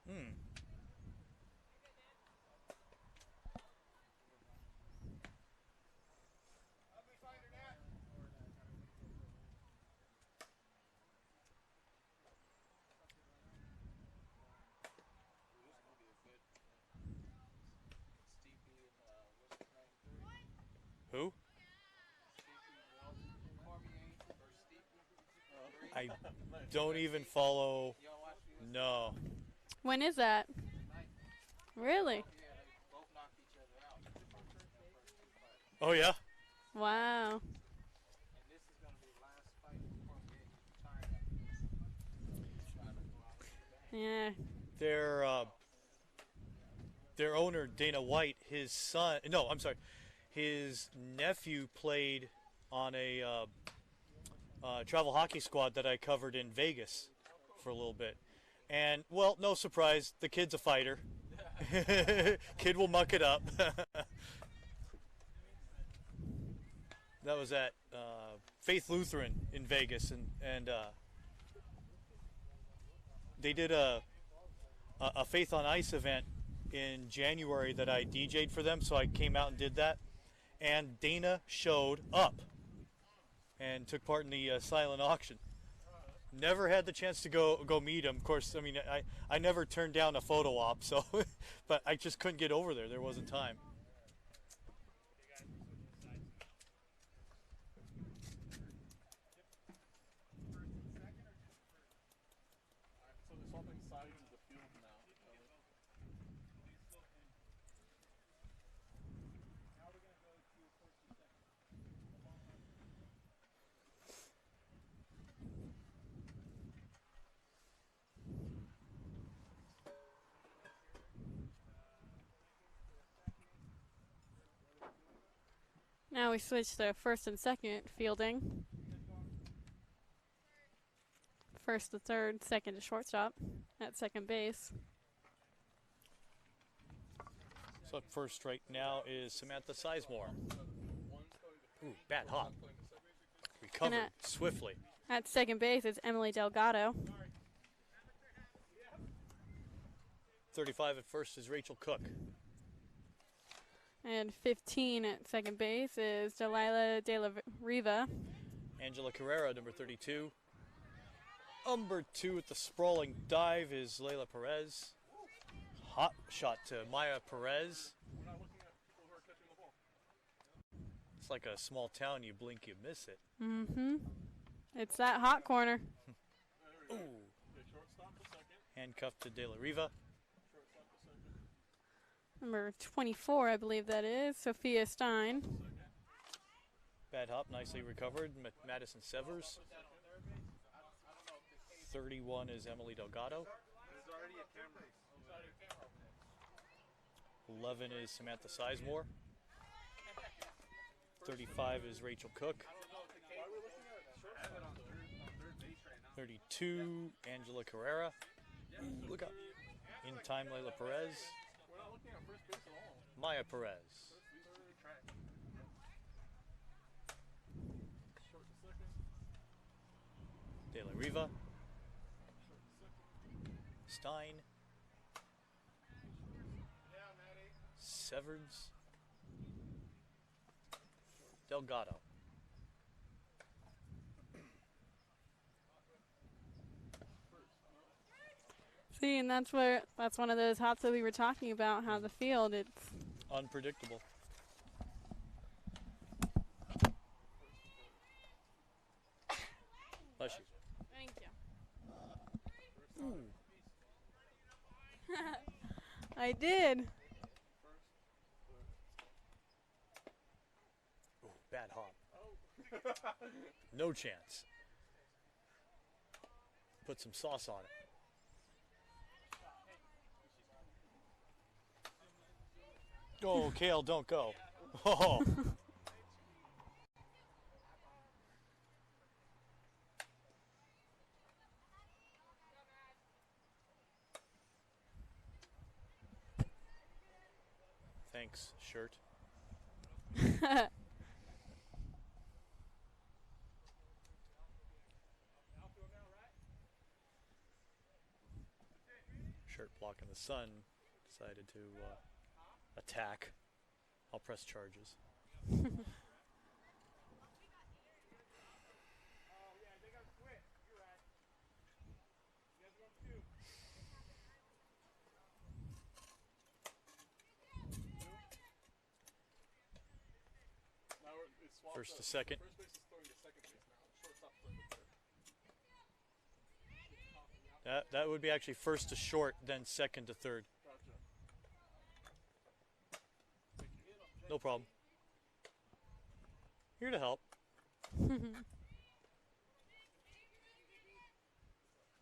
Hmm. Who? I don't even follow. No. When is that? Really? Oh, yeah? Wow. Yeah. Their owner, Dana White, his son, no, I'm sorry, his nephew played on a travel hockey squad that I covered in Vegas for a little bit. And, well, no surprise, the kid's a fighter. Kid will muck it up. That was at Faith Lutheran in Vegas, and they did a Faith on Ice event in January that I DJ'd for them, so I came out and did that. And Dana showed up and took part in the silent auction. Never had the chance to go meet him. Of course, I mean, I never turned down a photo op, so but I just couldn't get over there. There wasn't time. So they're swapping sides of the field now. Now we switch to first and second fielding. First to third, second to shortstop at second base. So up first right now is Samantha Sizemore. Ooh, bad hop. Recovered swiftly. At second base is Emily Delgado. 35 at first is Rachel Cook. And 15 at second base is Delilah De La Riva. Angela Carrera, number 32. Number 2 at the sprawling dive is Layla Perez. Hot shot to Maya Perez. It's like a small town. You blink, you miss it. Mm-hmm. It's that hot corner. Ooh. Handcuffed to De La Riva. Number 24, I believe that is, Sophia Stein. Bad hop, nicely recovered. Madison Severs. 31 is Emily Delgado. 11 is Samantha Sizemore. 35 is Rachel Cook. 32, Angela Carrera. Ooh, look up. In time, Layla Perez. Maya Perez. De La Riva. Stein. Severns Delgado. See, and that's one of those hops that we were talking about. How the field, it's Unpredictable. Bless you. Thank you. I did. Ooh, bad hop. No chance. Put some sauce on it. Oh, Kale, don't go. Oh. Thanks, shirt. Shirt blocking the sun. Decided to attack. I'll press charges. First to second. First base is throwing to second base now. Shortstop's throwing to third. That would be actually first to short, then second to third. Gotcha. No problem. Here to help.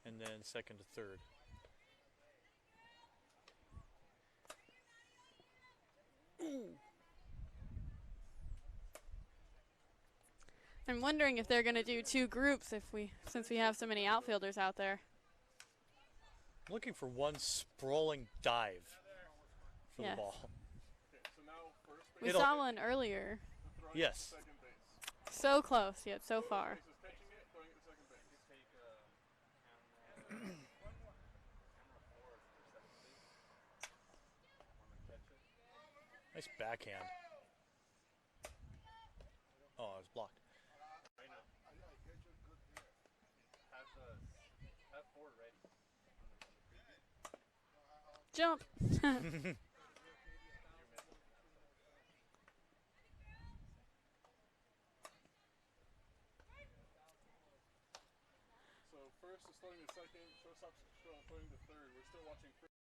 And then second to third. I'm wondering if they're going to do two groups since we have so many outfielders out there. Looking for one sprawling dive for Yes. the ball. Okay, so now first base. We It'll- saw one earlier. Throwing Yes. to second base. So close, yet so far. First base is catching it, throwing it to second base. Nice backhand. Oh, it was blocked. Jump. So first is throwing to second, shortstop's throwing to third. We're still watching first.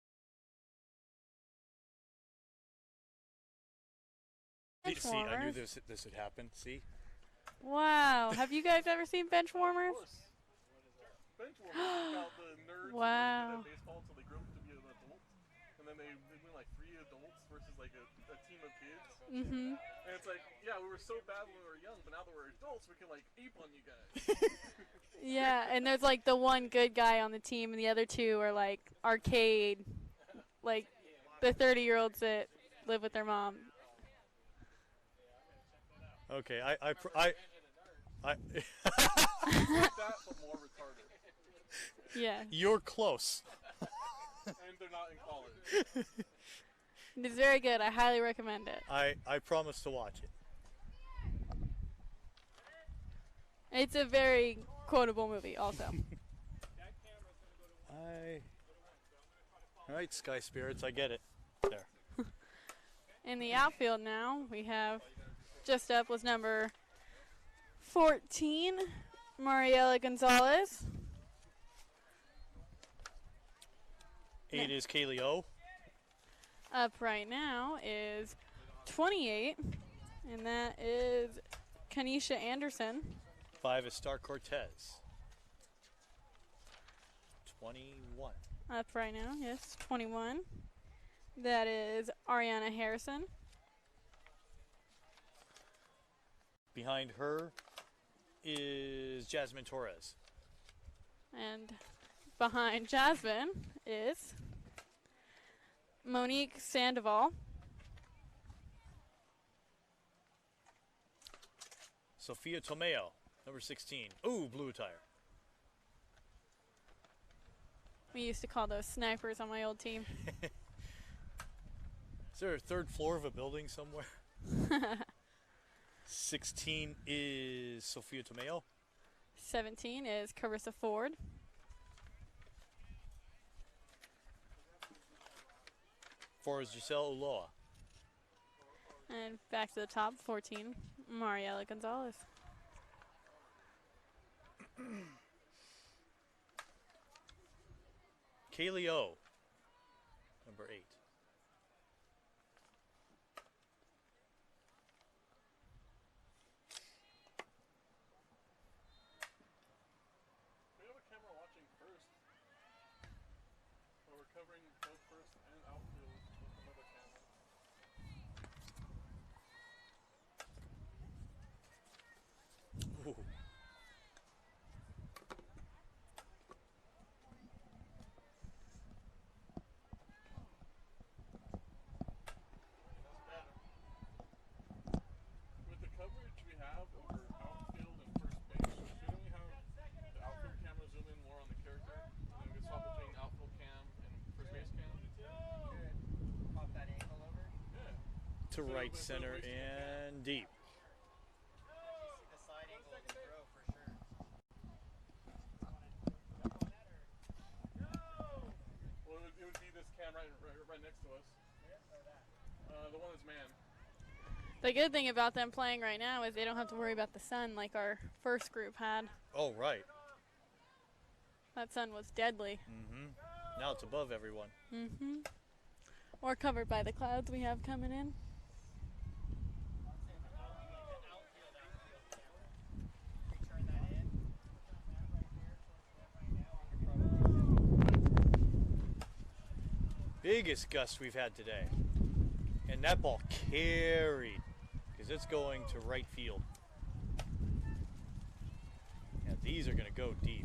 Bench See, I knew warmers. this would happen. See? Wow. Have you guys ever seen bench warmers? Of course. Bench warmers take out the nerds who Wow. are good at baseball until they grow up to be an adult. And then they win like 3 adults versus like a team of kids. Mm-hmm. And it's like, yeah, we were so bad when we were young, but now that we're adults, we can like ape on you guys. Yeah, and there's like the one good guy on the team, and the other two are like arcade, like the 30-year-olds that live with their mom. Okay, I It's like that, but more retarded. Yeah, You're close. And they're not in college. it's very good. I highly recommend it. I promise to watch it. It's a very quotable movie, also. All right, Sky Spirits, I get it. There. In the outfield now, we have just up was number 14, Mariela Gonzalez. 8 is Kaylee O. Up right now is 28, and that is Kanisha Anderson. 5 is Star Cortez. 21. Up right now, yes, 21. That is Ariana Harrison. Behind her is Jasmine Torres. And behind Jasmine is Monique Sandoval. Sophia Tomeo, number 16. Ooh, blue attire. We used to call those snipers on my old team. Is there a third floor of a building somewhere? 16 is Sophia Tomeo. 17 is Carissa Ford. 4 is Giselle Uloa. And back to the top, 14, Mariela Gonzalez. Kaylee O, number 8. We have a camera watching first. But we're covering both first and outfield with another camera. Ooh. With the coverage we have over outfield and first base, shouldn't we have the outfield camera zoom in more on the character? And then we can swap between outfield cam and first base cam? Pop that angle over. Yeah. To right center and deep. The side angle of the throw for sure. Well, it would be this cam right next to us. The one that's manned. The good thing about them playing right now is they don't have to worry about the sun like our first group had. Oh, right. That sun was deadly. Mm-hmm. Now it's above everyone. Mm-hmm. Or covered by the clouds we have coming in. Biggest gust we've had today. And that ball carried because it's going to right field. Yeah, these are going to go deep.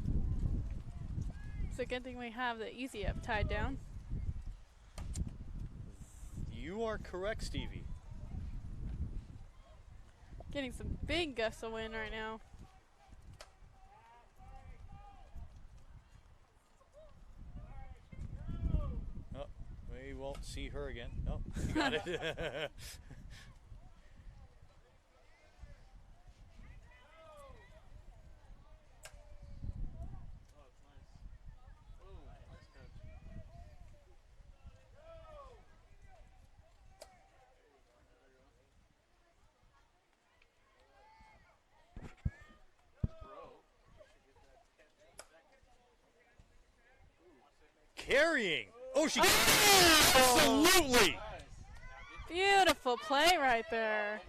It's a good thing we have the easy up tied down. You are correct, Stevie. Getting some big gusts of wind right now. Oh, we won't see her again. No, you got it. Oh, it's nice. Boom, nice catch. Carrying. Oh, she absolutely. Beautiful play right there.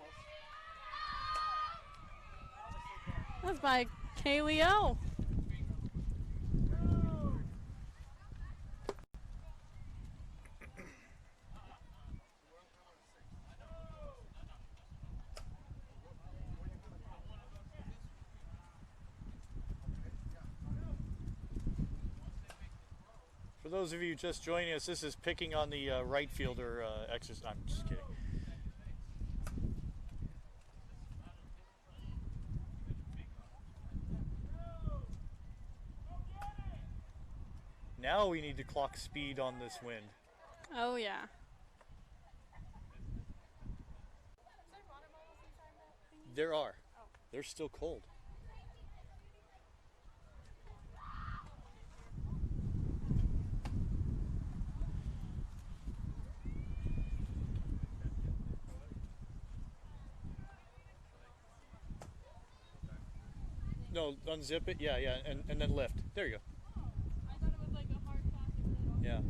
That's by Kaylee O. For those of you just joining us, this is picking on the right fielder exercise. I'm just kidding. Now we need to clock speed on this wind. Oh, yeah. There are. They're still cold. No, unzip it. Yeah, yeah, and then lift. There you go. I thought it was like a hard plastic lid. Yeah.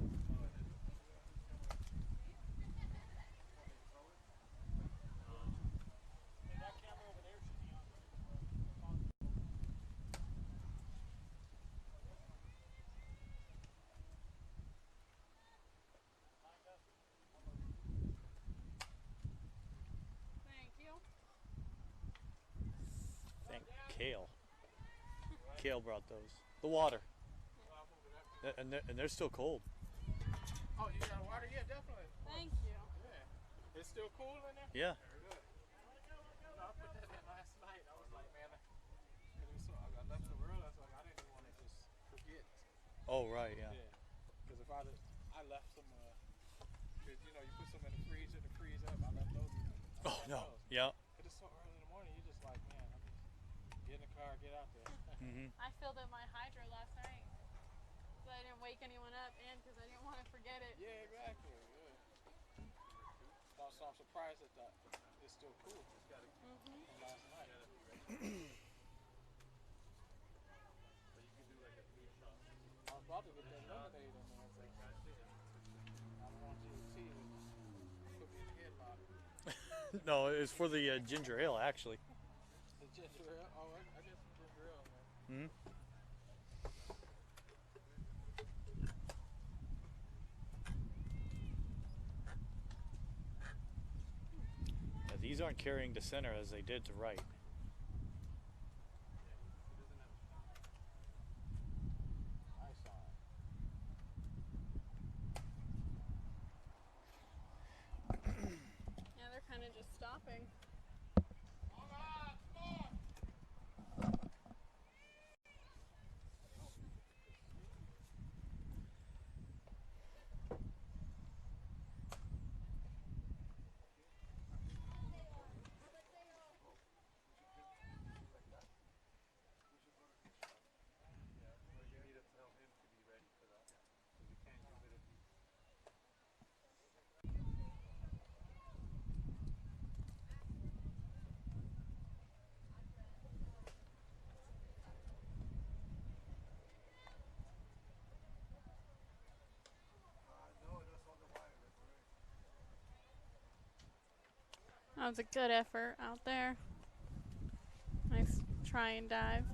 Thank you. Thank Kale. Kale brought those. The water. And they're still cold. Oh, you got water? Yeah, definitely. Thank you. Yeah. It's still cool in there? Yeah. Very good. No, I put that in last night. I was like, man, I left the world. I was like, I didn't want to just forget. Oh, right, yeah. Because if I left some, cause, you know, you put some in the freezer freeze up. I left those. Oh, no. Yeah. But it's so early in the morning. You're just like, man, I'm just get in the car, get out there. I filled up my hydro last night, so I didn't wake anyone up, and because I didn't want to forget it. Yeah, exactly. Yeah. So I'm surprised that it's still cool. From last night. I was about to get that lemonade in there, but I don't want you to see it. Put me in the headlock. No, it's for the ginger ale, actually. The ginger ale? Oh, I guess the ginger ale, man. Yeah, these aren't carrying to center as they did to right. Nice on. Yeah, they're kind of just stopping. That was a good effort out there. Nice try and dive.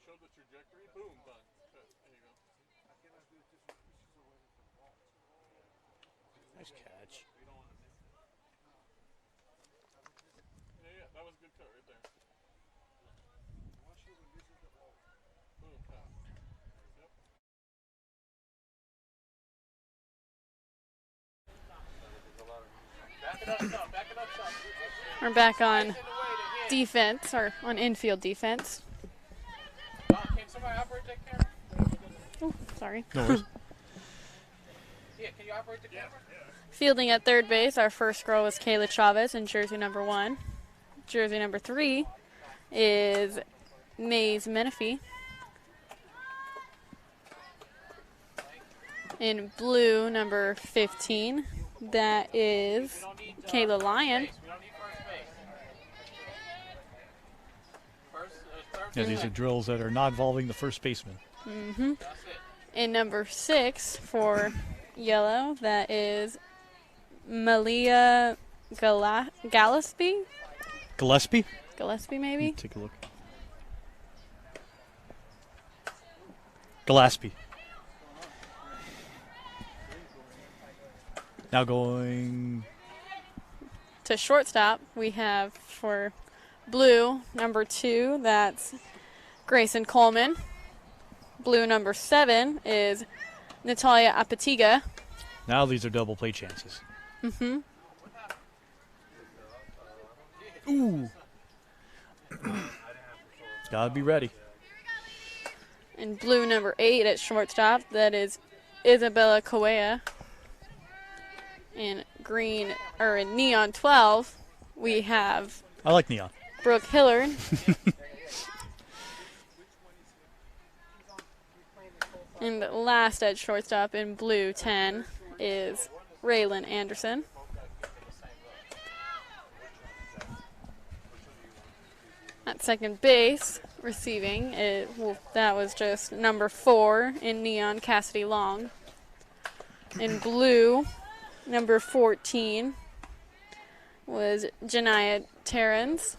Show the trajectory, boom, done. There you go. Nice catch. You don't want to miss it. Yeah, that was a good cut right there. Boom, cut. Yep. Back it up some, back it up some. We're back on defense, or on infield defense. Can somebody operate that camera? Oh, sorry. No worries. Yeah, can you operate the camera? Fielding at third base, our first girl was Kayla Chavez in jersey number 1. Jersey number 3 is Maze Menifee. In blue, number 15, that is Kayla Lyon. We don't need first base. Yeah, these are drills that are not involving the first baseman. In number 6 for yellow, that is Malia Gillespie. Gillespie? Gillespie, maybe? Take a look. Gillespie. Now going To shortstop, we have for blue, number 2, that's Grayson Coleman. Blue number 7 is Natalia Apatiga. Now these are double play chances. Mm-hmm. Ooh. Gotta be ready. And blue number 8 at shortstop, that is Isabella Correa. In green, or in neon 12, we have I like neon. Brooke Hillard. And last at shortstop in blue 10 is Raylan Anderson. At second base, receiving, that was just number 4 in neon, Cassidy Long. In blue, number 14 was Janiyah Terrens.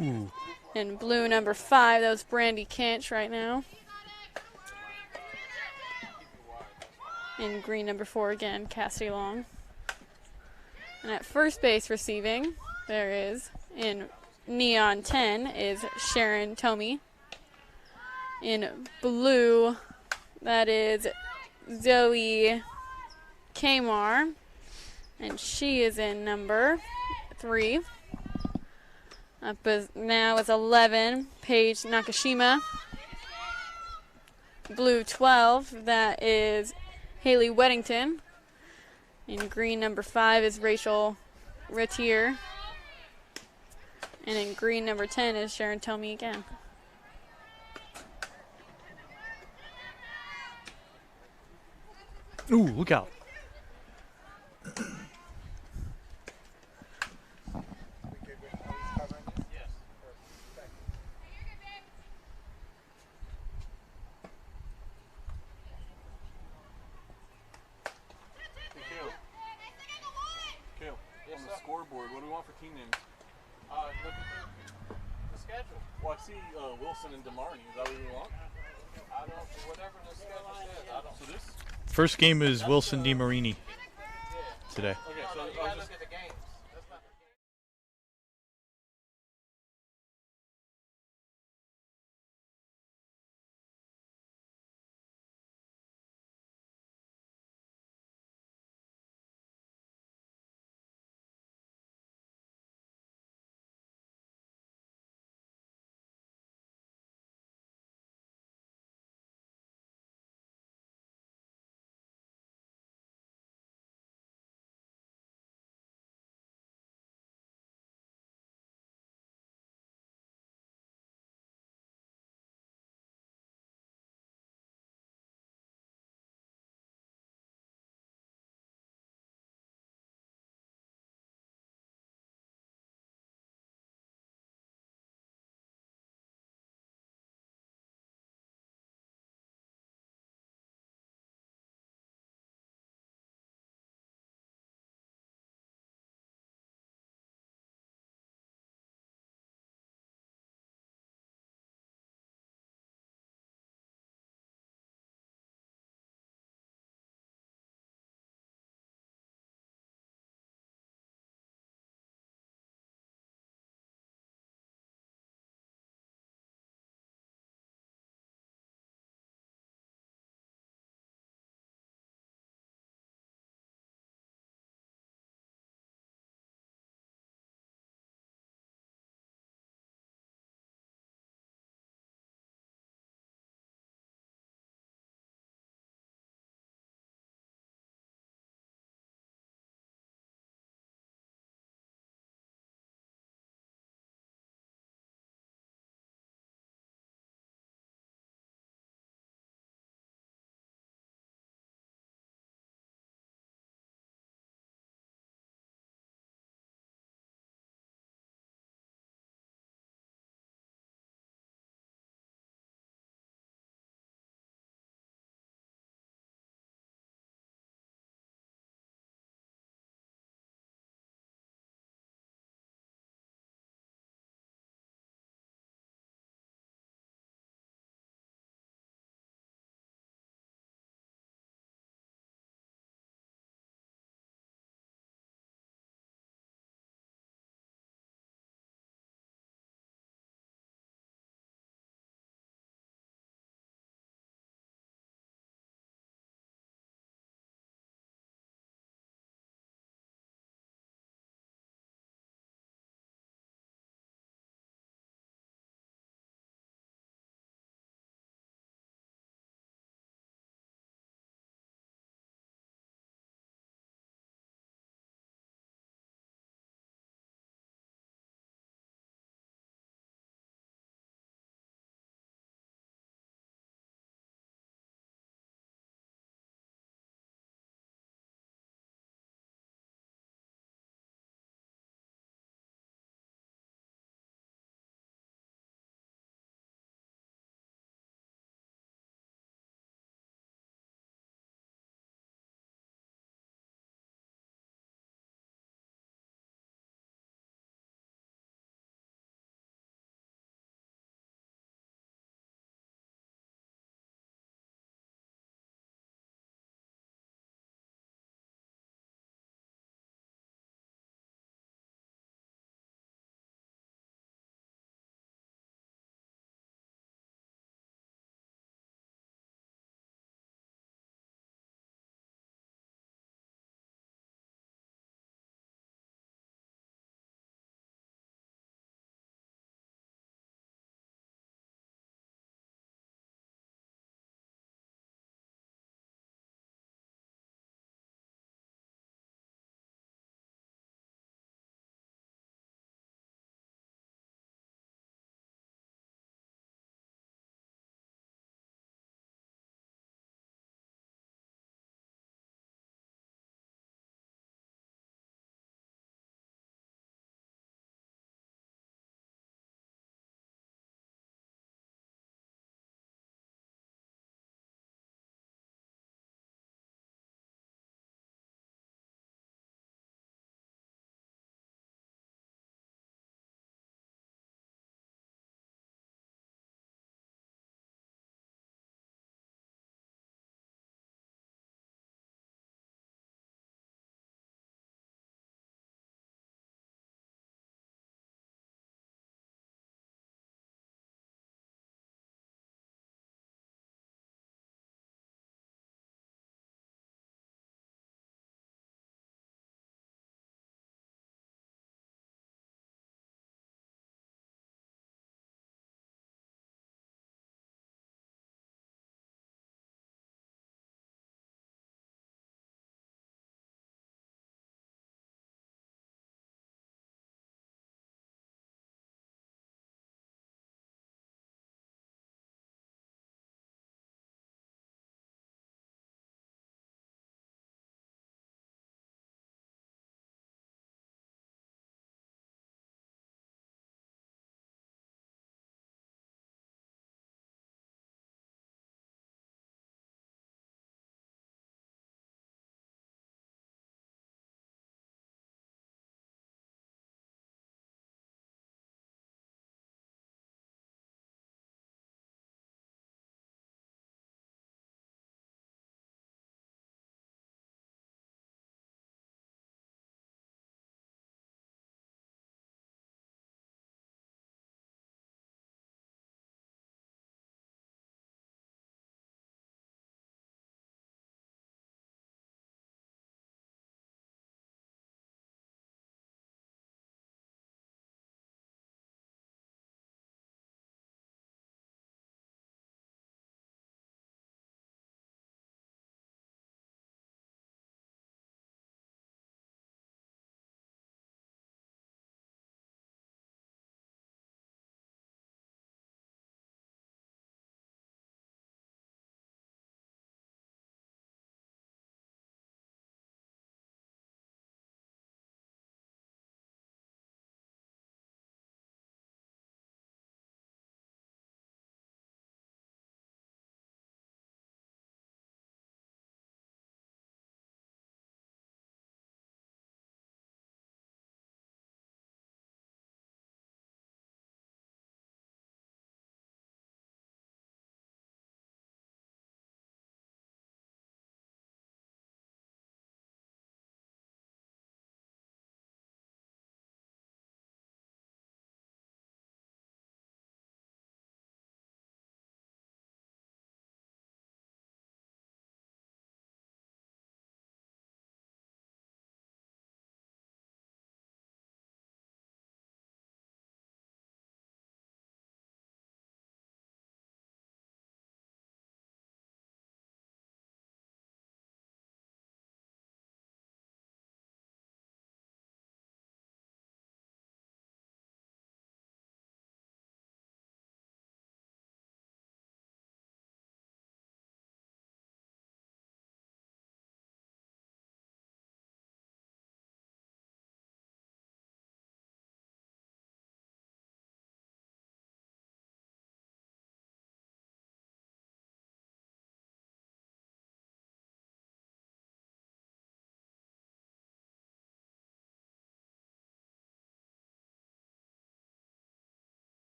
Ooh. In blue, number 5, that was Brandy Kinch right now. In green, number 4 again, Cassidy Long. And at first base receiving, there is, in neon 10, is Sharon Tomey. In blue, that is Zoe Kamar. And she is in number 3. Up now is 11, Paige Nakashima. Blue 12, that is Haley Weddington. In green, number 5 is Rachel Retier. And in green, number 10 is Sharon Tomey again. Ooh, look out. Scoreboard. What do we want for team names? Look at the schedule. Well, I see Wilson and Demarni. Is that what we want? I don't know, whatever the schedule says. I don't. So this? First game is Wilson DiMarini today. Okay, so You gotta look at the games.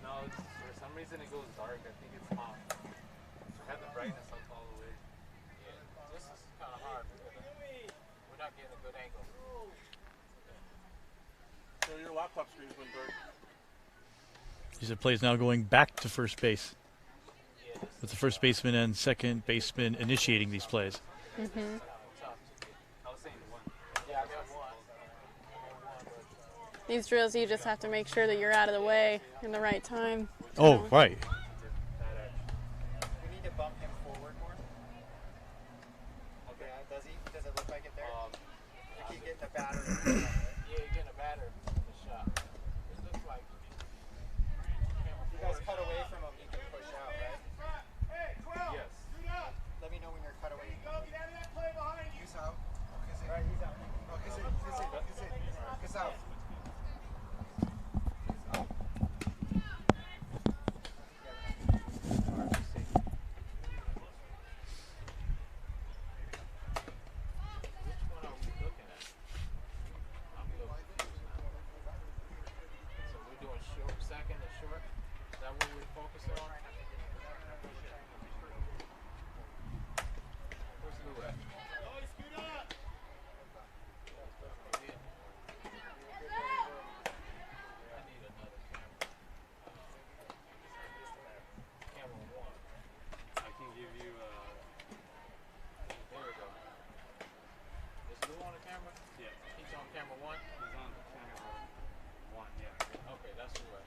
No, for some reason it goes dark. I think it's hot. I have the brightness up all the way. Yeah, this is kind of hard. We're not getting a good angle. So your laptop screen's been burnt. He said plays now going back to first base, with the first baseman and second baseman initiating these plays. These drills, you just have to make sure that you're out of the way in the right time. Oh, right. We need to bump him forward more. Okay, does he? Does it look like it there? Like he's getting a batter. Yeah, you're getting a batter in the shot. It looks like. You guys cut away from him, he can push out, right? Yes. Let me know when you're cut away. He's out. Right, he's out. No, he's out. Which one are we looking at? I'm a little confused now. So we're doing short, second and short? Is that what we're focusing on? Where's Lou at? I need another camera. Camera one. I can give you there we go. Is Lou on the camera? Yeah. He's on camera one? He's on camera one, yeah. Okay, that's the way.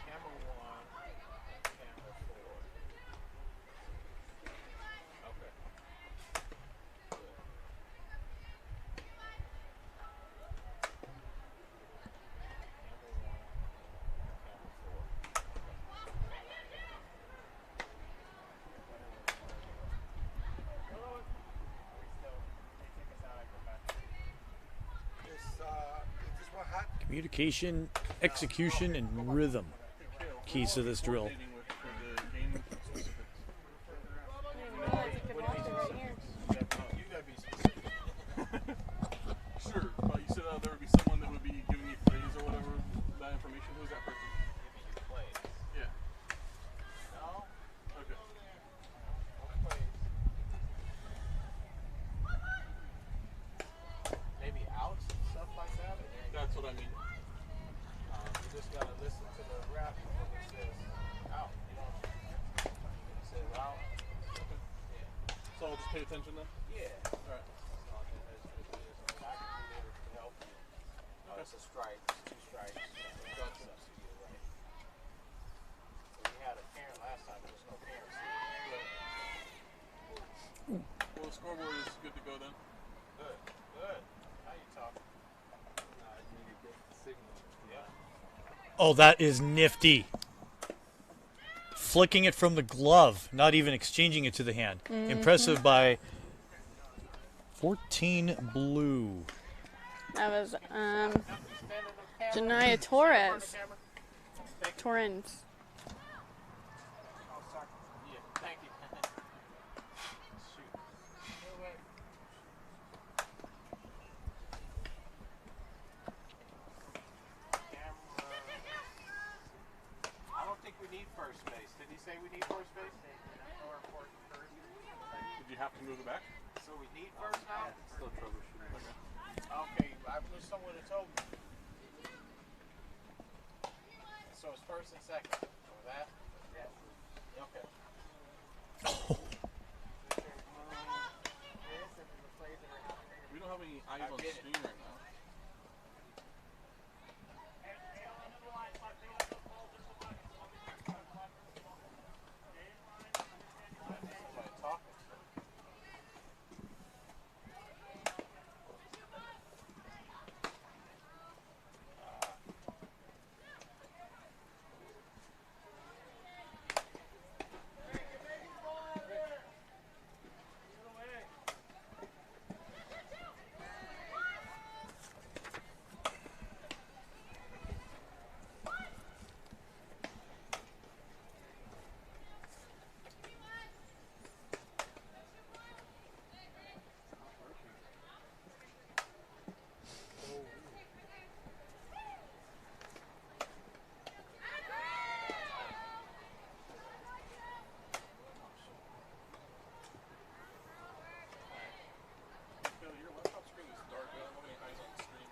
Camera one, camera four. Okay. Good. Camera one, camera four. They took us out, I go back. Communication, execution, and rhythm. Keys to this drill. Sure, but you said there would be someone that would be giving you plays or whatever, that information. Who's that person? Giving you plays. Yeah. No? Okay. Maybe outs and stuff like that. That's what I mean. You just gotta listen to the rap when it says out. You know, it says out. Okay. Yeah. So I'll just pay attention then? Yeah. Alright. It's a strike, it's 2 strikes. Drug subsidy, right? So we had a parent last time, there was no parents. Well, the scoreboard is good to go then. Good, good. Now you talking. You need to get the signal. Yeah. Oh, that is nifty. Flicking it from the glove, not even exchanging it to the hand. Impressive by 14 blue. That was Janaya Torres. Torrens. Yeah, thank you. Shoot. I don't think we need first base. Did he say we need first base? Did you have to move it back? So we need first now? Still troubleshooting. Okay, I wish someone had told me. So it's first and second. Or that? Yeah. Okay. We don't have any eyes on screen right now. Somebody talking. Your laptop screen is dark. I don't have any eyes on the screen.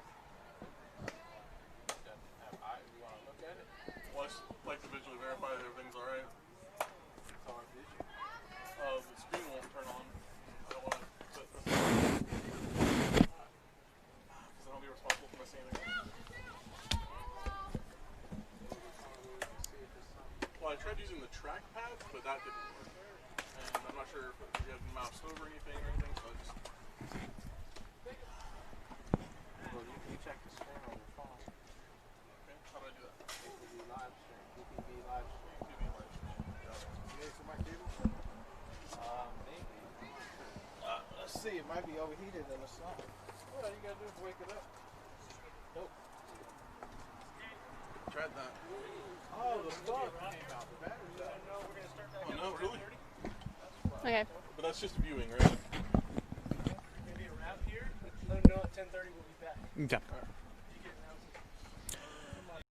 Doesn't have eyes. You want to look at it? Well, I just like to visually verify that everything's alright. It's hard vision. The screen won't turn on. I don't want to put this. Because I don't be responsible for missing anything. Well, I tried using the trackpad, but that didn't work. And I'm not sure if you had moused over anything or anything, so I just. Well, you check the screen on your phone. Okay, how do I do that? DPV live stream. DPV live stream. TV live stream. You need some more cable? Maybe. Let's see. It might be overheated in the sun. Well, all you gotta do is wake it up. Nope. Tried that. Oh, the plug came out. The battery's out. Oh no, really? Okay. But that's just viewing, right? Maybe around here. Let them know at 10:30 we'll be back. Okay. Alright.